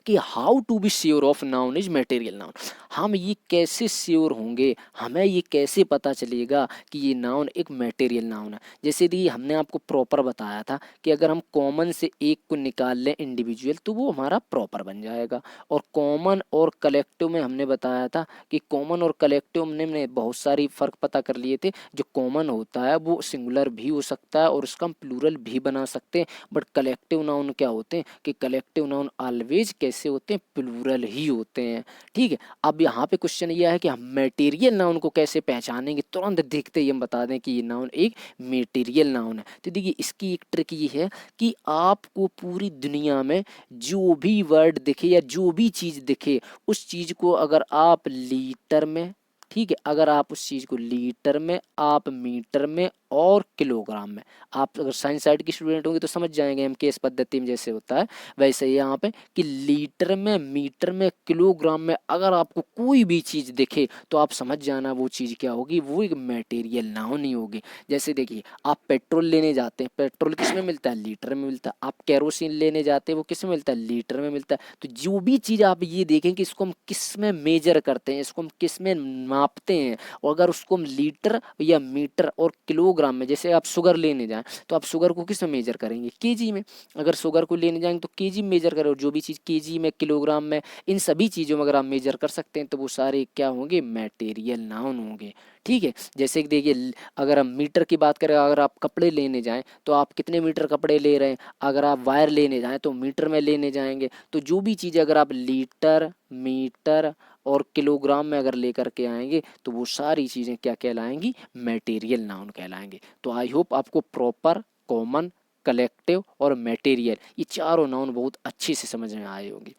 कि how to be sure of noun is material noun. हम ये कैसे श्योर होंगे, हमें ये कैसे पता चलेगा कि ये नाउन एक मटेरियल नाउन है। जैसे दी हमने आपको प्रॉपर बताया था कि अगर हम कॉमन से एक को निकाल लें इंडिविजुअल तो वो हमारा प्रॉपर बन जाएगा। और कॉमन और कलेक्टिव में हमने बताया था कि कॉमन और कलेक्टिव में हमने बहुत सारी फ़र्क पता कर लिए थे। जो कॉमन होता है वो सिंगुलर भी हो सकता है और उसका हम प्लूरल भी बना सकते हैं, बट कलेक्टिव नाउन क्या होते हैं कि कलेक्टिव नाउन ऑलवेज कैसे होते हैं, प्लूरल ही होते हैं। ठीक है, अब यहाँ पे क्वेश्चन ये है कि हम मटेरियल नाउन को कैसे पहचानेंगे, तुरंत देखते ही हम बता दें कि ये नाउन एक मटेरियल नाउन है। तो देखिए इसकी एक ट्रिक ये है कि आपको पूरी दुनिया में जो भी वर्ड दिखे या जो भी चीज़ दिखे उस चीज़ को अगर आप लीटर में, ठीक है, अगर आप उस चीज़ को लीटर में, आप मीटर में और किलोग्राम में, आप अगर साइंस साइड की स्टूडेंट होंगे तो समझ जाएंगे हम केस पद्धति में जैसे होता है वैसे ही यहाँ पे कि लीटर में, मीटर में, किलोग्राम में अगर आपको कोई भी चीज़ दिखे तो आप समझ जाना वो चीज़ क्या होगी, वो एक मटेरियल नाउन ही होगी। जैसे देखिए आप पेट्रोल लेने जाते हैं, पेट्रोल किस में मिलता है, लीटर में मिलता है। आप कैरोसिन लेने जाते हैं वो किस में मिलता है, लीटर में मिलता है। तो जो भी चीज़ आप ये देखें कि इसको हम किस में मेजर करते हैं, इसको हम किस में मापते हैं, और अगर उसको हम लीटर या मीटर और किलोग्राम किलोग्राम में, जैसे आप शुगर लेने जाएं तो आप शुगर को किस में मेजर करेंगे, केजी में। अगर शुगर को लेने जाएंगे तो केजी में मेजर करें, और जो भी चीज़ केजी में, किलोग्राम में, इन सभी चीज़ों में अगर आप मेजर कर सकते हैं तो वो सारे क्या होंगे, मटेरियल नाउन होंगे। ठीक है, जैसे कि देखिए अगर हम मीटर की बात करें, अगर आप कपड़े लेने जाएं तो आप कितने मीटर कपड़े ले रहे हैं, अगर आप वायर लेने जाएं तो मीटर में लेने जाएंगे। तो जो भी चीज़ अगर आप लीटर, मीटर और किलोग्राम में अगर लेकर के आएंगे तो वो सारी चीज़ें क्या कहलाएंगी, मटेरियल नाउन कहलाएंगे। तो आई होप आपको प्रॉपर, कॉमन, कलेक्टिव और मटेरियल ये चारों नाउन बहुत अच्छे से समझ में आए होंगे।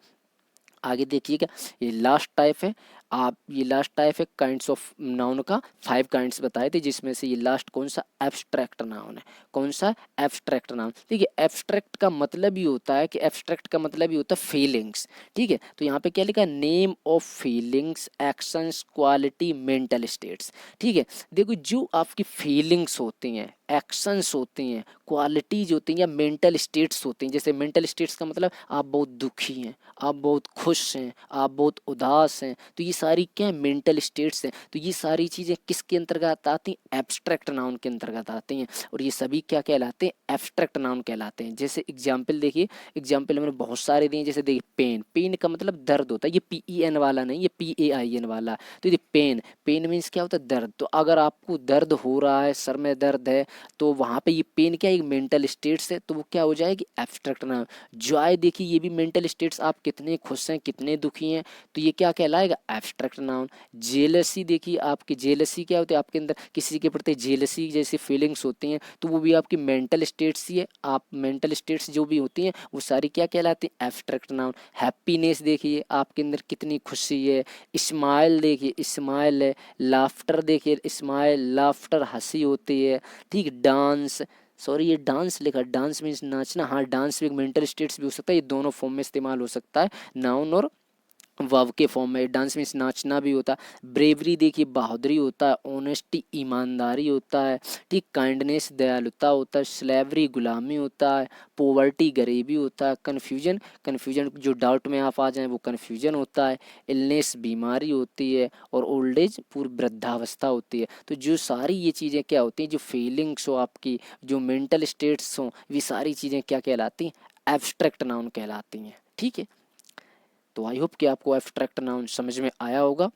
आगे देखिएगा, ये लास्ट टाइप है, आप ये लास्ट टाइप है काइंड्स ऑफ नाउन का, 5 काइंड्स बताए थे, जिसमें से ये लास्ट कौन सा, एब्स्ट्रैक्ट नाउन है। कौन सा, एब्स्ट्रैक्ट नाउन। देखिए एब्स्ट्रैक्ट का मतलब ही होता है कि एब्स्ट्रैक्ट का मतलब ही होता है फीलिंग्स। ठीक है, तो यहाँ पे क्या लिखा है, name of feelings, actions, quality, mental states. ठीक है, देखो जो आपकी फीलिंग्स होती हैं, एक्शंस होती हैं, क्वालिटीज होती हैं या मेंटल स्टेट्स होती हैं। जैसे मेंटल स्टेट्स का मतलब आप बहुत दुखी हैं, आप बहुत खुश हैं, आप बहुत उदास हैं, तो ये सारी क्या है, मेंटल स्टेट्स हैं। तो ये सारी चीज़ें किसके अंतर्गत आती हैं, एब्स्ट्रैक्ट नाउन के अंतर्गत आती हैं, और ये सभी क्या कहलाते हैं, एब्स्ट्रैक्ट नाउन कहलाते हैं। जैसे एग्जाम्पल देखिए, एग्जाम्पल मैंने बहुत सारे दिए, जैसे देखिए पेन, पेन का मतलब दर्द होता है, ये PEN वाला नहीं, ये PAIN वाला। तो ये पेन, पेन मीन्स क्या होता है, दर्द। तो अगर आपको दर्द हो रहा है, सर में दर्द है, तो वहाँ पे ये पेन क्या है, एक मेंटल स्टेट्स है, तो वो क्या हो जाएगी, एब्स्ट्रैक्ट नाउन। जॉय देखिए, ये भी मेंटल स्टेट्स, आप कितने खुश हैं, कितने दुखी हैं, तो ये क्या कहलाएगा, एब्स्ट्रैक्ट नाउन। जेलसी देखिए, आपकी जेलसी क्या होती है, आपके अंदर किसी के प्रति जेलसी जैसी फीलिंग्स होती हैं, तो वो भी आपकी मेंटल स्टेट्स ही है। आप मेंटल स्टेट्स जो भी होती हैं वो सारी क्या कहलाती हैं, एब्स्ट्रैक्ट नाउन। हैप्पीनेस देखिए, आपके अंदर कितनी खुशी है। स्माइल देखिए, स्माइल है। लाफ्टर देखिए, स्माइल, लाफ्टर हंसी होती है। ठीक, डांस, सॉरी ये डांस लिखा, डांस मीन्स नाचना, हाँ डांस भी एक मेंटल स्टेट्स भी हो सकता है, ये दोनों फॉर्म में इस्तेमाल हो सकता है, नाउन और वर्ब के फॉर्म में। डांस मीन्स नाचना भी होता है। ब्रेवरी देखिए, बहादुरी होता है। ऑनेस्टी, ईमानदारी होता है। ठीक, काइंडनेस, दयालुता होता है। स्लेवरी, गुलामी होता है। पोवर्टी, गरीबी होता है। कन्फ्यूजन, कन्फ्यूजन जो डाउट में आप आ जाएं वो कन्फ्यूजन होता है। इलनेस, बीमारी होती है। और ओल्ड एज, पूर्व वृद्धावस्था होती है। तो जो सारी ये चीज़ें क्या होती हैं, जो फीलिंग्स हो आपकी, जो मेंटल स्टेट्स हों, ये सारी चीज़ें क्या कहलाती हैं, एब्स्ट्रैक्ट नाउन कहलाती हैं। ठीक है, तो आई होप कि आपको एब्स्ट्रैक्ट नाउन समझ में आया होगा।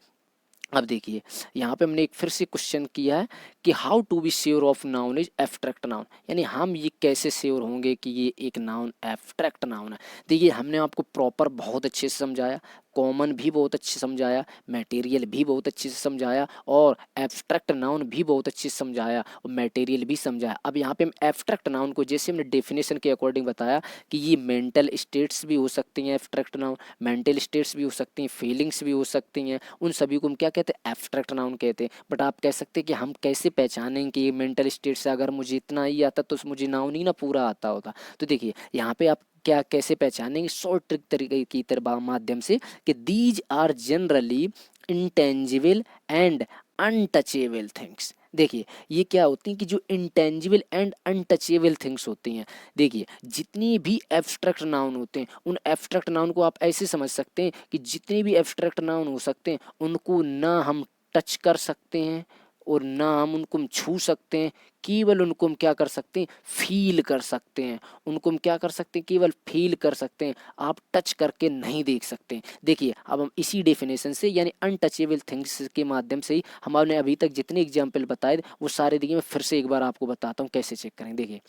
अब देखिए यहाँ पे हमने एक फिर से क्वेश्चन किया है कि how to be sure of noun is abstract noun, यानी हम ये कैसे श्योर होंगे कि ये एक नाउन एब्स्ट्रैक्ट नाउन है। देखिए हमने आपको प्रॉपर बहुत अच्छे से समझाया, कॉमन भी बहुत अच्छे से समझाया, मटेरियल भी बहुत अच्छे से समझाया, और एब्स्ट्रैक्ट नाउन भी बहुत अच्छे से समझाया, और मटेरियल भी समझाया। अब यहाँ पे हम एब्स्ट्रैक्ट नाउन को जैसे हमने डेफिनेशन के अकॉर्डिंग बताया कि ये मेंटल स्टेट्स भी हो सकती हैं, एब्स्ट्रैक्ट नाउन मेंटल स्टेट्स भी हो सकती हैं, फीलिंग्स भी हो सकती हैं, उन सभी को हम क्या कहते हैं, एब्स्ट्रैक्ट नाउन कहते हैं। बट आप कह सकते हैं कि हम कैसे पहचानें कि ये मेंटल स्टेट से, अगर मुझे इतना ही आता तो मुझे नाउन ही ना पूरा आता होता। तो देखिए यहाँ पे आप क्या कैसे पहचानेंगे, शॉर्ट ट्रिक तरीके की माध्यम से, कि these are generally intangible and untouchable things. देखिए ये क्या होती हैं कि जो इंटेंजिबल एंड अनटचेबल थिंग्स होती हैं, देखिए जितनी भी एब्स्ट्रैक्ट नाउन होते हैं, उन एब्स्ट्रैक्ट नाउन को आप ऐसे समझ सकते हैं कि जितने भी एब्स्ट्रैक्ट नाउन हो सकते हैं उनको ना हम टच कर सकते हैं और ना हम उनको छू सकते हैं, केवल उनको हम क्या कर सकते हैं, फील कर सकते हैं। उनको हम क्या कर सकते हैं, केवल फील कर सकते हैं, आप टच करके नहीं देख सकते। देखिए अब हम इसी डेफिनेशन से यानी अनटचेबल थिंग्स के माध्यम से ही हमने अभी तक जितने एग्जाम्पल बताए वो सारे, देखिए मैं फिर से एक बार आपको बताता हूँ कैसे चेक करें। देखिए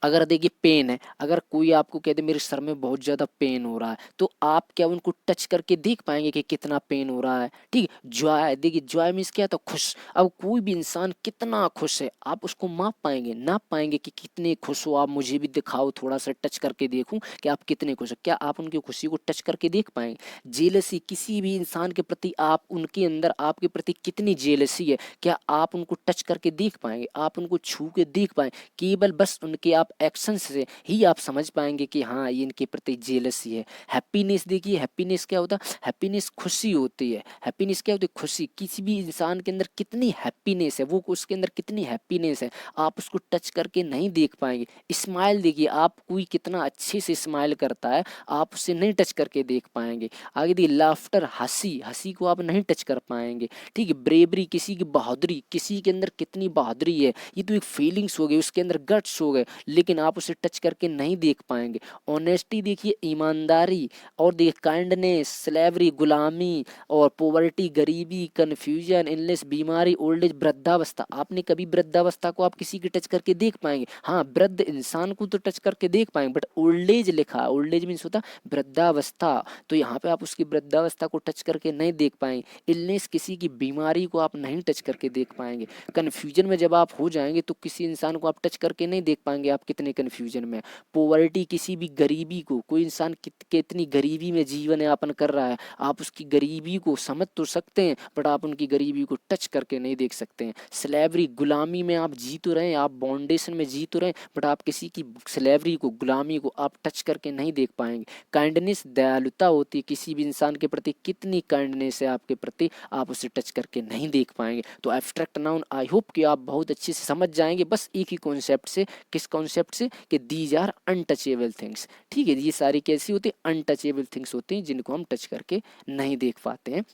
अगर देखिए पेन है, अगर कोई आपको कह दे मेरे सर में बहुत ज़्यादा पेन हो रहा है, तो आप क्या उनको टच करके देख पाएंगे कि कितना पेन हो रहा है। ठीक, जॉय, देखिए जॉय मीन्स क्या था, खुश। अब कोई भी इंसान कितना खुश है आप उसको माप पाएंगे, नाप पाएंगे कि कितने खुश हो आप, मुझे भी दिखाओ थोड़ा सा टच करके देखूं कि आप कितने खुश हो, क्या आप उनकी खुशी को टच करके देख पाएंगे। जेलसी, किसी भी इंसान के प्रति आप उनके अंदर आपके प्रति कितनी जेलसी है, क्या आप उनको टच करके देख पाएंगे, आप उनको छू के देख पाएंगे, केवल बस उनके आप एक्शन से ही आप समझ पाएंगे कि हाँ ये इनके प्रति जेलसी है। हैप्पीनेस देखिए, हैप्पीनेस क्या होता है? हैप्पीनेस खुशी होती है। हैप्पीनेस क्या होती है? खुशी। किसी भी इंसान के अंदर कितनी हैप्पीनेस है, वो उसके अंदर कितनी हैप्पीनेस है आप उसको टच करके नहीं देख पाएंगे। स्माइल देखिए, आप कोई कितना अच्छे से स्माइल करता है आप उसे नहीं टच करके देख पाएंगे। आगे देखिए लाफ्टर, हंसी, हंसी को आप नहीं टच कर पाएंगे। ठीक है, ब्रेवरी, किसी की बहादुरी, किसी के अंदर कितनी बहादुरी है, ये तो एक फीलिंग्स हो गई, उसके अंदर गट्स हो गए, लेकिन आप उसे टच करके नहीं देख पाएंगे। ऑनेस्टी देखिए, ईमानदारी, और देखिए काइंडनेस, स्लेवरी, गुलामी, और पोवर्टी, गरीबी, कन्फ्यूजन, इलनेस, बीमारी, ओल्ड एज, वृद्धावस्था। आपने कभी वृद्धावस्था को आप किसी के टच करके देख पाएंगे? हाँ, वृद्ध इंसान को तो टच करके देख पाएंगे, बट ओल्ड एज लिखा है, ओल्ड एज मीन्स होता वृद्धावस्था, तो यहाँ पे आप उसकी वृद्धावस्था को टच करके नहीं देख पाएंगे। इलनेस, किसी की बीमारी को आप नहीं टच करके देख पाएंगे। कन्फ्यूजन में जब आप हो जाएंगे तो किसी इंसान को आप टच करके नहीं देख पाएंगे आप कितने कन्फ्यूजन में। पोवर्टी, किसी भी गरीबी को, कोई इंसान कितनी गरीबी में जीवन यापन कर रहा है आप उसकी गरीबी को समझ तो सकते हैं बट आप उनकी गरीबी को टच करके नहीं देख सकते हैं। स्लेवरी, गुलामी में आप जी तो रहे हैं, आप बाउंडेशन में जी तो रहे हैं, बट आप किसी की स्लेवरी को, गुलामी को आप टच करके नहीं देख पाएंगे। काइंडनेस, दयालुता होती है, किसी भी इंसान के प्रति कितनी काइंडनेस है आपके प्रति आप उसे टच करके नहीं देख पाएंगे। तो एब्स्ट्रैक्ट नाउन आई होप कि आप बहुत अच्छे से समझ जाएंगे बस एक ही कॉन्सेप्ट से। किस कॉन्सेप्ट से? कि दीज आर अनटचेबल थिंग्स। ठीक है, ये सारी कैसी होती है? अनटचेबल थिंग्स होती हैं जिनको हम टच करके नहीं देख पाते हैं,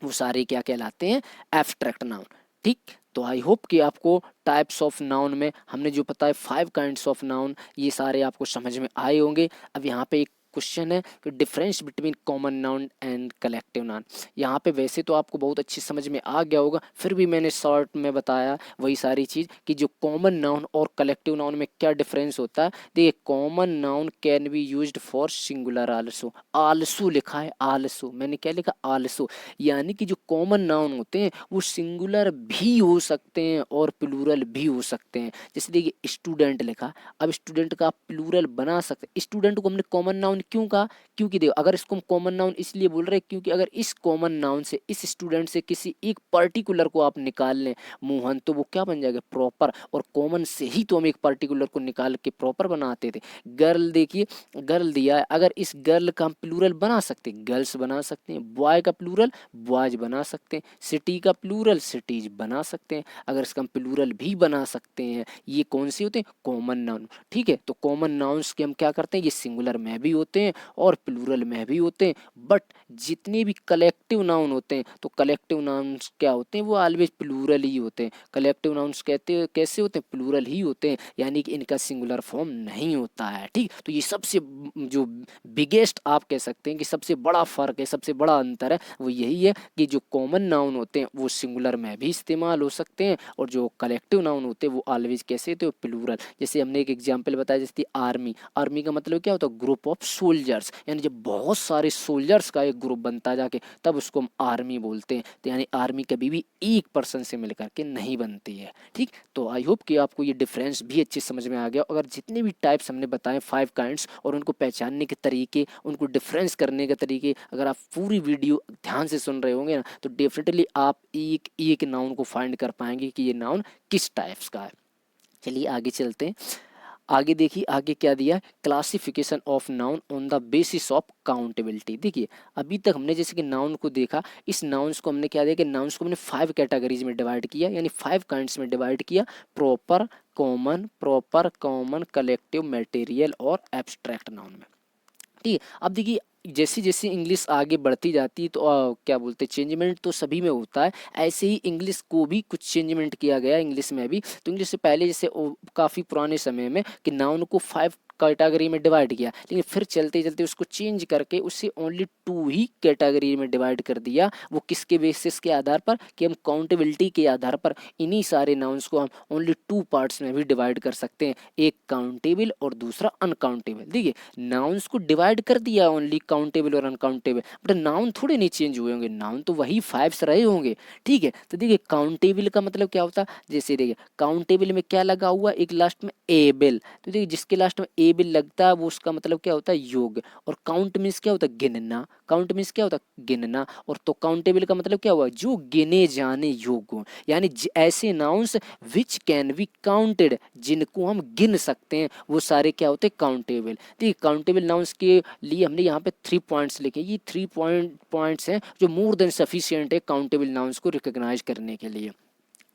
वो सारे क्या कहलाते हैं? Abstract noun. ठीक, तो आई होप कि आपको टाइप्स ऑफ नाउन में हमने जो पता है 5 काइंड्स ऑफ नाउन, ये सारे आपको समझ में आए होंगे। अब यहाँ पे एक क्वेश्चन है कि difference between common noun and collective noun. यहाँ पे वैसे तो आपको बहुत अच्छी समझ में आ गया होगा, फिर भी मैंने शॉर्ट में बताया वही सारी चीज़ कि जो कॉमन नाउन और कलेक्टिव नाउन में क्या डिफरेंस होता है। देखिए, common noun can be used for singular also. Also लिखा है, आल्सो, मैंने क्या लिखा? आल्सो। यानी कि जो कॉमन नाउन होते हैं वो सिंगुलर भी हो सकते हैं और प्लूरल भी हो सकते हैं। जैसे देखिए स्टूडेंट लिखा, अब स्टूडेंट का आप प्लूरल बना सकते हैं। स्टूडेंट को हमने कॉमन नाउन क्यों कहा? क्योंकि देखो अगर इसको हम कॉमन नाउन इसलिए बोल रहे हैं क्योंकि अगर इस कॉमन नाउन से, इस स्टूडेंट से किसी एक पर्टिकुलर को आप निकाल लें मोहन, तो वो क्या बन जाएगा? प्रॉपर। और कॉमन से ही तो हम एक पर्टिकुलर को निकाल के प्रॉपर बनाते थे। गर्ल देखिए, गर्ल दिया है, अगर इस गर्ल का हम प्लूरल बना सकते हैं, गर्ल्स बना सकते हैं। बॉय का प्लूरल बॉयज बना सकते हैं। सिटी का प्लूरल सिटीज बना सकते हैं। अगर इसका हम प्लूरल भी बना सकते हैं, ये कौन से होते हैं? Common noun. ठीक है, तो कॉमन नाउन्स के हम क्या करते हैं? ये सिंगुलर में भी होते हैं और प्लूरल में भी होते हैं। बट जितने भी कलेक्टिव नाउन होते हैं तो कलेक्टिव नाउन्स क्या होते हैं? वो ऑलवेज प्लूरल ही होते हैं। कलेक्टिव नाउन्स कहते कैसे होते हैं? प्लूरल ही होते हैं, यानी कि इनका सिंगुलर फॉर्म नहीं होता है। ठीक, तो ये सबसे जो बिगेस्ट आप कह सकते हैं कि सबसे बड़ा फर्क है, सबसे बड़ा अंतर है, वो यही है कि जो कॉमन नाउन होते हैं वो सिंगुलर में भी इस्तेमाल हो सकते हैं और जो कलेक्टिव नाउन होते हैं वो ऑलवेज कैसे होते हैं? प्लूरल। जैसे हमने एक एग्जांपल बताया, जैसे आर्मी। आर्मी का मतलब क्या होता है? ग्रुप ऑफ सोल्जर्स, यानी जब बहुत सारे सोल्जर्स का एक ग्रुप बनता जाके तब उसको हम आर्मी बोलते हैं। तो यानी आर्मी कभी भी एक पर्सन से मिलकर के नहीं बनती है। ठीक, तो आई होप कि आपको ये डिफरेंस भी अच्छे समझ में आ गया। अगर जितने भी टाइप्स हमने बताए 5 काइंड्स और उनको पहचानने के तरीके, उनको डिफरेंस करने के तरीके, अगर आप पूरी वीडियो ध्यान से सुन रहे होंगे ना तो डेफिनेटली आप एक एक नाउन को फाइंड कर पाएंगे कि ये नाउन किस टाइप्स का है। चलिए आगे चलते हैं। आगे देखिए, आगे क्या दिया? Classification of noun on the basis of accountability. देखिए अभी तक हमने जैसे कि नाउन को देखा, इस नाउन्स को हमने क्या दिया कि नाउन्स को हमने 5 कैटेगरीज में डिवाइड किया, यानी 5 काइंड्स में डिवाइड किया। प्रॉपर, कॉमन, कलेक्टिव, मटेरियल और एब्स्ट्रैक्ट नाउन में। ठीक है, अब देखिए जैसी जैसी इंग्लिश आगे बढ़ती जाती है तो क्या बोलते हैं, चेंजमेंट तो सभी में होता है, ऐसे ही इंग्लिश को भी कुछ चेंजमेंट किया गया इंग्लिश में भी। तो इंग्लिश से पहले जैसे काफ़ी पुराने समय में कि नाउन को 5 कैटेगरी में डिवाइड किया, लेकिन फिर चलते चलते उसको चेंज करके उससे ओनली 2 ही कैटेगरी में डिवाइड कर दिया। वो किसके बेसिस के आधार पर? कि हम काउंटेबिलिटी के आधार पर इन्हीं सारे नाउन्स को हम ओनली 2 पार्ट्स में भी डिवाइड कर सकते हैं, एक काउंटेबल और दूसरा अनकाउंटेबल। देखिए नाउन्स को डिवाइड कर दिया ओनली काउंटेबल और अनकाउंटेबल, बट नाउन थोड़े नहीं चेंज हुए होंगे, नाउन तो वही 5 रहे होंगे। ठीक है, तो देखिए काउंटेबल का मतलब क्या होता है? जैसे देखिए काउंटेबल में क्या लगा हुआ? एक लास्ट में एबल, तो देखिए जिसके लास्ट में टेबल लगता है वो उसका मतलब क्या होता है योग, और काउंट मीन्स क्या होता है गिनना, काउंट मीन्स क्या होता है गिनना, और तो काउंटेबल का मतलब क्या हुआ जो गिने जाने योग्य हो, यानी ऐसे nouns which can be counted जिनको हम गिन सकते हैं वो सारे क्या होते हैं काउंटेबल। देखिए काउंटेबल नाउन्स के लिए हमने यहाँ पे 3 पॉइंट्स लिखे, ये 3 पॉइंट्स हैं जो मोर देन सफिशिएंट है काउंटेबल नाउन्स को रिकॉग्नाइज करने के लिए।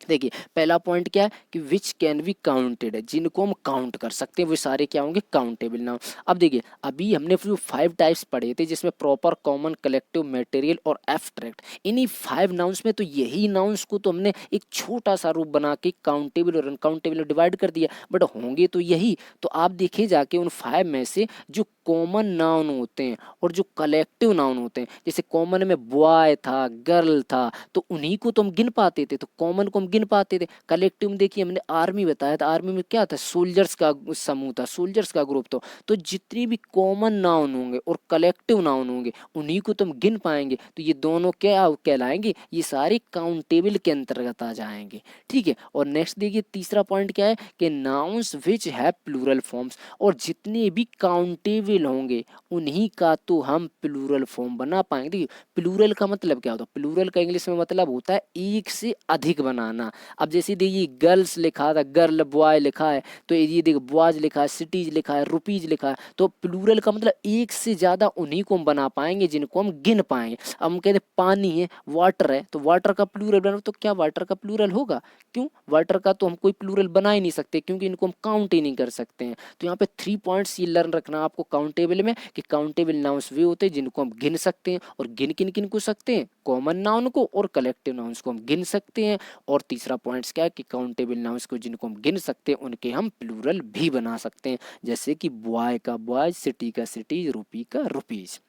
देखिए पहला पॉइंट क्या है कि विच कैन बी काउंटेड, जिनको हम काउंट कर सकते हैं वो सारे क्या होंगे काउंटेबल नाउन। अब देखिए अभी हमने जो 5 टाइप्स पढ़े थे जिसमें प्रॉपर, कॉमन, कलेक्टिव, मटेरियल और एब्स्ट्रैक्ट, इन्हीं 5 नाउन्स में तो यही नाउन्स को तो हमने एक छोटा सा रूप बना के काउंटेबल और अनकाउंटेबल में डिवाइड कर दिया, बट होंगे तो यही। तो आप देखिए जाके उन 5 में से जो कॉमन नाउन होते हैं और जो कलेक्टिव नाउन होते हैं, जैसे कॉमन में बॉय था, गर्ल था, तो उन्हीं को तो हम गिन पाते थे, तो कॉमन को हम गिन पाते थे। कलेक्टिव में देखिए हमने आर्मी बताया था, आर्मी में क्या था सोल्जर्स का समूह था, सोल्जर्स का ग्रुप था। तो जितनी भी कॉमन नाउन होंगे और कलेक्टिव नाउन होंगे उन्हीं को तो हम गिन पाएंगे, तो ये दोनों क्या कहलाएंगे, ये सारे काउंटेबल के अंतर्गत आ जाएंगे। ठीक है, और नेक्स्ट देखिए तीसरा पॉइंट क्या है कि nouns which have plural forms, और जितने भी काउंटेबल होंगे उन्हीं का तो हम प्लूरल फॉर्म बना पाएंगे। देखिए प्लूरल का मतलब क्या होता है, प्लूरल का इंग्लिश में मतलब होता है एक से अधिक बनाना। अब जैसे देखिए गर्ल्स लिखा था, गर्ल बॉय लिखा है, तो ये देखो बॉयज लिखा है, सिटीज लिखा है, रुपीज लिखा है, तो प्लूरल का मतलब एक से ज्यादा उन्हीं को हम बना पाएंगे जिनको हम गिन पाएंगे। अब हम कहते पानी है, वाटर है, तो वाटर का प्लूरल बना तो क्या वाटर का प्लूरल होगा, क्यों, वाटर का तो हम कोई प्लूरल बना ही नहीं सकते क्योंकि इनको हम काउंट ही नहीं कर सकते हैं। तो यहाँ पे 3 पॉइंट्स ये लर्न रखना आपको काउंटेबल में कि काउंटेबल नाउन्स वे होते हैं जिनको हम गिन सकते हैं, और गिन किन किन को सकते हैं, कॉमन नाउन को और कलेक्टिव नाउन्स को हम गिन सकते हैं। और तीसरा पॉइंट्स क्या है कि काउंटेबल नाउन्स को जिनको हम गिन सकते हैं उनके हम प्लूरल भी बना सकते हैं, जैसे कि बॉय का बॉयज, सिटी का सिटीज, रुपी का रुपीज।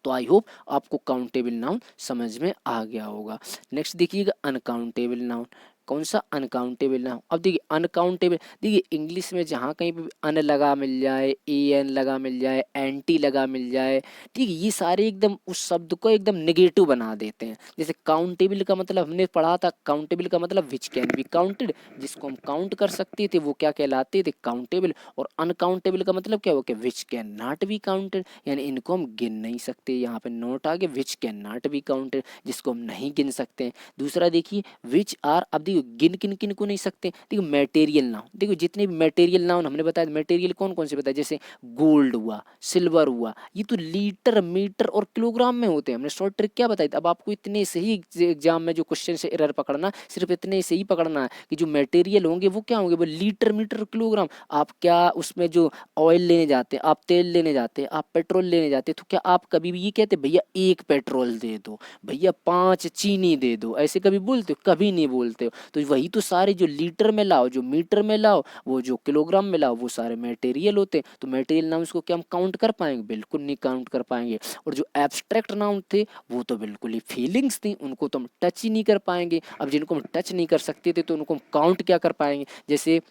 तो आई होप आपको काउंटेबल नाउन समझ में आ गया होगा। नेक्स्ट देखिएगा अनकाउंटेबल नाउन, कौन सा अनकाउंटेबल नाउन। अब देखिए अनकाउंटेबल, देखिए इंग्लिश में जहाँ कहीं पे अन लगा मिल जाए, ए एन लगा मिल जाए, एंटी लगा मिल जाए, ठीक है, ये सारे एकदम उस शब्द को एकदम नेगेटिव बना देते हैं। जैसे काउंटेबल का मतलब हमने पढ़ा था, काउंटेबल का मतलब विच कैन बी काउंटेड, जिसको हम काउंट कर सकते थे वो क्या कहलाते थे काउंटेबल, और अनकाउंटेबल का मतलब क्या हो गया विच कैन नॉट बी काउंटेड, यानी इनको हम गिन नहीं सकते। यहाँ पे नोट आ गया विच कैन नॉट बी काउंटेड, जिसको हम नहीं गिन सकते हैं। दूसरा देखिए विच आर, अब देखिए गिन किन किन को नहीं सकते, देखिए मटेरियल नाउन, देखो जितने भी मटेरियल नाउन हमने बताया, मटेरियल कौन कौन से बताया, जैसे गोल्ड हुआ, सिल्वर हुआ, ये तो लीटर, मीटर और किलोग्राम में होते हैं। हमने शॉर्ट ट्रिक क्या बताई, अब आपको इतने से ही एग्जाम में जो क्वेश्चन से एरर पकड़ना, सिर्फ इतने से ही पकड़ना है कि जो मटेरियल होंगे वो क्या होंगे, वो लीटर, मीटर, किलोग्राम। आप क्या उसमें जो ऑयल लेने जाते हैं, आप तेल लेने जाते हैं, आप पेट्रोल लेने जाते हैं, तो क्या आप कभी भी ये कहते भैया 1 पेट्रोल दे दो, भैया 5 चीनी दे दो, ऐसे कभी बोलते हो, कभी नहीं बोलते हो। तो वही तो सारे जो लीटर में लाओ, जो मीटर में लाओ, वो जो किलोग्राम में लाओ, वो सारे मटेरियल होते हैं। तो मटेरियल नाउन्स को क्या हम काउंट कर पाएंगे, बिल्कुल नहीं काउंट कर पाएंगे। और जो एब्स्ट्रैक्ट नाउन थे वो तो बिल्कुल ही फीलिंग्स थी, उनको तो हम टच ही नहीं कर पाएंगे। अब जिनको हम टच नहीं कर सकते थे तो उनको हम काउंट क्या कर पाएंगे, जैसे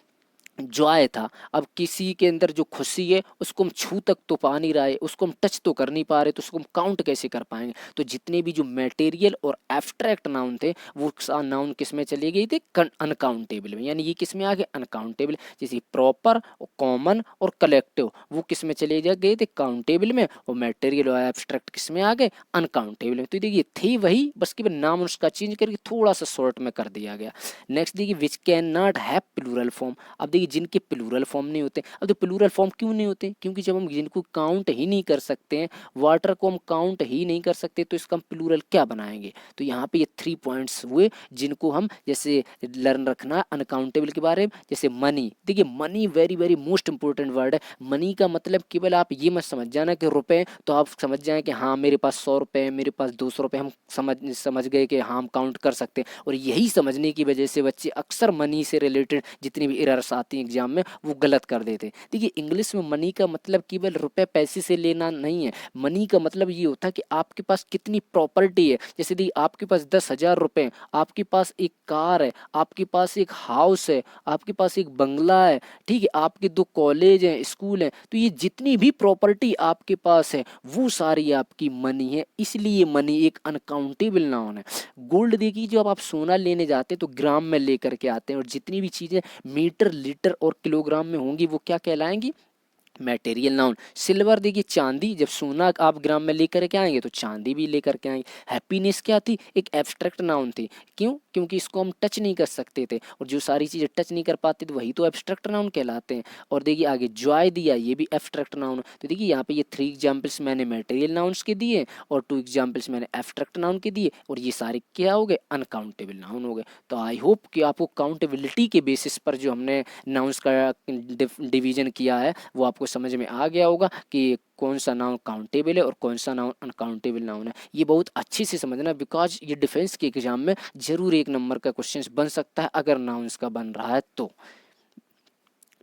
जॉय था, अब किसी के अंदर जो खुशी है उसको हम छू तक तो पा नहीं रहा है, उसको हम टच तो कर नहीं पा रहे, तो उसको हम काउंट कैसे कर पाएंगे। तो जितने भी जो मटेरियल और एब्स्ट्रैक्ट नाउन थे वो नाउन किस में चले गए थे, अनकाउंटेबल में, यानी ये किस में आ गए अनकाउंटेबल। जैसे प्रॉपर, कॉमन और कलेक्टिव वो किस में चले गए थे काउंटेबल में, और मटेरियल और एब्स्ट्रैक्ट किस में आ गए अनकाउंटेबल में। तो देखिए थे वही, बस केवल नाम उसका चेंज करके थोड़ा सा शॉर्ट में कर दिया गया। नेक्स्ट देखिए which can not have plural form, अब देखिए जिनके प्लूरल फॉर्म नहीं होते। अब तो प्लूरल फॉर्म क्यों नहीं होते, क्योंकि जब हम जिनको काउंट ही नहीं कर सकते हैं, वाटर को हम काउंट ही नहीं कर सकते, तो इसका हम प्लूरल क्या बनाएंगे। तो यहाँ पे ये 3 पॉइंट्स हुए जिनको हम जैसे लर्न रखना अनकाउंटेबल के बारे में। जैसे मनी, देखिए money very very most important word है। मनी का मतलब केवल आप ये मत समझ जाना कि रुपए, तो आप समझ जाए कि हाँ मेरे पास 100 रुपए है, मेरे पास 200 रुपए, हम समझ गए कि हाँ हम काउंट कर सकते हैं। और यही समझने की वजह से बच्चे अक्सर मनी से रिलेटेड जितनी भी एरर्स आती हैं एग्जाम में वो गलत कर देते। देखिए इंग्लिश में मनी का मतलब केवल रुपए पैसे से लेना नहीं है, मनी का मतलब ये होता है कि आपके पास कितनी प्रॉपर्टी है। जैसे दी आपके पास 10,000 रुपए, आपके पास एक कार है, आपके पास एक हाउस है, आपके पास एक बंगला है, ठीक है, आपके 2 कॉलेज हैं, स्कूल हैं, तो ये जितनी भी प्रॉपर्टी आपके पास है वो सारी आपकी मनी है, इसलिए मनी एक अनकाउंटेबल नाउन है। गोल्ड देखिए जब आप सोना लेने जाते हैं तो ग्राम में लेकर के आते हैं, और जितनी भी चीजें मीटर, लीटर और किलोग्राम में होंगी वो क्या कहलाएंगी, मटेरियल नाउन। सिल्वर देखिए चांदी, जब सोना आप ग्राम में लेकर के आएंगे तो चांदी भी लेकर के आएंगे। हैप्पीनेस क्या थी, एक एब्स्ट्रैक्ट नाउन थी। क्यों, क्योंकि इसको हम टच नहीं कर सकते थे, और जो सारी चीज़ें टच नहीं कर पाते थे वही तो एब्स्ट्रैक्ट नाउन कहलाते हैं। और देखिए आगे जॉय दिया, ये भी एब्स्ट्रैक्ट नाउन है। तो देखिए यहाँ पे ये 3 एग्जाम्पल्स मैंने मटेरियल नाउन्स के दिए और 2 एग्जाम्पल्स मैंने एब्स्ट्रैक्ट नाउन के दिए, और ये सारे क्या हो गए, अनकाउंटेबल नाउन हो गए। तो आई होप कि आपको काउंटेबिलिटी के बेसिस पर जो हमने नाउन्स का डिवीजन किया है वो आपको समझ में आ गया होगा कि कौन सा नाउन काउंटेबल है और कौन सा नाउन अनकाउंटेबल नाउन है। ये बहुत अच्छे से समझना, बिकॉज ये डिफेंस के एग्जाम में जरूर 1 नंबर का क्वेश्चन बन सकता है अगर नाउन्स का बन रहा है तो।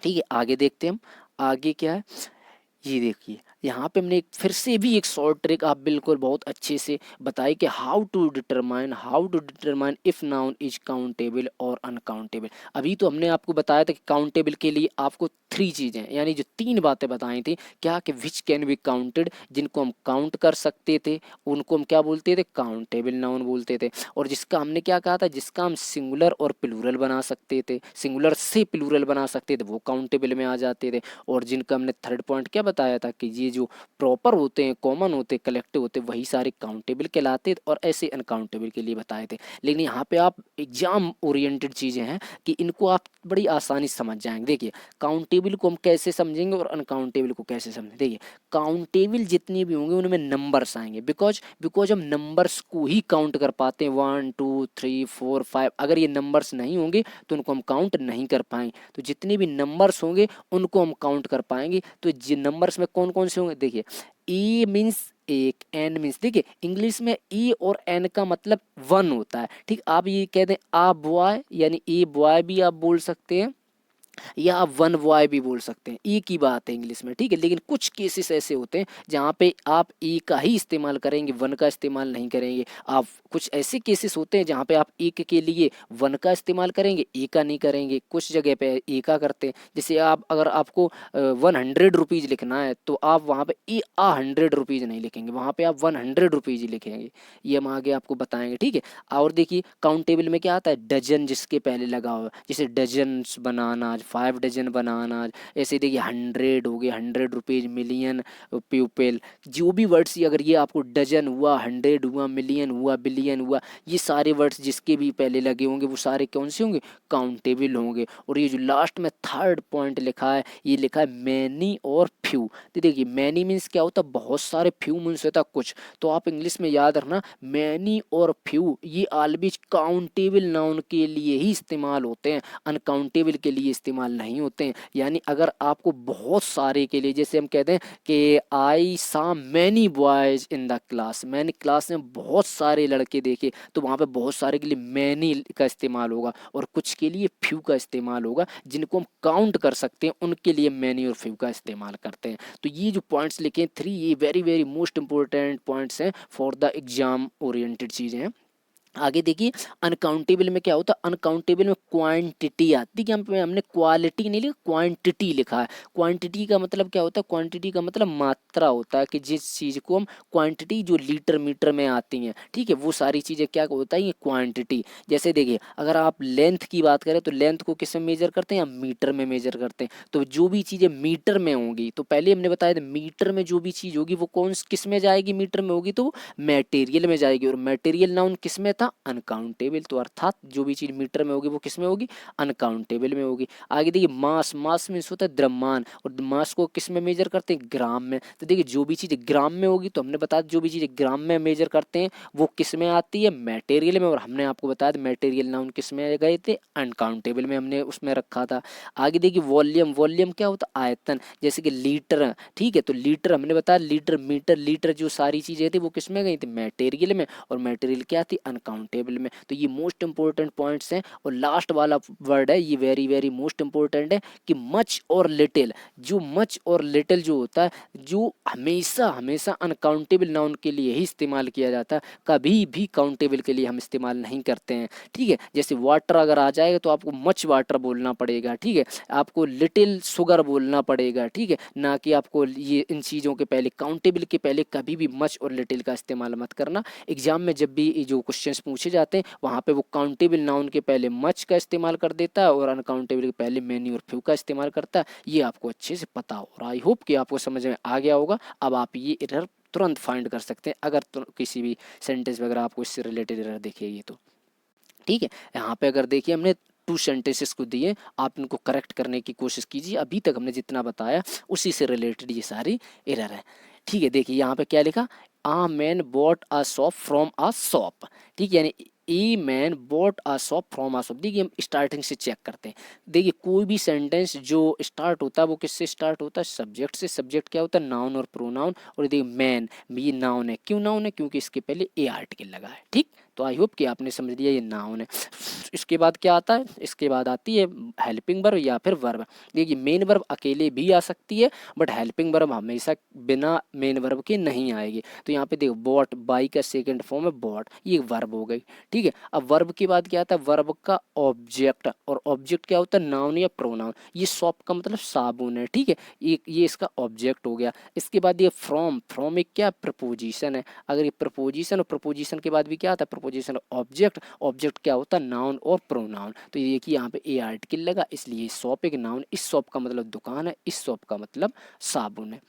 ठीक है, आगे देखते हैं हम। आगे क्या है, ये देखिए यहाँ पे हमने फिर से भी एक शॉर्ट ट्रिक आप बिल्कुल बहुत अच्छे से बताई कि how to determine if noun is countable और अनकाउंटेबल। अभी तो हमने आपको बताया था कि काउंटेबल के लिए आपको 3 चीज़ें, यानी जो 3 बातें बताई थी, क्या कि विच कैन बी काउंटेड, जिनको हम काउंट कर सकते थे उनको हम क्या बोलते थे, काउंटेबल नाउन बोलते थे। और जिसका हमने क्या कहा था, जिसका हम सिंगुलर और प्लूरल बना सकते थे, सिंगुलर से प्लूरल बना सकते थे, वो काउंटेबल में आ जाते थे। और जिनका हमने थर्ड पॉइंट क्या बताया था कि ये जो प्रॉपर होते हैं, कॉमन होते हैं, कलेक्टिव होते हैं, वही सारे काउंटेबल कहलाते हैं, और ऐसे अनकाउंटेबल के लिए बताए थे। लेकिन यहाँ पे आप एग्जाम ओरिएंटेड चीज़ें हैं कि इनको आप बड़ी आसानी से समझ जाएंगे। देखिए काउंटेबल को हम कैसे समझेंगे और अनकाउंटेबल को कैसे समझेंगे। देखिए काउंटेबल जितने भी होंगे उनमें नंबर्स आएंगे, बिकॉज हम नंबर्स को ही काउंट कर पाते हैं, 1 2 3 4 5। अगर ये नंबर्स नहीं होंगे तो उनको हम काउंट नहीं कर पाएंगे। तो जितने भी नंबर्स होंगे उनको हम काउंट कर पाएंगे। तो जिन नंबर्स में कौन कौन से होंगे, देखिए ई मीन्स एक, एन मीन्स, देखिए इंग्लिश में ई और एन का मतलब 1 होता है। ठीक, आप ये कह दें आ बॉय, यानी ए बॉय भी आप बोल सकते हैं, या आप 1 बॉय भी बोल सकते हैं, ई की बात है इंग्लिश में। ठीक है, लेकिन कुछ केसेस ऐसे होते हैं जहाँ पे आप ई का ही इस्तेमाल करेंगे, 1 का इस्तेमाल नहीं करेंगे। आप कुछ ऐसे केसेस होते हैं जहाँ पे आप एक के लिए 1 का इस्तेमाल करेंगे, ए का नहीं करेंगे। कुछ जगह पे ए का करते हैं, जैसे आप अगर आपको 100 रुपीज़ लिखना है तो आप वहाँ पे ए आ 100 रुपीज़ नहीं लिखेंगे, वहाँ पे आप 100 रुपीज़ ही लिखेंगे। ये हम आगे आपको बताएंगे। ठीक है, और देखिए काउंटेबल में क्या आता है, डजन जिसके पहले लगा हुआ, जैसे डजन बनाना, 5 डजन बनाना, ऐसे देखिए 100 हो गए, 100 रुपीज़, मिलियन, प्यूपिल, जो भी वर्ड्स अगर ये आपको डजन हुआ, 100 हुआ, मिलियन हुआ, बिलियन हुआ, ये सारे वर्ड्स जिसके भी पहले लगे होंगे वो सारे कौन से होंगे, काउंटेबल होंगे। और ये जो लास्ट में थर्ड पॉइंट लिखा है, ये लिखा है मैनी और फ्यू। तो देखिए मैनी मीन्स क्या होता है, बहुत सारे, फ्यू मीन्स होता है कुछ। तो आप इंग्लिश में याद रखना, मैनी और फ्यू ये ऑलवेज काउंटेबल नाउन के लिए ही इस्तेमाल होते हैं, अनकाउंटेबल के लिए इस्तेमाल नहीं होते हैं। यानी अगर आपको बहुत सारे के लिए, जैसे हम कहते हैं कि आई सा many boys in the class, मैंने क्लास में बहुत सारे लड़के देखे, तो वहाँ पे बहुत सारे के लिए मैनी का इस्तेमाल होगा, और कुछ के लिए फ्यू का इस्तेमाल होगा। जिनको हम काउंट कर सकते हैं उनके लिए मैनी और फ्यू का इस्तेमाल करते हैं। तो ये जो पॉइंट्स लिखे हैं 3, ये very very most important points हैं फॉर द एग्जाम ओरिएंटेड चीज़ें हैं। आगे देखिए अनकाउंटेबल में क्या होता है, अनकाउंटेबल में क्वांटिटी आती है, हमने क्वालिटी नहीं लिखा, क्वांटिटी लिखा है। क्वांटिटी का मतलब क्या होता है, क्वांटिटी का मतलब मात्रा होता है, कि जिस चीज़ को हम क्वांटिटी जो लीटर मीटर में आती हैं, ठीक है, वो सारी चीज़ें क्या होता है, ये क्वांटिटी। जैसे देखिए अगर आप लेंथ की बात करें तो लेंथ को किस में मेजर करते हैं, या मीटर में मेजर करते हैं। तो जो भी चीज़ें मीटर में होंगी, तो पहले हमने बताया था मीटर में जो भी चीज़ होगी वो कौन किस में जाएगी, मीटर में होगी तो मटेरियल में जाएगी। और मटेरियल नाउन किस में था, अनकाउंटेबल। तो अर्थात जो भी चीज़ मीटर में होगी वो किस में होगी, अनकाउंटेबल में होगी। आगे देखिए मास, मास मीन्स होता है द्रव्यमान, और मास को किस में मेजर करते हैं, ग्राम में। तो देखिए जो भी चीज़ ग्राम में होगी, तो हमने बताया जो भी चीज़ ग्राम में मेजर करते हैं वो किस में आती है, मटेरियल में। और हमने आपको बताया था मटेरियल नाउन किस में गए थे, अनकाउंटेबल में हमने उसमें रखा था। आगे देखिए वॉल्यूम, वॉल्यूम क्या होता है, आयतन। जैसे कि लीटर, ठीक है, तो लीटर हमने बताया, लीटर, मीटर, लीटर, जो सारी चीज़ें थी वो किस में गई थी, मटेरियल में। और मटेरियल क्या थी, अनकाउंटेबल में। तो ये मोस्ट इंपॉर्टेंट पॉइंट्स हैं। और लास्ट वाला वर्ड है, ये वेरी वेरी मोस्ट इंपॉर्टेंट है, कि मच और लिटिल। जो मच और लिटिल जो होता है, जो हमेशा हमेशा अनकाउंटेबल नाउन के लिए ही इस्तेमाल किया जाता है, कभी भी काउंटेबल के लिए हम इस्तेमाल नहीं करते हैं। ठीक है, जैसे वाटर अगर आ जाएगा तो आपको मच वाटर बोलना पड़ेगा, ठीक है, आपको लिटिल शुगर बोलना पड़ेगा, ठीक है, ना कि आपको ये इन चीज़ों के पहले, काउंटेबल के पहले कभी भी मच और लिटिल का इस्तेमाल मत करना। एग्जाम में जब भी जो क्वेश्चन सेंटेंस पूछे जाते हैं वहाँ पे वो काउंटेबल नाउन के पहले मच का इस्तेमाल कर देता है और अनकाउंटेबल के पहले मैनी और फ्यू का इस्तेमाल करता है। ये आपको अच्छे से पता हो और आई होप कि आपको समझ में आ गया होगा। अब आप ये एरर तुरंत फाइंड कर सकते हैं अगर किसी भी सेंटेंस वगैरह आपको इससे रिलेटेड एरर दिखेगी तो। ठीक है, यहाँ पे अगर देखिए हमने 2 सेंटेंसेस को दिए, आप इनको करेक्ट करने की कोशिश कीजिए। अभी तक हमने जितना बताया उसी से रिलेटेड ये सारी एरर है। ठीक है, देखिए यहाँ पे क्या लिखा, आ man bought a shop from a shop. ठीक है, यानी a man bought a shop from a shop. देखिए हम स्टार्टिंग से चेक करते हैं। देखिए कोई भी सेंटेंस जो स्टार्ट होता है वो किससे स्टार्ट होता है, सब्जेक्ट से। सब्जेक्ट क्या होता है, नाउन और प्रोनाउन। और देखिए मैन, ये नाउन है। क्यों नाउन है, क्योंकि इसके पहले ए आर्टिकल लगा है। ठीक, तो आई होप कि आपने समझ लिया ये नाउन है। इसके बाद क्या आता है, इसके बाद आती है हेल्पिंग वर्ब या फिर वर्ब। देखिए मेन वर्ब अकेले भी आ सकती है बट हेल्पिंग वर्ब हमेशा बिना मेन वर्ब के नहीं आएगी। तो यहाँ पे देखो बॉट, बाई का सेकंड फॉर्म है बॉट, ये वर्ब हो गई। ठीक है, अब वर्ब के बाद क्या आता है, वर्ब का ऑब्जेक्ट। और ऑब्जेक्ट क्या होता है, नाउन या प्रोनाउन। ये शॉप का मतलब साबुन है। ठीक है, ये इसका ऑब्जेक्ट हो गया। इसके बाद ये फ्रॉम, फ्रॉम एक क्या प्रपोजिशन है। अगर ये प्रपोजिशन और प्रपोजिशन के बाद भी क्या आता है, प्रपोजिशन ऑब्जेक्ट। ऑब्जेक्ट क्या होता है, नाउन और प्रोनाउन। तो ये देखिए यहाँ पे ए आर्टिकल लगा, इसलिए शॉप एक नाउन। इस शॉप का मतलब दुकान है, इस शॉप का मतलब साबुन है।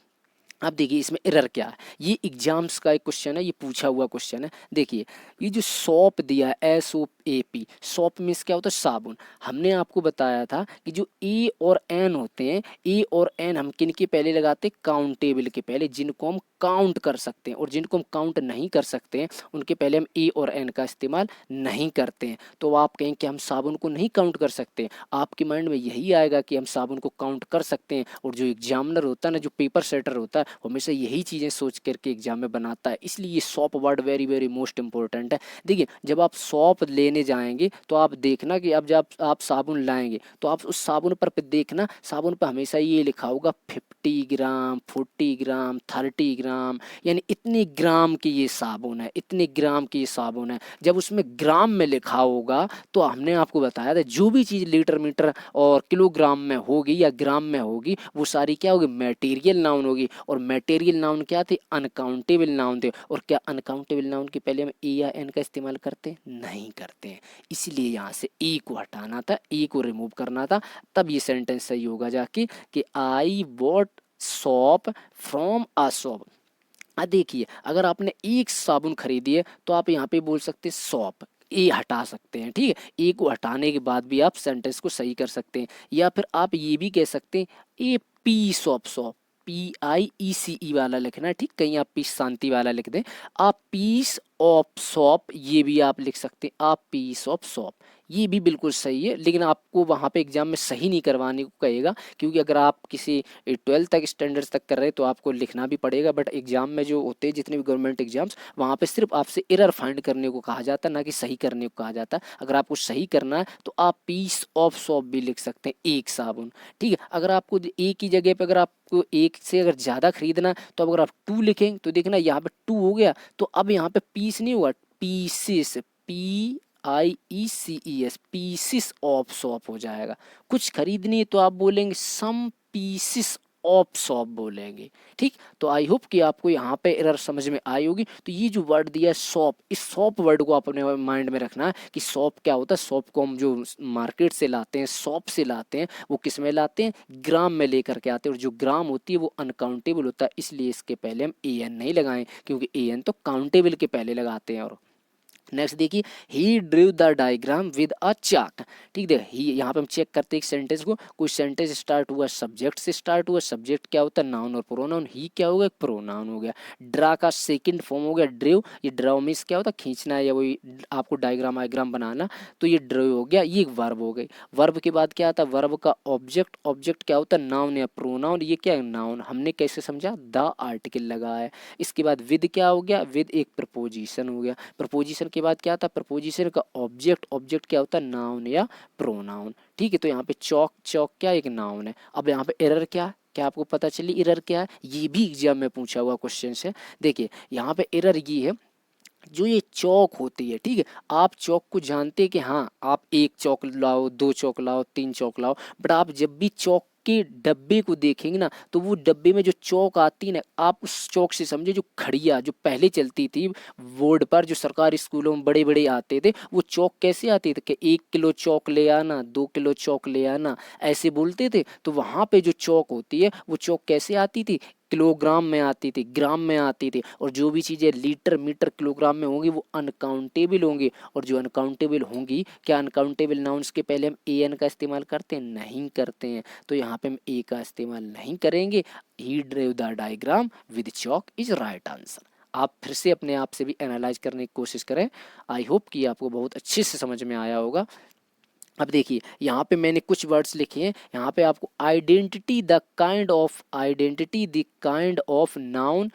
अब देखिए इसमें एरर क्या है, ये एग्जाम्स का एक क्वेश्चन है, ये पूछा हुआ क्वेश्चन है। देखिए ये जो सॉप दिया है, SOAP, सॉप मीन्स क्या होता है, साबुन। हमने आपको बताया था कि जो ए और एन होते हैं, ए और एन हम किन के पहले लगाते हैं, काउंटेबल के पहले, जिनको हम काउंट कर सकते हैं। और जिनको हम काउंट नहीं कर सकते हैं उनके पहले हम ए और एन का इस्तेमाल नहीं करते हैं। तो आप कहें कि हम साबुन को नहीं काउंट कर सकते, आपके माइंड में यही आएगा कि हम साबुन को काउंट कर सकते हैं। और जो एग्जामिनर होता है ना, जो पेपर सेटर होता है, हमेशा यही चीज़ें सोच करके एग्जाम में बनाता है। इसलिए ये shop word very very most important है। देखिए जब आप सॉप लेने जाएंगे तो आप देखना कि अब जब आप साबुन लाएंगे तो आप उस साबुन पर देखना, साबुन पर हमेशा ये लिखा होगा 50 ग्राम, 40 ग्राम, 30 ग्राम, यानी इतने ग्राम की ये साबुन है, इतने ग्राम की ये साबुन है। जब उसमें ग्राम में लिखा होगा तो हमने आपको बताया था जो भी चीज़ लीटर मीटर और किलोग्राम में होगी या ग्राम में होगी वो सारी क्या होगी, मटेरियल नाउन होगी। और मटेरियल नाउन क्या थे, अनकाउंटेबल नाउन थे। और क्या अनकाउंटेबल नाउन के पहले हम ए या एन का इस्तेमाल करते नहीं करते हैं, इसलिए यहाँ से ए को हटाना था, ए को रिमूव करना था। तब ये सेंटेंस सही होगा जाके कि I bought shop from a shop. देखिए अगर आपने एक साबुन खरीदी है तो आप यहाँ पे बोल सकते हैं शॉप, ए हटा सकते हैं। ठीक है, ए को हटाने के बाद भी आप सेंटेंस को सही कर सकते हैं। या फिर आप ये भी कह सकते हैं a piece of shop, PIECE वाला लिखना है। ठीक, कहीं आप पीस शांति वाला लिख दें, आप पीस ऑफ शॉप, ये भी आप लिख सकते हैं, आप पीस ऑफ शॉप, ये भी बिल्कुल सही है। लेकिन आपको वहाँ पे एग्जाम में सही नहीं करवाने को कहेगा, क्योंकि अगर आप किसी 12th तक स्टैंडर्ड्स तक कर रहे हैं तो आपको लिखना भी पड़ेगा। बट एग्जाम में जो होते हैं जितने भी गवर्नमेंट एग्जाम्स, वहाँ पे सिर्फ आपसे एरर फाइंड करने को कहा जाता है, ना कि सही करने को कहा जाता है। अगर आपको सही करना है तो आप पीस ऑफ शॉप भी लिख सकते हैं, एक साबुन। ठीक है, अगर आपको एक की जगह पे अगर आपको एक से अगर ज़्यादा खरीदना तो अगर आप 2 लिखेंगे तो देखना यहाँ पे 2 हो गया, तो अब यहाँ पे पीस नहीं हुआ, pieces, PIECES, pieces of shop हो जाएगा। कुछ खरीदनी है तो आप बोलेंगे सम पीसेस ऑफ शॉप बोलेंगे। ठीक, तो आई होप कि आपको यहाँ पे एरर समझ में आई होगी। तो ये जो वर्ड दिया है शॉप, इस शॉप वर्ड को अपने माइंड में रखना है कि शॉप क्या होता है। शॉप को हम जो मार्केट से लाते हैं, शॉप से लाते हैं, वो किस में लाते हैं, ग्राम में लेकर के आते हैं। और जो ग्राम होती है वो अनकाउंटेबल होता है, इसलिए इसके पहले हम AN नहीं लगाएं, क्योंकि AN तो काउंटेबल के पहले लगाते हैं। और नेक्स्ट देखिए, he drew the diagram with a chart. ठीक है, ही यहाँ पे हम चेक करते हैं एक सेंटेंस को। कोई सेंटेंस स्टार्ट हुआ सब्जेक्ट से, स्टार्ट हुआ, सब्जेक्ट क्या होता है, नाउन और प्रोनाउन। ही क्या होगा, प्रोनाउन हो गया। ड्रा का सेकंड फॉर्म हो गया ड्रू, ये ड्रा मीन्स क्या होता है, खींचना है या वही आपको डायग्राम आयग्राम बनाना, तो ये ड्रू हो गया, ये एक वर्ब हो गई। वर्ब के बाद क्या आता है, वर्ब का ऑब्जेक्ट, ऑब्जेक्ट क्या होता है, नाउन या प्रोनाउन। ये क्या है, नाउन। हमने कैसे समझा, द आर्टिकल लगा है। इसके बाद विद क्या हो गया, विद एक प्रपोजिशन हो गया। प्रपोजिशन के बाद क्या था, प्रपोजिशन का ऑब्जेक्ट, ऑब्जेक्ट क्या होता है, नाउन या प्रोनाउन। ठीक है, तो यहाँ पे चौक, चौक क्या एक नाउन है। अब यहाँ पे एरर क्या, क्या आपको पता चली एरर क्या है, ये भी एग्जाम में पूछा हुआ क्वेश्चन है। देखिए यहाँ पे एरर ये है, जो ये चौक होती है, ठीक है, आप चौक को जानते हैं कि हाँ आप एक चौक लाओ, 2 चौक लाओ, 3 चौक लाओ, बट आप जब भी चौक के डब्बे को देखेंगे ना तो वो डब्बे में जो चौक आती ना, आप उस चौक से समझे जो खड़िया जो पहले चलती थी बोर्ड पर, जो सरकारी स्कूलों में बड़े बड़े आते थे, वो चौक कैसे आती थी कि 1 किलो चौक ले आना, 2 किलो चौक ले आना, ऐसे बोलते थे। तो वहाँ पे जो चौक होती है वो चौक कैसे आती थी, किलोग्राम में आती थी, ग्राम में आती थी। और जो भी चीज़ें लीटर मीटर किलोग्राम में होंगी वो अनकाउंटेबल होंगी। और जो अनकाउंटेबल होंगी, क्या अनकाउंटेबल नाउन्स के पहले हम ए एन का इस्तेमाल करते हैं? नहीं करते हैं। तो यहाँ पे हम ए का इस्तेमाल नहीं करेंगे। He drew the diagram with chalk is right answer. आप फिर से अपने आप से भी एनालाइज करने की कोशिश करें। आई होप कि आपको बहुत अच्छे से समझ में आया होगा। अब देखिए यहाँ पे मैंने कुछ वर्ड्स लिखे हैं। यहाँ पे आपको identity the kind of noun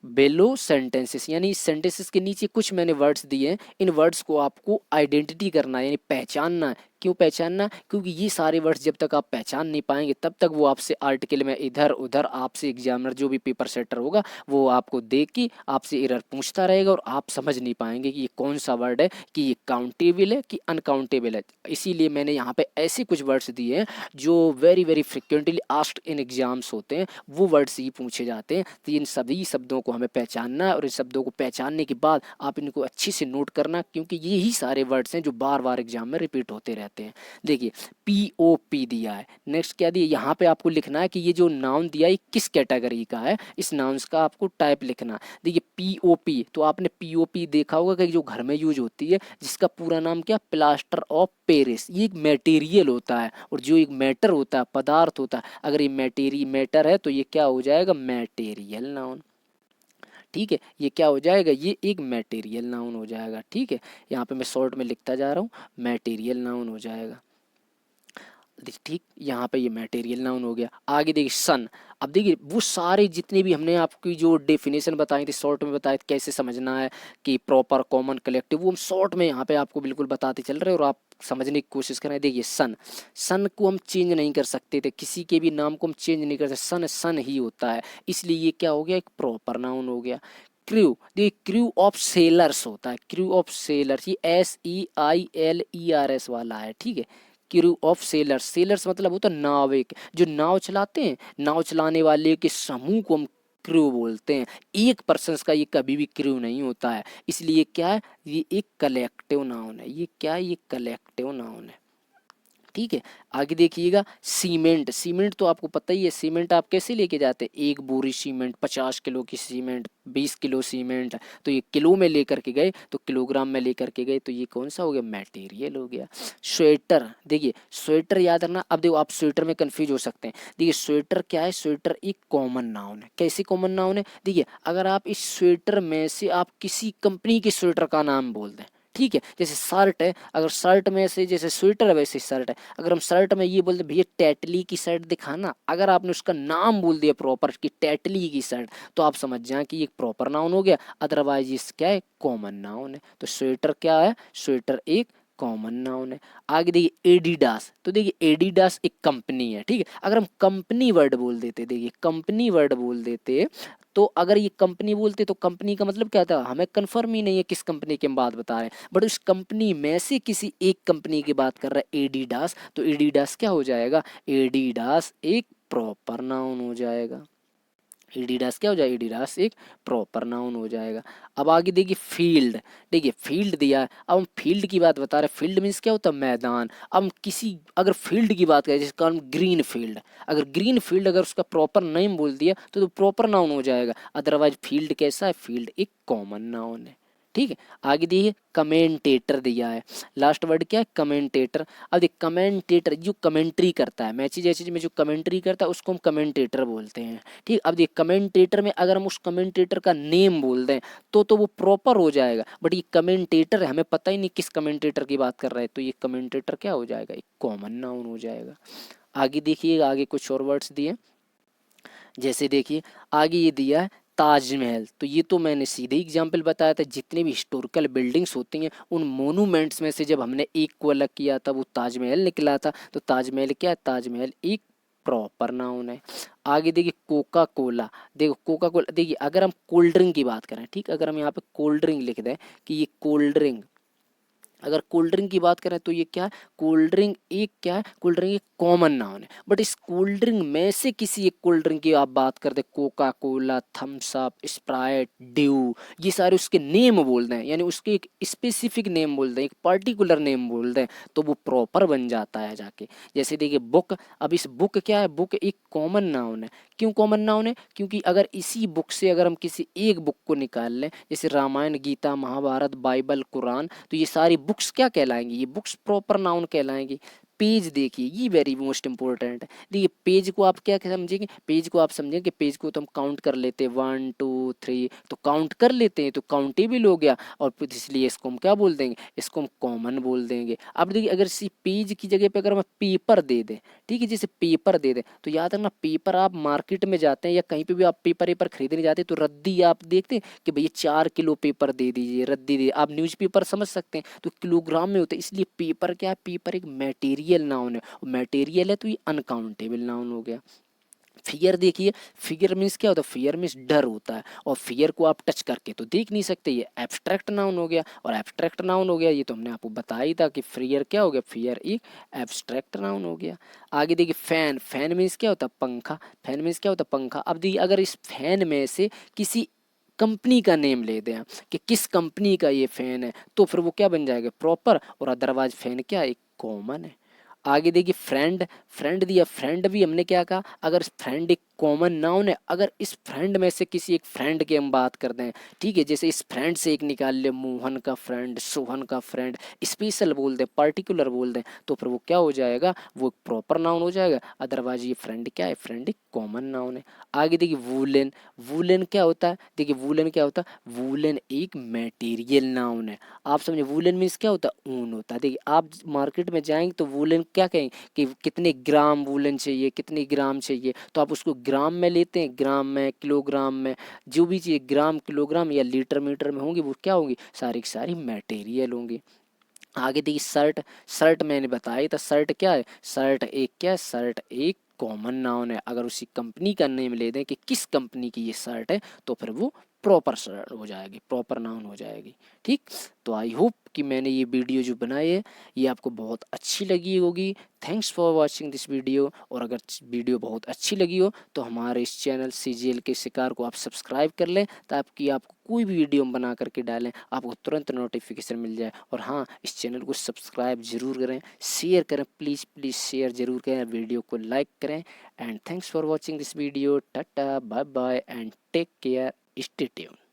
below sentences, यानी इस सेंटेंसेस के नीचे कुछ मैंने वर्ड्स दिए हैं। इन वर्ड्स को आपको आइडेंटिटी करना है, यानी पहचानना है। क्यों पहचानना? क्योंकि ये सारे वर्ड्स जब तक आप पहचान नहीं पाएंगे तब तक वो आपसे आर्टिकल में इधर उधर आपसे एग्जामिनर जो भी पेपर सेटर होगा वो आपको देख के आपसे एरर पूछता रहेगा और आप समझ नहीं पाएंगे कि ये कौन सा वर्ड है, कि ये काउंटेबल है कि अनकाउंटेबल है। इसीलिए मैंने यहाँ पे ऐसे कुछ वर्ड्स दिए हैं जो very very frequently asked in exams होते हैं, वो वर्ड्स ही पूछे जाते हैं। तो इन सभी शब्दों को हमें पहचानना है और इन शब्दों को पहचानने के बाद आप इनको अच्छे से नोट करना, क्योंकि यही सारे वर्ड्स हैं जो बार बार एग्जाम में रिपीट होते रहते हैं। देखिए पीओपी दिया है, नेक्स्ट क्या दिया, यहाँ पे आपको लिखना है कि ये जो नाउन दिया है किस कैटेगरी का है, इस नाउन्स का आपको टाइप लिखना। देखिए पीओपी, तो आपने पीओपी देखा होगा कि जो घर में यूज होती है, जिसका पूरा नाम क्या, प्लास्टर ऑफ पेरिस। ये एक मटेरियल होता है और जो एक मैटर होता है, पदार्थ होता है, अगर ये मैटर है तो ये क्या हो जाएगा, मैटेरियल नाउन। ठीक है, ये क्या हो जाएगा, ये एक मैटेरियल नाउन हो जाएगा। ठीक है, यहाँ पे मैं शॉर्ट में लिखता जा रहा हूँ, मैटेरियल नाउन हो जाएगा। ठीक, यहाँ पे ये मैटेरियल नाउन हो गया। आगे देखिए सन। अब देखिए वो सारे जितने भी हमने आपकी जो डेफिनेशन बताई थी, शॉर्ट में बताए कैसे समझना है कि प्रॉपर कॉमन कलेक्टिव, वो हम शॉर्ट में यहाँ पे आपको बिल्कुल बताते चल रहे हैं और आप समझने की कोशिश करें। देखिए सन, सन को हम चेंज नहीं कर सकते थे, किसी के भी नाम को हम चेंज नहीं कर सकते, सन सन ही होता है, इसलिए ये क्या हो गया, एक प्रॉपर नाउन हो गया। क्रू, देखिए क्रू ऑफ सेलर्स होता है, क्रू ऑफ सेलर्स, ये SEILERS वाला है। ठीक है, क्रू ऑफ सेलर्स, सेलर्स मतलब होता है नाविक, जो नाव चलाते हैं, नाव चलाने वाले के समूह को हम क्रू बोलते हैं। एक पर्सन का ये कभी भी क्रू नहीं होता है, इसलिए क्या है, ये एक कलेक्टिव नाउन है। ये क्या है, ये कलेक्टिव नाउन है। ठीक है, आगे देखिएगा सीमेंट। सीमेंट तो आपको पता ही है, सीमेंट आप कैसे लेके जाते हैं, एक बोरी सीमेंट, 50 किलो की सीमेंट, 20 किलो सीमेंट, तो ये किलो में लेकर के गए, तो किलोग्राम में लेकर के गए, तो ये कौन सा हो गया, मटेरियल हो गया। स्वेटर, देखिए स्वेटर याद रखना। अब देखो आप स्वेटर में कंफ्यूज हो सकते हैं। देखिए स्वेटर क्या है, स्वेटर एक कॉमन नाउन है। कैसे कॉमन नाउन है, देखिए अगर आप इस स्वेटर में से आप किसी कंपनी के स्वेटर का नाम बोल दें, ठीक है, जैसे शर्ट है, अगर शर्ट में से जैसे स्वेटर है वैसे शर्ट है, अगर हम शर्ट में ये बोलते भैया टैटली की शर्ट दिखाना, अगर आपने उसका नाम बोल दिया प्रॉपर कि टैटली की शर्ट, तो आप समझ जाएं कि ये प्रॉपर नाउन हो गया। अदरवाइज इस क्या है, कॉमन नाउन है। तो स्वेटर क्या है, स्वेटर एक कॉमन नाउन है। आगे देखिए एडिडास, तो देखिए एडिडास एक कंपनी है। ठीक है, अगर हम कंपनी वर्ड बोल देते, देखिए कंपनी वर्ड बोल देते, तो अगर ये कंपनी बोलते तो कंपनी का मतलब क्या था, हमें कंफर्म ही नहीं है किस कंपनी की हम बात बता रहे हैं, बट उस कंपनी में से किसी एक कंपनी की बात कर रहा है एडिडास, तो एडिडास क्या हो जाएगा, एडिडास एक प्रॉपर नाउन हो जाएगा। एडिडास क्या हो जाएगा, एडिडास एक प्रॉपर नाउन हो जाएगा। अब आगे देखिए फील्ड, देखिए फील्ड दिया है, अब हम फील्ड की बात बता रहे हैं, फील्ड मीन्स क्या होता है, मैदान। अब हम किसी अगर फील्ड की बात करें जिसका हम ग्रीन फील्ड, अगर ग्रीन फील्ड अगर उसका प्रॉपर नेम बोल दिया तो प्रॉपर नाउन हो जाएगा। अदरवाइज फील्ड कैसा है, फील्ड एक कॉमन नाउन है। ठीक है, आगे देखिए कमेंटेटर दिया है, लास्ट वर्ड क्या है, कमेंटेटर। अब देखिए कमेंटेटर जो कमेंट्री करता है, मैचेज ऐसे में जो कमेंट्री करता है उसको हम कमेंटेटर बोलते हैं। ठीक, अब देखिए कमेंटेटर में अगर हम उस कमेंटेटर का नेम बोल दें तो वो प्रॉपर हो जाएगा, बट ये कमेंटेटर है, हमें पता ही नहीं किस कमेंटेटर की बात कर रहे हैं, तो ये कमेंटेटर क्या हो जाएगा, एक कॉमन नाउन हो जाएगा। आगे देखिए, आगे कुछ और वर्ड्स दिए, जैसे देखिए आगे ये दिया है ताजमहल, तो ये तो मैंने सीधे एग्जाम्पल बताया था, जितने भी हिस्टोरिकल बिल्डिंग्स होती हैं उन मोनूमेंट्स में से जब हमने एक को अलग किया था वो ताजमहल निकला था। तो ताजमहल क्या है, ताजमहल एक प्रॉपर नाउन है। आगे देखिए कोका कोला, देखो कोका कोला, देखिए अगर हम कोल्ड ड्रिंक की बात करें, ठीक, अगर हम यहाँ पे कोल्ड ड्रिंक लिख दें कि ये कोल्ड ड्रिंक, अगर कोल्ड ड्रिंक की बात करें तो ये क्या है, कोल्ड ड्रिंक एक क्या है, कोल्ड ड्रिंक एक कॉमन नाउन है। बट इस कोल्ड ड्रिंक में से किसी एक कोल्ड ड्रिंक की आप बात करते, Coca Cola, Thums Up, Sprite, Dew, ये सारे उसके नेम बोल दें, यानी उसके एक स्पेसिफिक नेम बोल दें, एक पर्टिकुलर नेम बोल दें, तो वो प्रॉपर बन जाता है जाके। जैसे देखिए बुक, अब इस बुक क्या है, बुक एक कॉमन नाउन है। क्यों कॉमन नाउन है, क्योंकि अगर इसी बुक से अगर हम किसी एक बुक को निकाल लें, जैसे रामायण, गीता, महाभारत, बाइबल, कुरान, तो ये सारी बुक्स क्या कहलाएंगी, ये बुक्स प्रॉपर नाउन कहलाएंगी। पेज देखिए, ये वेरी मोस्ट इंपॉर्टेंट है। देखिए पेज को आप क्या समझेंगे, पेज को आप समझेंगे कि पेज को तो हम काउंट कर लेते हैं, 1 2 3, तो काउंट कर लेते हैं, तो काउंटेबल हो गया, और फिर इसलिए इसको हम क्या बोल देंगे, इसको हम कॉमन बोल देंगे। अब देखिए अगर इसी पेज की जगह पे अगर हम पेपर दे दें, ठीक है, जैसे पेपर दे दें, तो याद रखना पेपर आप मार्केट में जाते हैं या कहीं पे भी आप पेपर पेपर खरीदने जाते हैं, तो रद्दी आप देखते हैं कि भैया 4 किलो पेपर दे दीजिए, रद्दी दे, आप न्यूज़पेपर समझ सकते हैं, तो किलोग्राम में होते हैं। इसलिए पेपर क्या है, पेपर एक मटेरियल नाउन है, और मटेरियल है तो ये अनकाउंटेबल नाउन हो गया। फियर देखिए, फियर मीन्स क्या होता है, फियर मीन्स डर होता है, और फियर को आप टच करके तो देख नहीं सकते, ये एब्स्ट्रैक्ट नाउन हो गया, और एब्स्ट्रैक्ट नाउन हो गया, ये तो हमने आपको बताया ही था कि फियर क्या हो गया, फियर एक एब्स्ट्रैक्ट नाउन हो गया। आगे देखिए फैन, फैन मीन्स क्या होता है, पंखा, फैन मीन्स क्या होता है, पंखा। अब देखिए अगर इस फैन में से किसी कंपनी का नेम ले दें आप, कि किस कंपनी का ये फैन है, तो फिर वो क्या बन जाएगा, प्रॉपर, और अदरवाइज फैन क्या है, एक कॉमन है। आगे देखिए फ्रेंड, फ्रेंड दिया, फ्रेंड भी हमने क्या कहा, अगर फ्रेंड एक कॉमन नाउन है, अगर इस फ्रेंड में से किसी एक फ्रेंड की हम बात करते हैं, ठीक है, जैसे इस फ्रेंड से एक निकाल ले, मोहन का फ्रेंड, सोहन का फ्रेंड, स्पेशल बोल दें, पर्टिकुलर बोल दें, तो फिर वो क्या हो जाएगा, वो प्रॉपर नाउन हो जाएगा। अदरवाइज ये फ्रेंड क्या है, फ्रेंड एक कॉमन नाउन है। आगे देखिए वूलन, वूलन क्या होता है, देखिए वूलन क्या होता है, वूलन एक मटेरियल नाउन है। आप समझे, वूलन मीन्स क्या होता है, ऊन होता है। देखिए आप मार्केट में जाएंगे तो वूलन क्या कहेंगे कि कितने ग्राम वूलन चाहिए, कितने ग्राम चाहिए, तो आप उसको ग्राम में लेते हैं, ग्राम में, किलोग्राम में, जो भी चीज़ ग्राम, किलोग्राम या लीटर मीटर में होंगी, वो क्या होंगी, सारी की सारी मटेरियल होंगी। आगे देखिए शर्ट, शर्ट मैंने बताया था, शर्ट क्या है, शर्ट एक क्या है, शर्ट एक कॉमन नाउन है। अगर उसी कंपनी का नेम ले दें कि किस कंपनी की ये शर्ट है, तो फिर वो प्रॉपर शर्ट हो जाएगी, प्रॉपर नाउन हो जाएगी। ठीक, तो आई होप कि मैंने ये वीडियो जो बनाई है ये आपको बहुत अच्छी लगी होगी। Thanks for watching this video, और अगर वीडियो बहुत अच्छी लगी हो तो हमारे इस चैनल सीजीएल के शिकार को आप सब्सक्राइब कर लें, ताकि आपको कोई भी वीडियो हम बना करके डालें आपको तुरंत नोटिफिकेशन मिल जाए। और हाँ, इस चैनल को सब्सक्राइब जरूर करें, शेयर करें, प्लीज़ प्लीज़ शेयर जरूर करें, वीडियो को लाइक करें। And thanks for watching this video, tata bye bye and take care, stay tuned.